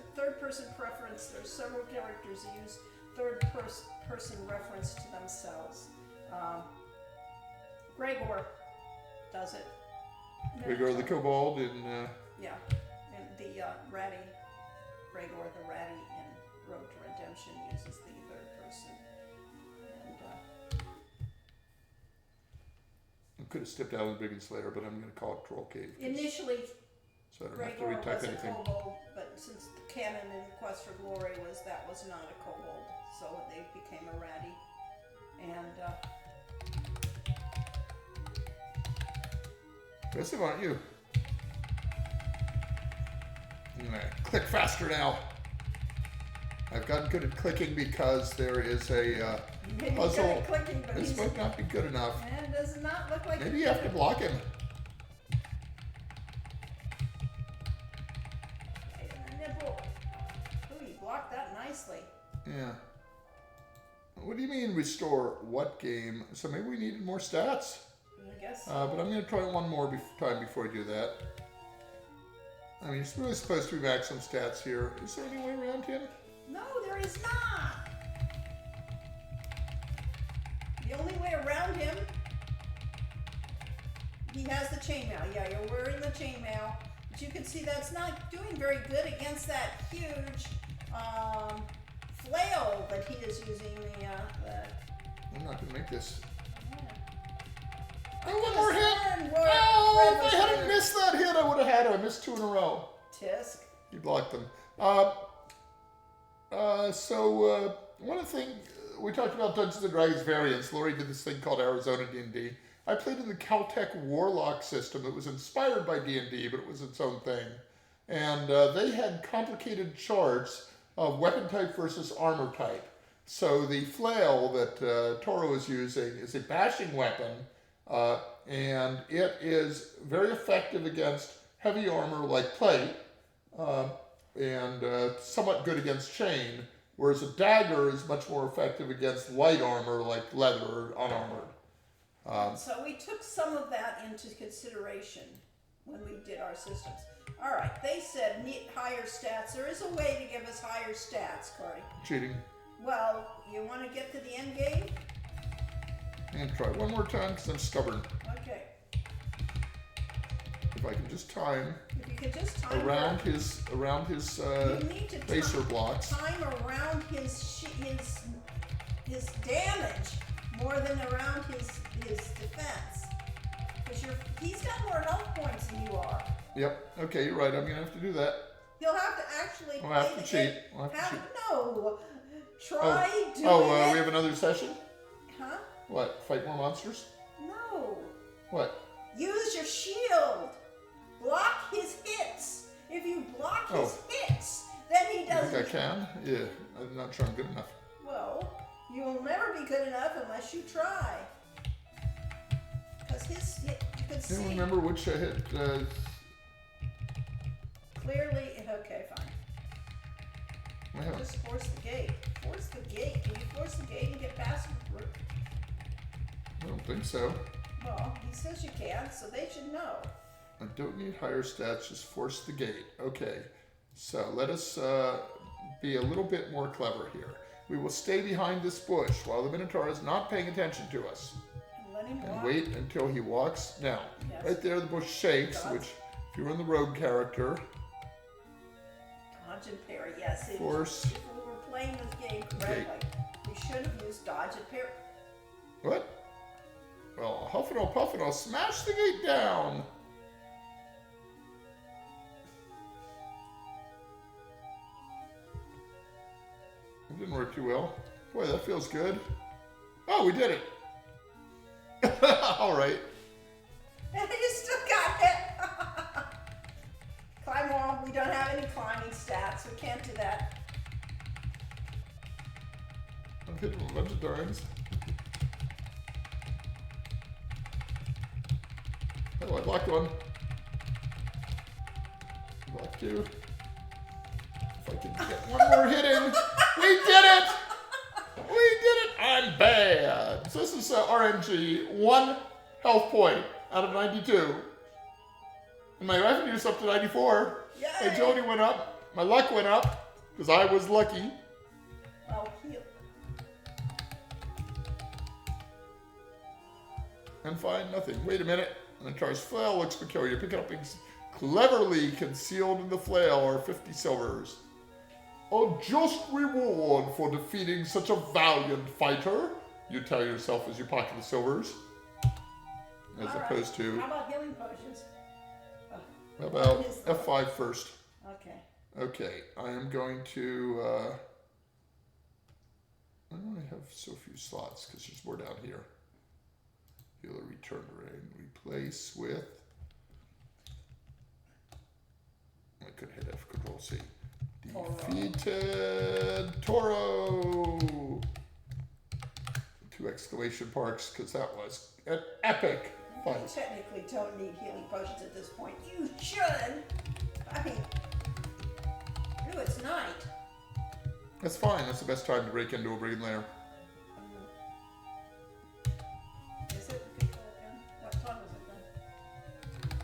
preference. There's several characters who use third person reference to themselves. Gregor does it. Gregor the Kobold in Yeah, and the Ratty, Gregor the Ratty in Road to Redemption uses the third person. And I could have stepped out of the Brigand Slayer, but I'm gonna call it Troll Cave. initially So I don't have to Gregor retype was a anything. kobold, but since the canon in Quest for Glory was that was not a kobold, so they became a ratty. And Aggressive, aren't you? I'm gonna click faster now. I've gotten good at clicking because there is a maybe puzzle. good at clicking, but This he's might not be good enough. man does not look like Maybe he's you have good to at- block him. Right in the nipple. Ooh, you blocked that nicely. Yeah. What do you mean restore what game? So maybe we needed more stats. I guess. But I'm going to try one more time before I do that. I mean, it's really supposed to be maximum stats here. Is there any way around him? No, there is not. The only way around him, he has the chainmail. Yeah, you're wearing the chainmail, but you can see that's not doing very good against that huge flail that he is using. I'm not going to make this. I Oh, one more hit! hit! Oh, if I hadn't missed that hit, I would have had it. I missed 2 in a row. Tisk. You blocked them. One of the things we talked about Dungeons and Dragons variants. Lori did this thing called Arizona D&D. I played in the Caltech Warlock system that was inspired by D&D, but it was its own thing. And they had complicated charts of weapon type versus armor type. So the flail that Toro is using is a bashing weapon, and it is very effective against heavy armor like plate, and somewhat good against chain, whereas a dagger is much more effective against light armor like leather or unarmored. So we took some of that into consideration when we did our systems. All right, they said need higher stats. There is a way to give us higher stats, Corey. Cheating. Well, you want to get to the end game? And try one more time because I'm stubborn. Okay. If I can just time If you could just time around his you need to tracer blocks. time around his damage more than around his defense. Because he's got more health points than you are. Yep. Okay, you're right. I'm gonna have to do that. He'll have to actually We'll have play to the cheat. game. We'll have to cheat. No. Try doing Oh, it. we have another session? Huh? What? Fight more monsters? No. What? Use your shield. Block his hits. If you block his hits, then he You doesn't. think I can? Yeah. I'm not sure I'm good enough. Well, you'll never be good enough unless you try. Because his hit, you could I see don't remember which I hit. clearly. Okay, fine. I haven't. Just force the gate. Force the gate. Can you force the gate and get past him through? I don't think so. Well, he says you can, so they should know. I don't need higher stats, just force the gate. Okay, so let us be a little bit more clever here. We will stay behind this bush while the Minotaur is not paying attention to us. And let him And walk. wait until he walks. Now, Yes. right there the bush shakes, Dodge. which if you were in the rogue character, Dodge and parry, yes. Force. If we were playing this game correctly, we should have used dodge and parry. what? Well, huffing or puffing, I'll smash the gate down. It didn't work too well. Boy, that feels good. Oh, we did it. All right. You still got it. Climb wall. We don't have any climbing stats. We can't do that. I've hit him a bunch of times. Oh, I blocked one. Blocked two. If I can get one more hit in. We did it! We did it! I'm bad. So this is RNG. 1 health point out of 92. And my revenue's up to 94. Yay! My agility went up. My luck went up. Because I was lucky. Oh, heal. And find nothing. Wait a minute. Minotaur's flail looks peculiar. Pick it up cleverly concealed in the flail are 50 silvers. A just reward for defeating such a valiant fighter, you tell yourself as you pocket the silvers. As All right. opposed to, How about healing potions? how about What is the- F5 first? Okay. Okay, I am going to, I only have so few slots because there's more down here. Healer return to rain. Replace with, I could hit F, Control C. Toro. Defeated Toro! 2 exclamation marks because that was an epic You fight. technically don't need healing potions at this point. You should. I mean, ooh, it's night. That's fine. That's the best time to break into a Brigand lair. Is it? What time is it then?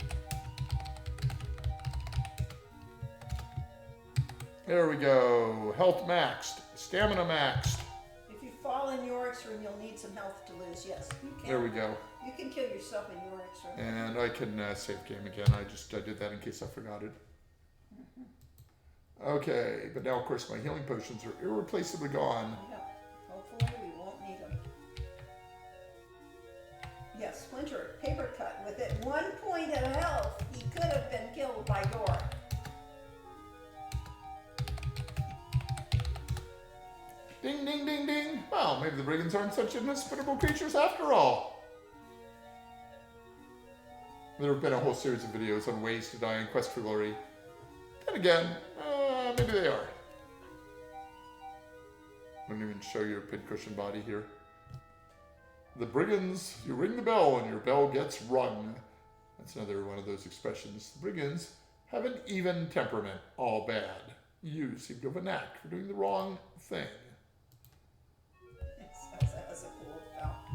There we go. Health maxed. Stamina maxed. If you fall in Yorick's room, you'll need some health to lose. Yes, you can. There we go. You can kill yourself in Yorick's room. And I can save game again. I did that in case I forgot it. Okay, but now of course my healing potions are irreplaceably gone. Yeah. Hopefully we won't need them. Yes, Splinter, paper cut. With it 1 point of health, he could have been killed by Yorick. Ding, ding, ding, ding. Well, maybe the brigands aren't such inhospitable creatures after all. There have been a whole series of videos on ways to die in Quest for Glory. Then again, maybe they are. I don't even show your pincushion body here. The brigands, you ring the bell and your bell gets rung. That's another one of those expressions. The brigands have an even temperament, all bad. You seem to have a knack for doing the wrong thing. That's a cool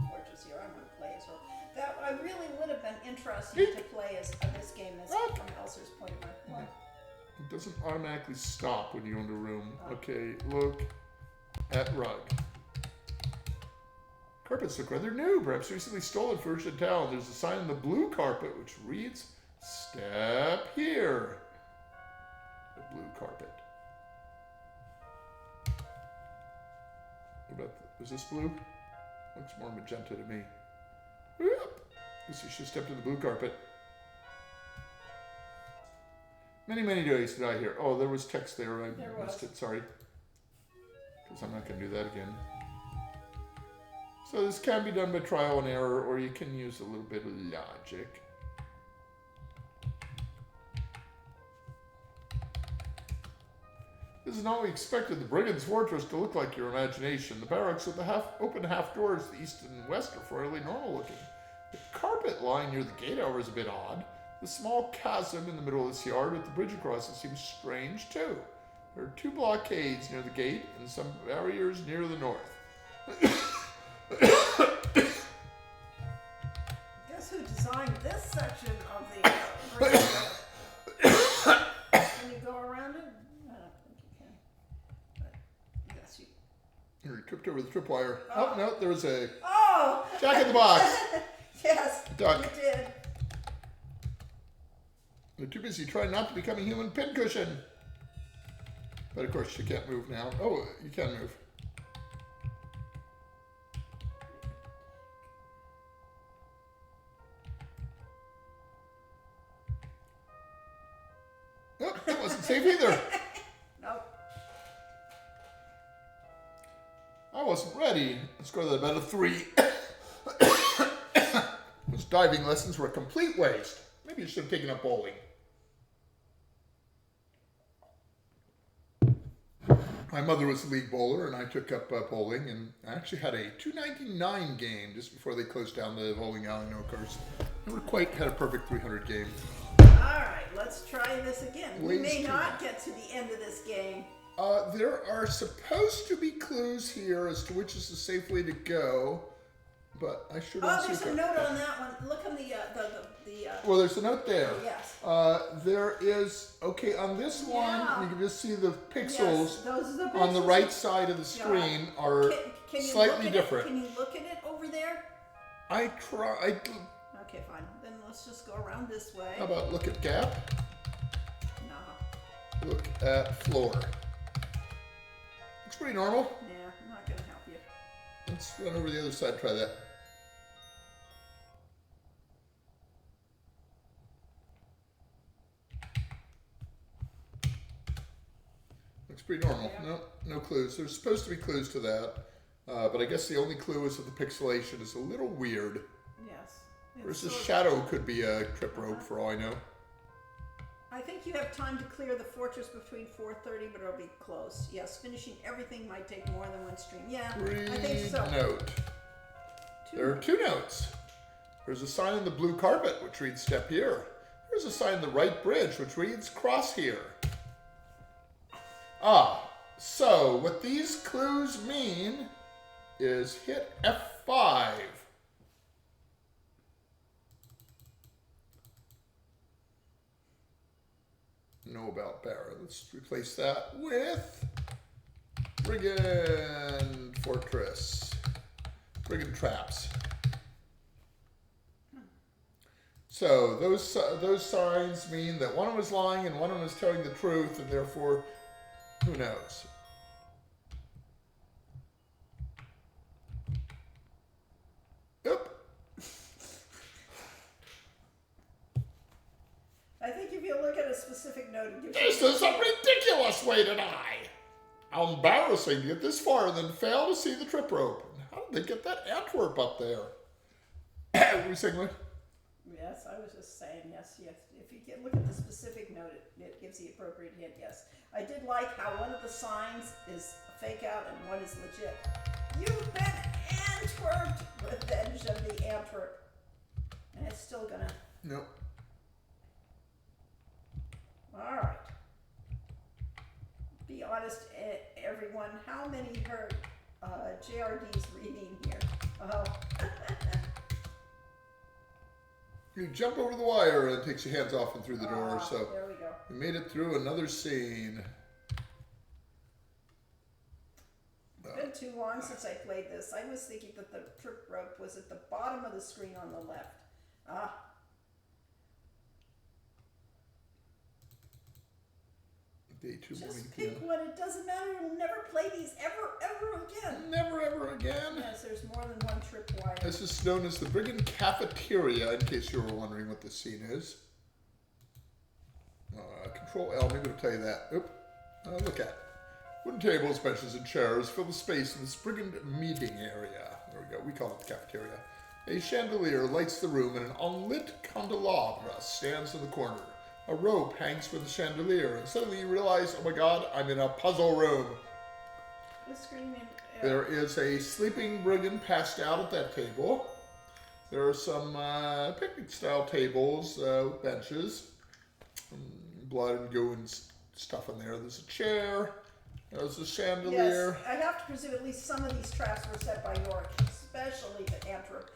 fortress here. I'm going to play as her. That I really would have been interested to play as this game as from Elser's point of view. It doesn't automatically stop when you go into a room. Okay, look at rug. Carpets look rather new, perhaps recently stolen for in town. There's a sign on the blue carpet which reads, "Step here." The blue carpet. What about, is this blue? Looks more magenta to me. Whoop. Guess you should step to the blue carpet. Many, many days did I hear. Oh, there was text there. I missed it. Sorry. Because I'm not going to do that again. So this can be done by trial and error, or you can use a little bit of logic. This is not what we expected the Brigand's Fortress to look like your imagination. The barracks with the open half doors to the east and west are fairly normal looking. The carpet lying near the gate, however, is a bit odd. The small chasm in the middle of this yard with the bridge across it seems strange too. There are 2 blockades near the gate and some barriers near the north. Guess who designed this section of the over the tripwire. Oh, no, there was a Oh! Jack in the Box. Yes, Duck. you did. They're too busy trying not to become a human pincushion. But of course, you can't move now. Oh, you can move. Oh, that wasn't safe either. Nope. I wasn't ready. Let's go to the bed of 3. Those diving lessons were a complete waste. Maybe you should have taken up bowling. My mother was a league bowler, and I took up bowling, and I actually had a $2.99 game just before they closed down the bowling alley. No, of course, never quite had a perfect 300 game. All right, let's try this again. We Wayne's may turn. not get to the end of this game. There are supposed to be clues here as to which is the safe way to go, but I sure don't Oh, see there's a that. note on that one. Look on the Well, there's a note there. yes. There is, okay, on this one, Yeah. you can just see the Yes, pixels those are the on the pixels. right side of the screen are Can you slightly look at different. It? Can you look at it over there? I try. Okay, fine. Then let's just go around this way. How about look at gap? No. Look at floor. Looks pretty normal. Yeah, I'm not gonna help you. Let's run over the other side and try that. Looks pretty normal. Yeah. No clues. There's supposed to be clues to that, but I guess the only clue is that the pixelation is a little weird. Yes. Versus sort of- shadow could be a trip rope for all I know. I think you have time to clear the fortress between 4:30, but it'll be close. Yes, finishing everything might take more than one stream. Yeah, I think so. Note. There are 2 notes. There's a sign on the blue carpet which reads step here. There's a sign on the right bridge which reads cross here. So what these clues mean is hit F5. Know about Barra. Let's replace that with Brigand Fortress. Brigand Traps. So those signs mean that one of them is lying and one of them is telling the truth, and therefore, who knows? Yep. I think if you look at a specific note, it gives This you... is a ridiculous way to die. How embarrassing to get this far and then fail to see the trip rope. How did they get that Antwerp up there? What were you saying, Lynn? Yes, I was just saying yes. If you look at the specific note, it gives the appropriate hint, yes. I did like how one of the signs is a fake out and one is legit. You've been Antwerped! Revenge of the Antwerp. And it's still gonna... Nope. Alright. Be honest, everyone, how many heard JRD's reading here? Oh. You jump over the wire and it takes your hands off and through the door. So There we go. we made it through another scene. It's been too long since I played this. I was thinking that the trip rope was at the bottom of the screen on the left. Day 2 morning Just PM. pick one. It doesn't matter. You'll never play these ever again. Never ever again. Yes, there's more than one trip wire. This is known as the Brigand Cafeteria, in case you were wondering what this scene is. Control L, maybe it'll tell you that. Oop. Look at it. Wooden tables, benches, and chairs fill the space in this Brigand meeting area. There we go. We call it the cafeteria. A chandelier lights the room, and an unlit candelabra stands in the corner. A rope hangs from the chandelier, and suddenly you realize, oh my god, I'm in a puzzle room. The screen in, There is a sleeping brigand passed out at that table. There are some picnic-style tables, benches, blood and goo and stuff in there. There's a chair. There's a chandelier. yes, I have to presume at least some of these traps were set by York, especially the Antwerp.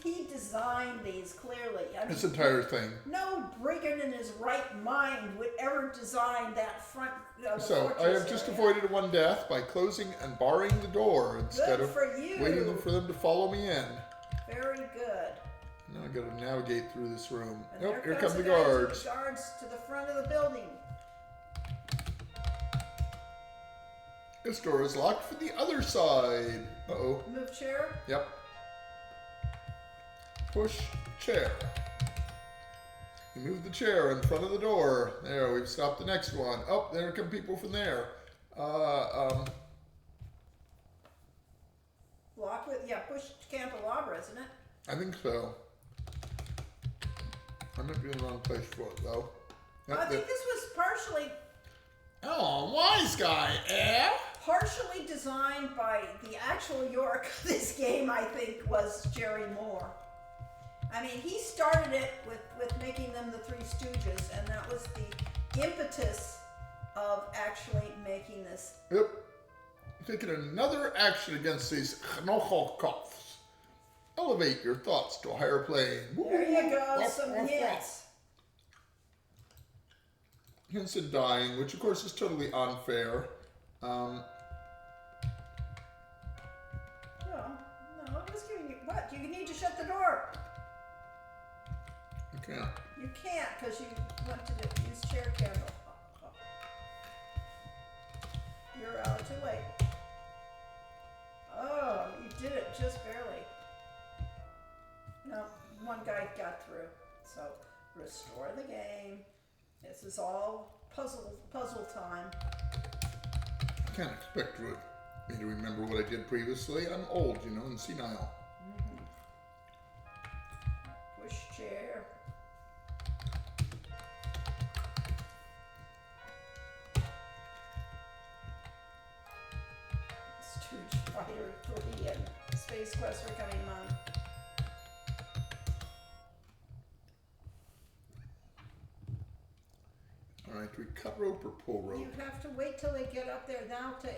He designed designed these clearly. I mean, This entire thing. no brigand in his right mind would ever design that front. The So I fortress have just area. avoided one death by closing and barring the door instead Good of for you. waiting for them to follow me in. Very good. Now I got to navigate through this room. And Nope, here there come the guy to guards. The guards to the front of the building. This door is locked for the other side. Uh-oh. Move chair. Yep. Push chair. You move the chair in front of the door. There, we've stopped the next one. Oh, there come people from there. Block with, push candelabra, isn't it? I think so. I might be in the wrong place for it, though. Yep, I think this was Oh, wise guy, eh? partially designed by the actual York of this game, I think, was Jerry Moore. I mean, he started it with making them the Three Stooges, and that was the impetus of actually making this. Yep. Taking another action against these Knochokoffs. Elevate your thoughts to a higher plane. There you go, some hints. Hints at dying, which of course is totally unfair. No, I was giving you, what? You need to shut the door. Okay. You can't, because you went to use chair candle. You're too late. Oh, you did it just barely. No, one guy got through. So, restore the game. This is all puzzle time. I can't expect me to remember what I did previously. I'm old, you know, and senile. Push chair. Stooge Fighter 3 and Space Quest are coming on. All right, do we cut rope or pull rope? You have to wait till they get up there now to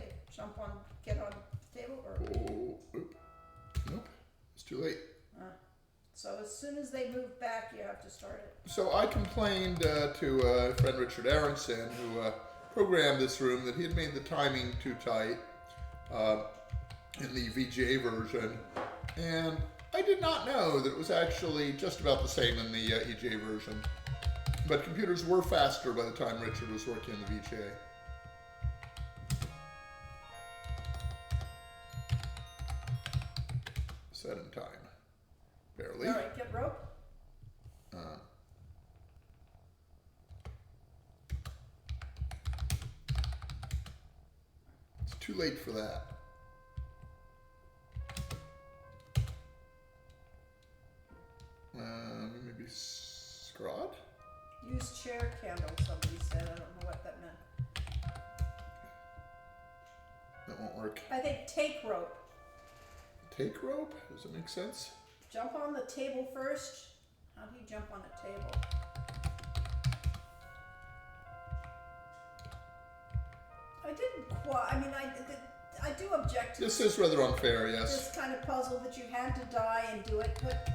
get on the table, or Oh, oop. Nope, it's too late. so as soon as they move back, you have to start it. So I complained to friend Richard Aronson, who programmed this room, that he had made the timing too tight in the VGA version, and I did not know that it was actually just about the same in the EGA version. But computers were faster by the time Richard was working on the VGA. Set in time. Barely. All right, get rope. It's too late for that. Maybe Scrod? Use chair candle, somebody said. I don't know what that meant. That won't work. I think take rope. Take rope? Does it make sense? Jump on the table first. How do you jump on a table? I didn't quite. I mean, I do object to This is rather unfair, yes. this kind of puzzle that you had to die and do it, but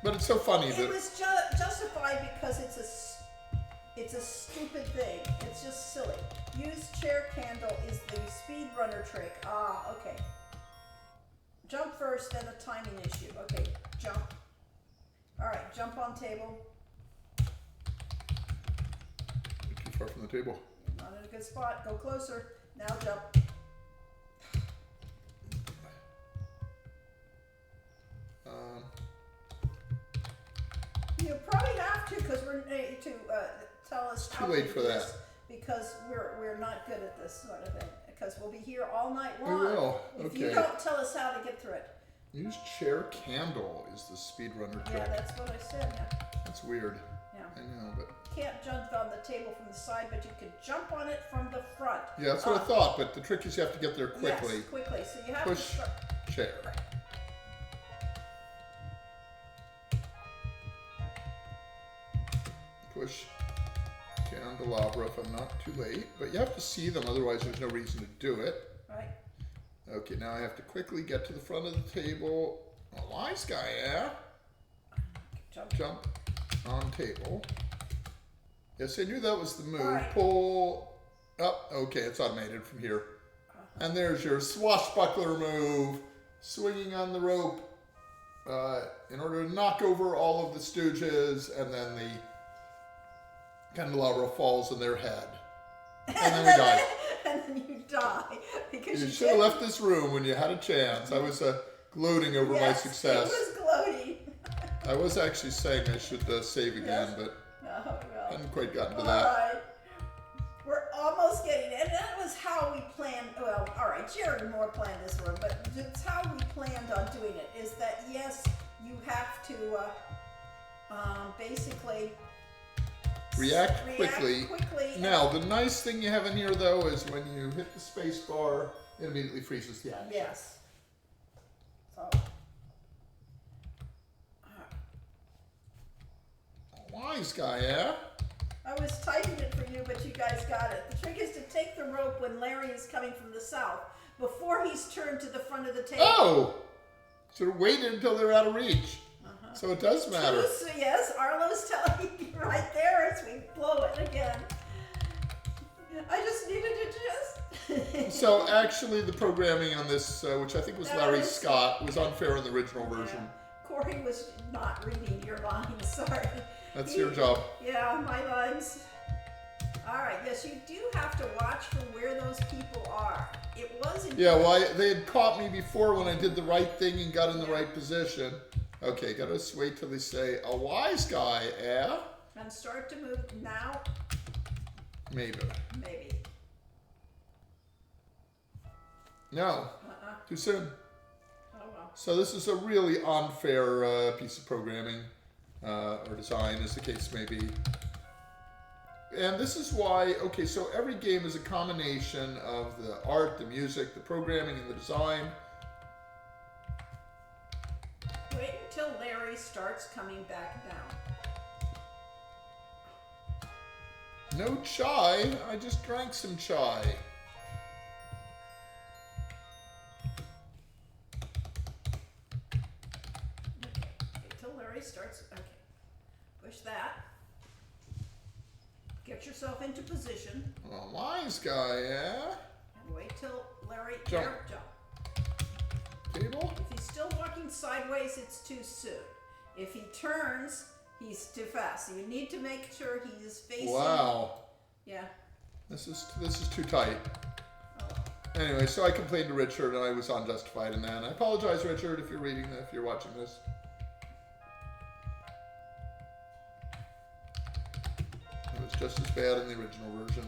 But it's so funny it that was justified because it's a stupid thing. It's just silly. Use chair candle is the speedrunner trick. Ah, okay. Jump first, then a timing issue. Okay, jump. All right, jump on table. too far from the table. You're not in a good spot. Go closer. Now jump. You probably have to, because we're to tell us Too how late to for do that. this, because we're not good at this sort of thing. Because we'll be here all night We long. will. If you Okay. don't tell us how to get through it. Use chair candle is the speedrunner trick. Yeah, that's what I said. Yeah. That's weird. Yeah. I know, but You can't jump on the table from the side, but you can jump on it from the front. yeah, that's what I thought. But the trick is you have to get there quickly. Yes, quickly. So you have Push to start. chair. Push candelabra if I'm not too late. But you have to see them, otherwise there's no reason to do it. Right. Okay, now I have to quickly get to the front of the table. A wise guy, yeah? Jump on table. Yes, I knew that was the move. Right. Pull up. Okay, it's automated from here. And there's your swashbuckler move. Swinging on the rope in order to knock over all of the stooges, and then the candelabra falls on their head. And then we die. And then you die. Because You you should have did- left this room when you had a chance. I was gloating over my Yes, success. It was gloating. I was actually saying I should save again, Yes. but No. hadn't quite gotten to All that. right. We're almost getting, and that was how we planned. Well, all right, Jared and Moore planned this one, but it's how we planned on doing it. Is that yes, you have to basically React quickly. and- Now, the nice thing you have in here, though, is when you hit the space bar, it immediately freezes the action. Yes. So. Wise guy, yeah? I was typing it for you, but you guys got it. The trick is to take the rope when Larry is coming from the south, before he's turned to the front of the table. Oh! Should have waited until they're out of reach. So it does matter. So yes, Arlo's telling you right there as we blow it again. I just needed to just... So actually, the programming on this, which I think was That Larry was- Scott, was unfair in the original Yeah. version. Corey was not reading your lines, sorry. That's your job. Yeah, my lines. All right, yes, you do have to watch for where those people are. It was in Yeah, well, they had caught me before when I did the right thing and got in the right position. Okay, gotta just wait till they say, a wise guy, eh? And start to move now, Maybe. maybe. No, too soon. Oh well. So this is a really unfair piece of programming, or design, as the case may be. And this is why, okay, so every game is a combination of the art, the music, the programming, and the design. Wait until Larry starts coming back down. No chai, I just drank some chai. Okay, wait till Larry starts, okay. Push that. Get yourself into position. A wise guy, yeah? And wait till Larry, Jump. there, jump. Table? If he's still walking sideways, it's too soon. If he turns, he's too fast. So you need to make sure he's facing. Wow. Yeah. This is too tight. Oh. Anyway, so I complained to Richard, and I was unjustified in that. And I apologize, Richard, if you're reading, if you're watching this. It was just as bad in the original version.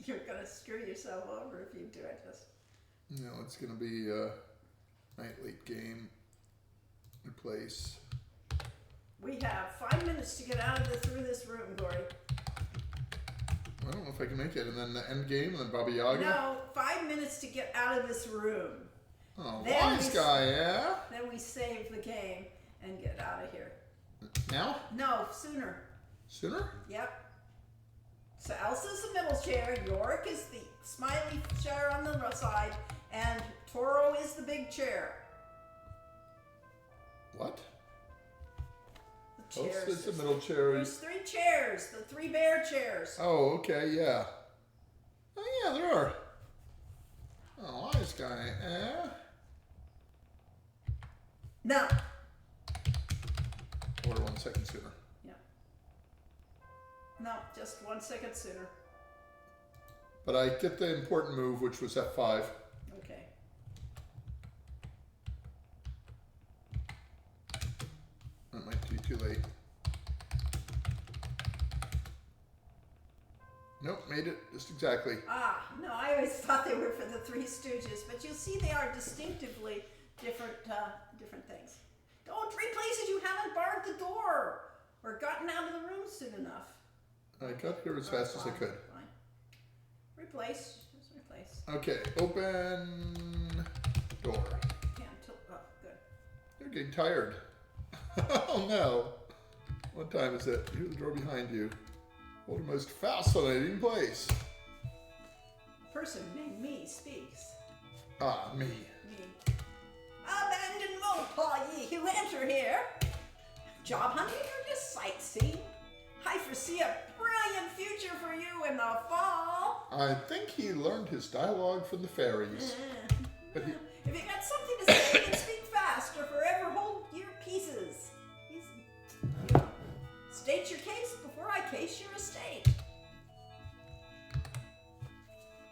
You're gonna screw yourself over if you do it. Just No, it's going to be a night late game. Replace. we have 5 minutes to get out of through this room, Gory. I don't know if I can make it. And then the end game, and then Baba Yaga. No, 5 minutes to get out of this room. Oh, Then wise we- guy, yeah? Then we save the game and get out of here. Now? No, sooner. Sooner? Yep. So Elsa's the middle chair, Yorick is the smiley chair on the side, and Toro is the big chair. What? The Oh, chairs. it's the middle chair. There's 3 chairs, the 3 bear chairs. Oh, okay, yeah. Oh, yeah, there are. Oh, wise guy, eh? No. Order 1 second sooner. No, just 1 second sooner. But I get the important move, which was F5. Okay. That might be too late. Nope, made it just exactly. Ah, no, I always thought they were for the 3 Stooges, but you'll see they are distinctively different, different things. Don't replace it, you haven't barred the door or gotten out of the room soon enough. I got here as fast as I could. Fine. Replace, just replace. Okay, open door. Can't tilt, oh, good. You're getting tired. Oh no. What time is it? Here's the door behind you. What a most fascinating place. Person named me speaks. Ah, me. Me. Abandoned mole ye who enter here. Job hunting or just sightseeing? I foresee a brilliant future for you in the fall. I think he learned his dialogue from the fairies. But he, If you got something to say, then speak fast or forever hold your pieces. State your case before I case your estate.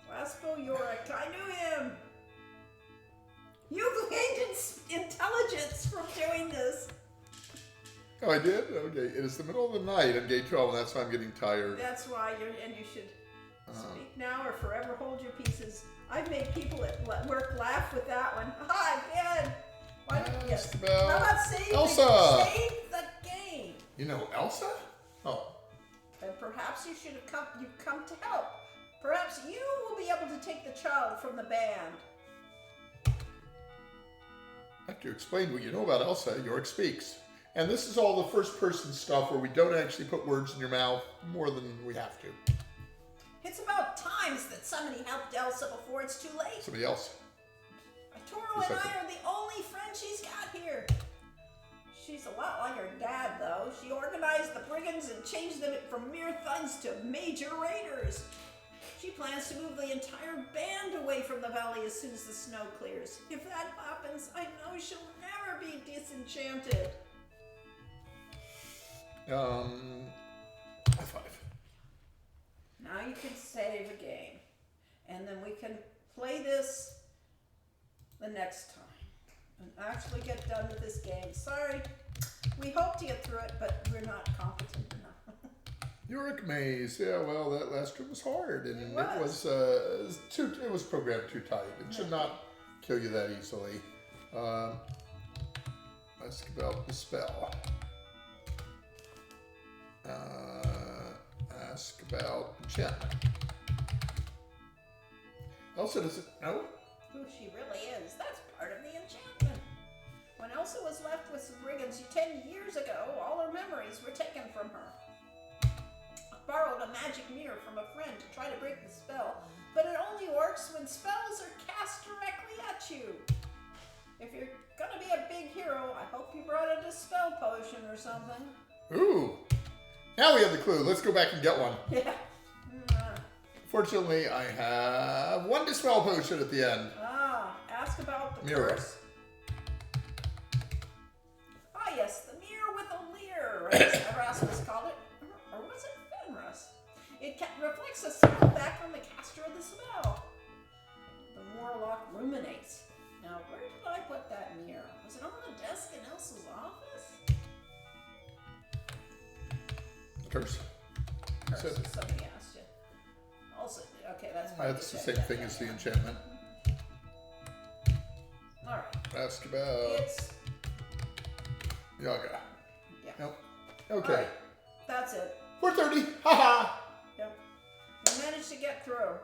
Waspo Yorick, I knew him. You gained intelligence from doing this. oh, I did? Okay. It is the middle of the night on day 12, and that's why I'm getting tired. That's why you should speak now or forever hold your pieces. I've made people at work laugh with that one. Ah, again. Ask about How about save Elsa. Save the game. You know Elsa? Oh. And perhaps you've come to help. Perhaps you will be able to take the child from the band. After you explain what you know about Elsa, Yorick speaks. And this is all the first person stuff where we don't actually put words in your mouth more than we have to. It's about times that somebody helped Elsa before it's too late. Somebody else. Toro and I are the only friends she's got here. She's a lot like her dad, though. She organized the brigands and changed them from mere thugs to major raiders. She plans to move the entire band away from the valley as soon as the snow clears. If that happens, I know she'll never be disenchanted. High five. Now you can save a game. And then we can play this the next time. And actually get done with this game. Sorry. We hope to get through it, but we're not competent enough. Yorick Maze. Yeah, well, that last one was hard, and It was. it was programmed too tight. It should not kill you that easily. Ask about the spell. Ask about enchantment. Elsa doesn't know. Who she really is. That's part of the enchantment. When Elsa was left with some brigands 10 years ago, all her memories were taken from her. I borrowed a magic mirror from a friend to try to break the spell, but it only works when spells are cast directly at you. If you're gonna be a big hero, I hope you brought a dispel potion or something. Ooh. Now we have the clue. Let's go back and get one. Yeah. Fortunately, I have one dispel potion at the end. Ask about the Mirror. curse. Ah, yes, the mirror with a leer, as Erasmus called it. Or was it Fenris? It reflects a spell back on the caster of the spell. The Warlock ruminates. Now, where did I put that mirror? Was it on the desk in Elsa's office? Curse. Curse, So- somebody asked you. Also, okay, that's fine. That's the same thing as the enchantment. Alright. Ask about It's. Yaga. Yeah. Nope. Okay. Alright, that's it. 4:30. Haha. Yep. We managed to get through.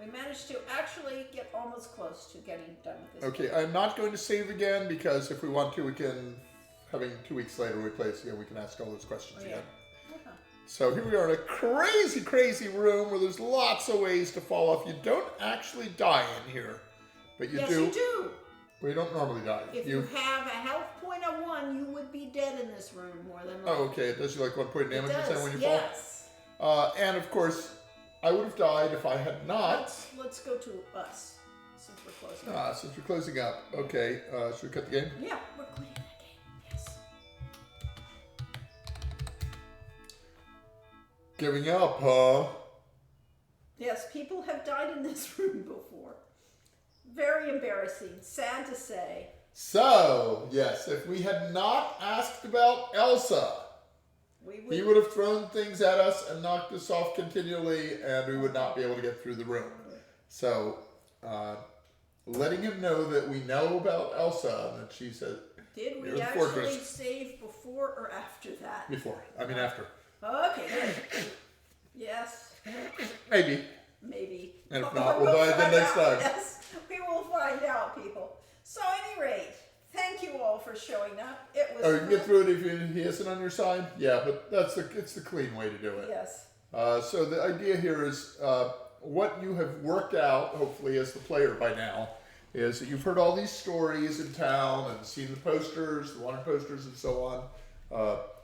We managed to actually get almost close to getting done with this. Okay, I'm not going to save again because if we want to, we can, having 2 weeks later we play this again, we can ask all those questions Oh, yeah. again. Uh-huh. So here we are in a crazy, crazy room where there's lots of ways to fall off. You don't actually die in here, but you Yes, do. you do. Well, you don't normally die. If you have a health point of 1, you would be dead in this room more than likely. Oh, okay. It does you like 1 point damage It each time does, when you yes. fall. And of course, I would have died if I had not. Let's go to us since we're closing. Since we're closing up. Okay. Should we cut the game? Yeah, we're quitting that game. Yes. Giving up, huh? Yes, people have died in this room before. Very embarrassing. Sad to say. So, yes, if we had not asked about Elsa, he would have thrown things at us and knocked us off continually, and we would not be able to get through the room. So, letting him know that we know about Elsa and that she said Did near we the actually fortress. save before or after that? Before. I mean, after. Okay, good. Yes, Maybe. maybe. And if But not, we'll die find again next out. time. Yes, we will find out, people. So, at any rate, thank you all for showing up. It was Oh, you can get fun. through it if he isn't on your side? Yeah, but it's the clean way to do it. Yes. So the idea here is what you have worked out, hopefully as the player by now, is that you've heard all these stories in town and seen the posters, the wanted posters and so on.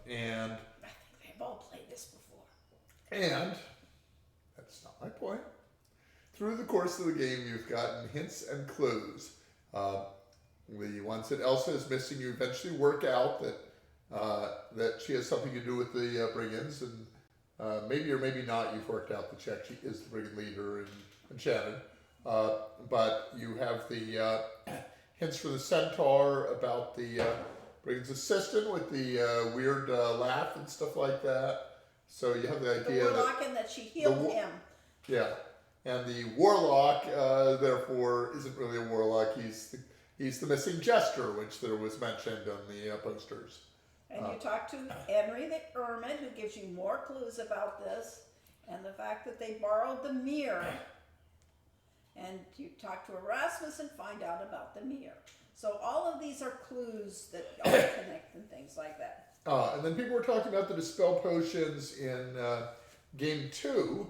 And I think they've all played this before. And, that's not my point, through the course of the game you've gotten hints and clues. The ones that Elsa is missing, you eventually work out that she has something to do with the brigands, and maybe or maybe not you've worked out that she actually is the brigand leader in Enchanted. But you have the hints for the centaur about the brigand's assistant with the weird laugh and stuff like that. So you have the The idea warlock and that she healed him. yeah, and the warlock therefore isn't really a warlock. He's the missing jester, which there was mentioned on the posters. And you talk to Henry the Hermit, who gives you more clues about this, and the fact that they borrowed the mirror. And you talk to Erasmus and find out about the mirror. So all of these are clues that all connect and things like that. And then people were talking about the dispel potions in game 2,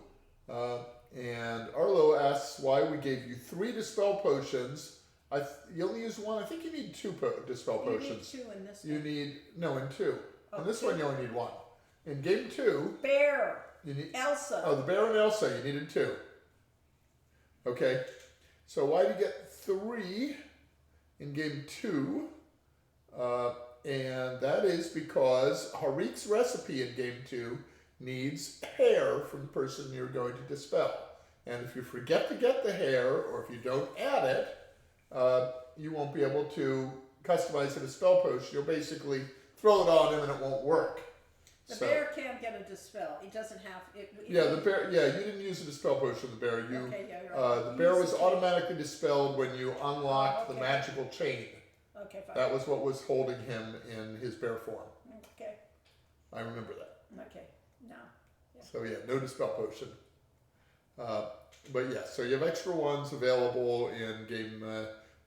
and Arlo asks why we gave you 3 dispel potions. You only use 1. I think you need 2 dispel potions. You need 2 in this You one. need, no, in 2. Oh, In this 2. one you only need 1. In game 2, Bear, you need, Elsa. oh, the bear and Elsa, you needed 2. Okay, so why do you get 3 in game 2? And that is because Harik's recipe in game 2 needs hair from the person you're going to dispel. And if you forget to get the hair, or if you don't add it, you won't be able to customize a dispel potion. You'll basically throw it on him and it won't work. The bear can't get a dispel. He doesn't have it. Yeah, the bear. Yeah, you didn't use a dispel potion. The bear. You. Okay, yeah, you're right. The You bear used was the chain. automatically dispelled when you unlocked the Okay. magical chain. Okay, fine. That was what was holding him in his bear form. Okay, I remember that. okay. Now, So yeah, no dispel potion. But yeah, so you have extra ones available in game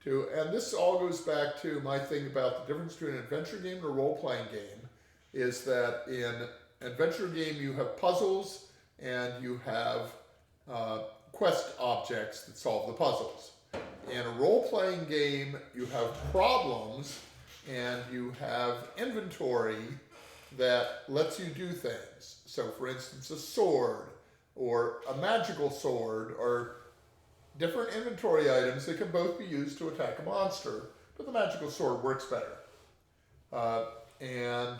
2, and this all goes back to my thing about the difference between an adventure game and a role-playing game. Is that in an adventure game you have puzzles and you have quest objects that solve the puzzles. In a role-playing game, you have problems and you have inventory that lets you do things. So, for instance, a sword or a magical sword or different inventory items that can both be used to attack a monster, but the magical sword works better. And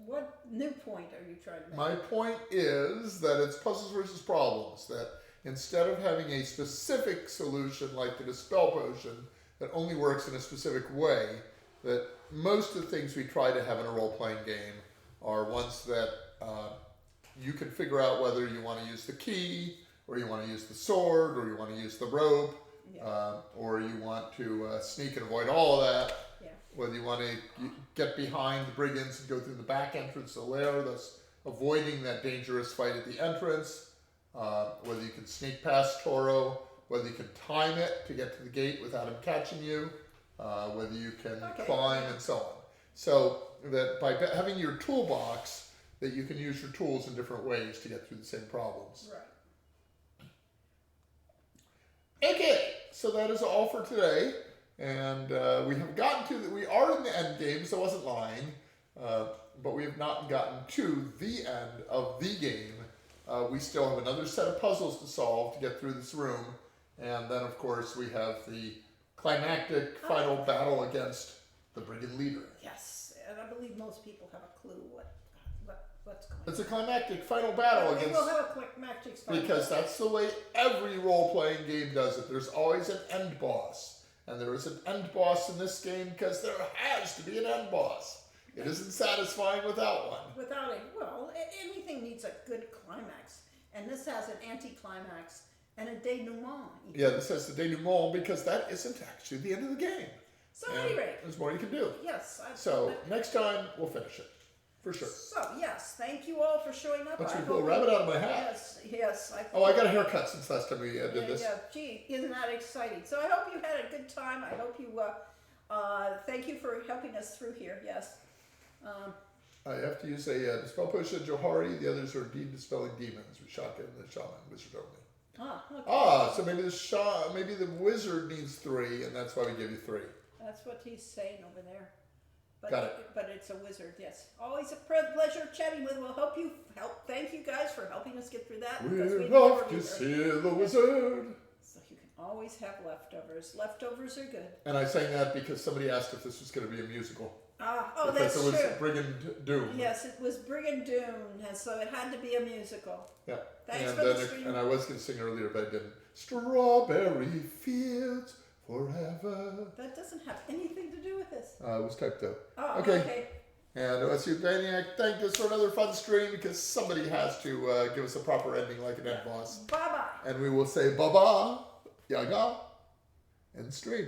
what new point are you trying to make? my point is that it's puzzles versus problems, that instead of having a specific solution like the dispel potion that only works in a specific way, that most of the things we try to have in a role-playing game are ones that you can figure out whether you want to use the key, or you want to use the sword, or you want to use the rope, or you want to sneak and avoid all of that. Yeah. Whether you want to get behind the brigands and go through the back entrance of the lair, thus avoiding that dangerous fight at the entrance. Whether you can sneak past Toro, whether you can time it to get to the gate without him catching you, whether you can climb and so on. So that by having your toolbox, that you can use your tools in different ways to get through the same problems. Right. Okay, so that is all for today. And we have gotten to, we are in the end game, so I wasn't lying. But we have not gotten to the end of the game. We still have another set of puzzles to solve to get through this room. And then, of course, we have the climactic final battle against the brigand leader. Yes, and I believe most people have a clue what's going on. It's a climactic final battle We against... will have a quick magic spell. Because that's the way every role-playing game does it. There's always an end boss. And there is an end boss in this game because there has to be an end boss. It isn't satisfying without one. Without anything needs a good climax. And this has an anti-climax and a denouement. Yeah, this has the denouement because that isn't actually the end of the game. So at any rate. There's more you can do. Yes. So next time we'll finish it. For sure. So, yes, thank you all for showing up. Let's I pull a hope rabbit out of my hat. Yes. I got a haircut since last time we did this. Yeah, gee, isn't that exciting? So I hope you had a good time. I hope you, thank you for helping us through here, yes. I have to use a dispel potion of Johari. The others are deed dispelling demons with shotgun and the shaman wizard only. Ah, okay. So maybe maybe the wizard needs 3, and that's why we give you 3. That's what he's saying over there. But, Got it. But it's a wizard, yes. Always a pleasure chatting with. We'll thank you guys for helping us get through that. because We're never off to leave see her. the wizard. So you can always have leftovers. Leftovers are good. And I sang that because somebody asked if this was going to be a musical. Oh, Because that's it was true. Brigand Doom. Yes, it was Brigand Doom, and so it had to be a musical. Yeah. Thanks and for the then stream. and I was going to sing earlier, but I didn't. Strawberry fields forever. That doesn't have anything to do with this. It was typed out. Oh, Okay. okay. And OSU Maniac thanked us for another fun stream because somebody has to give us a proper ending like an end boss. Bye-bye. And we will say baba, yaga, and stream.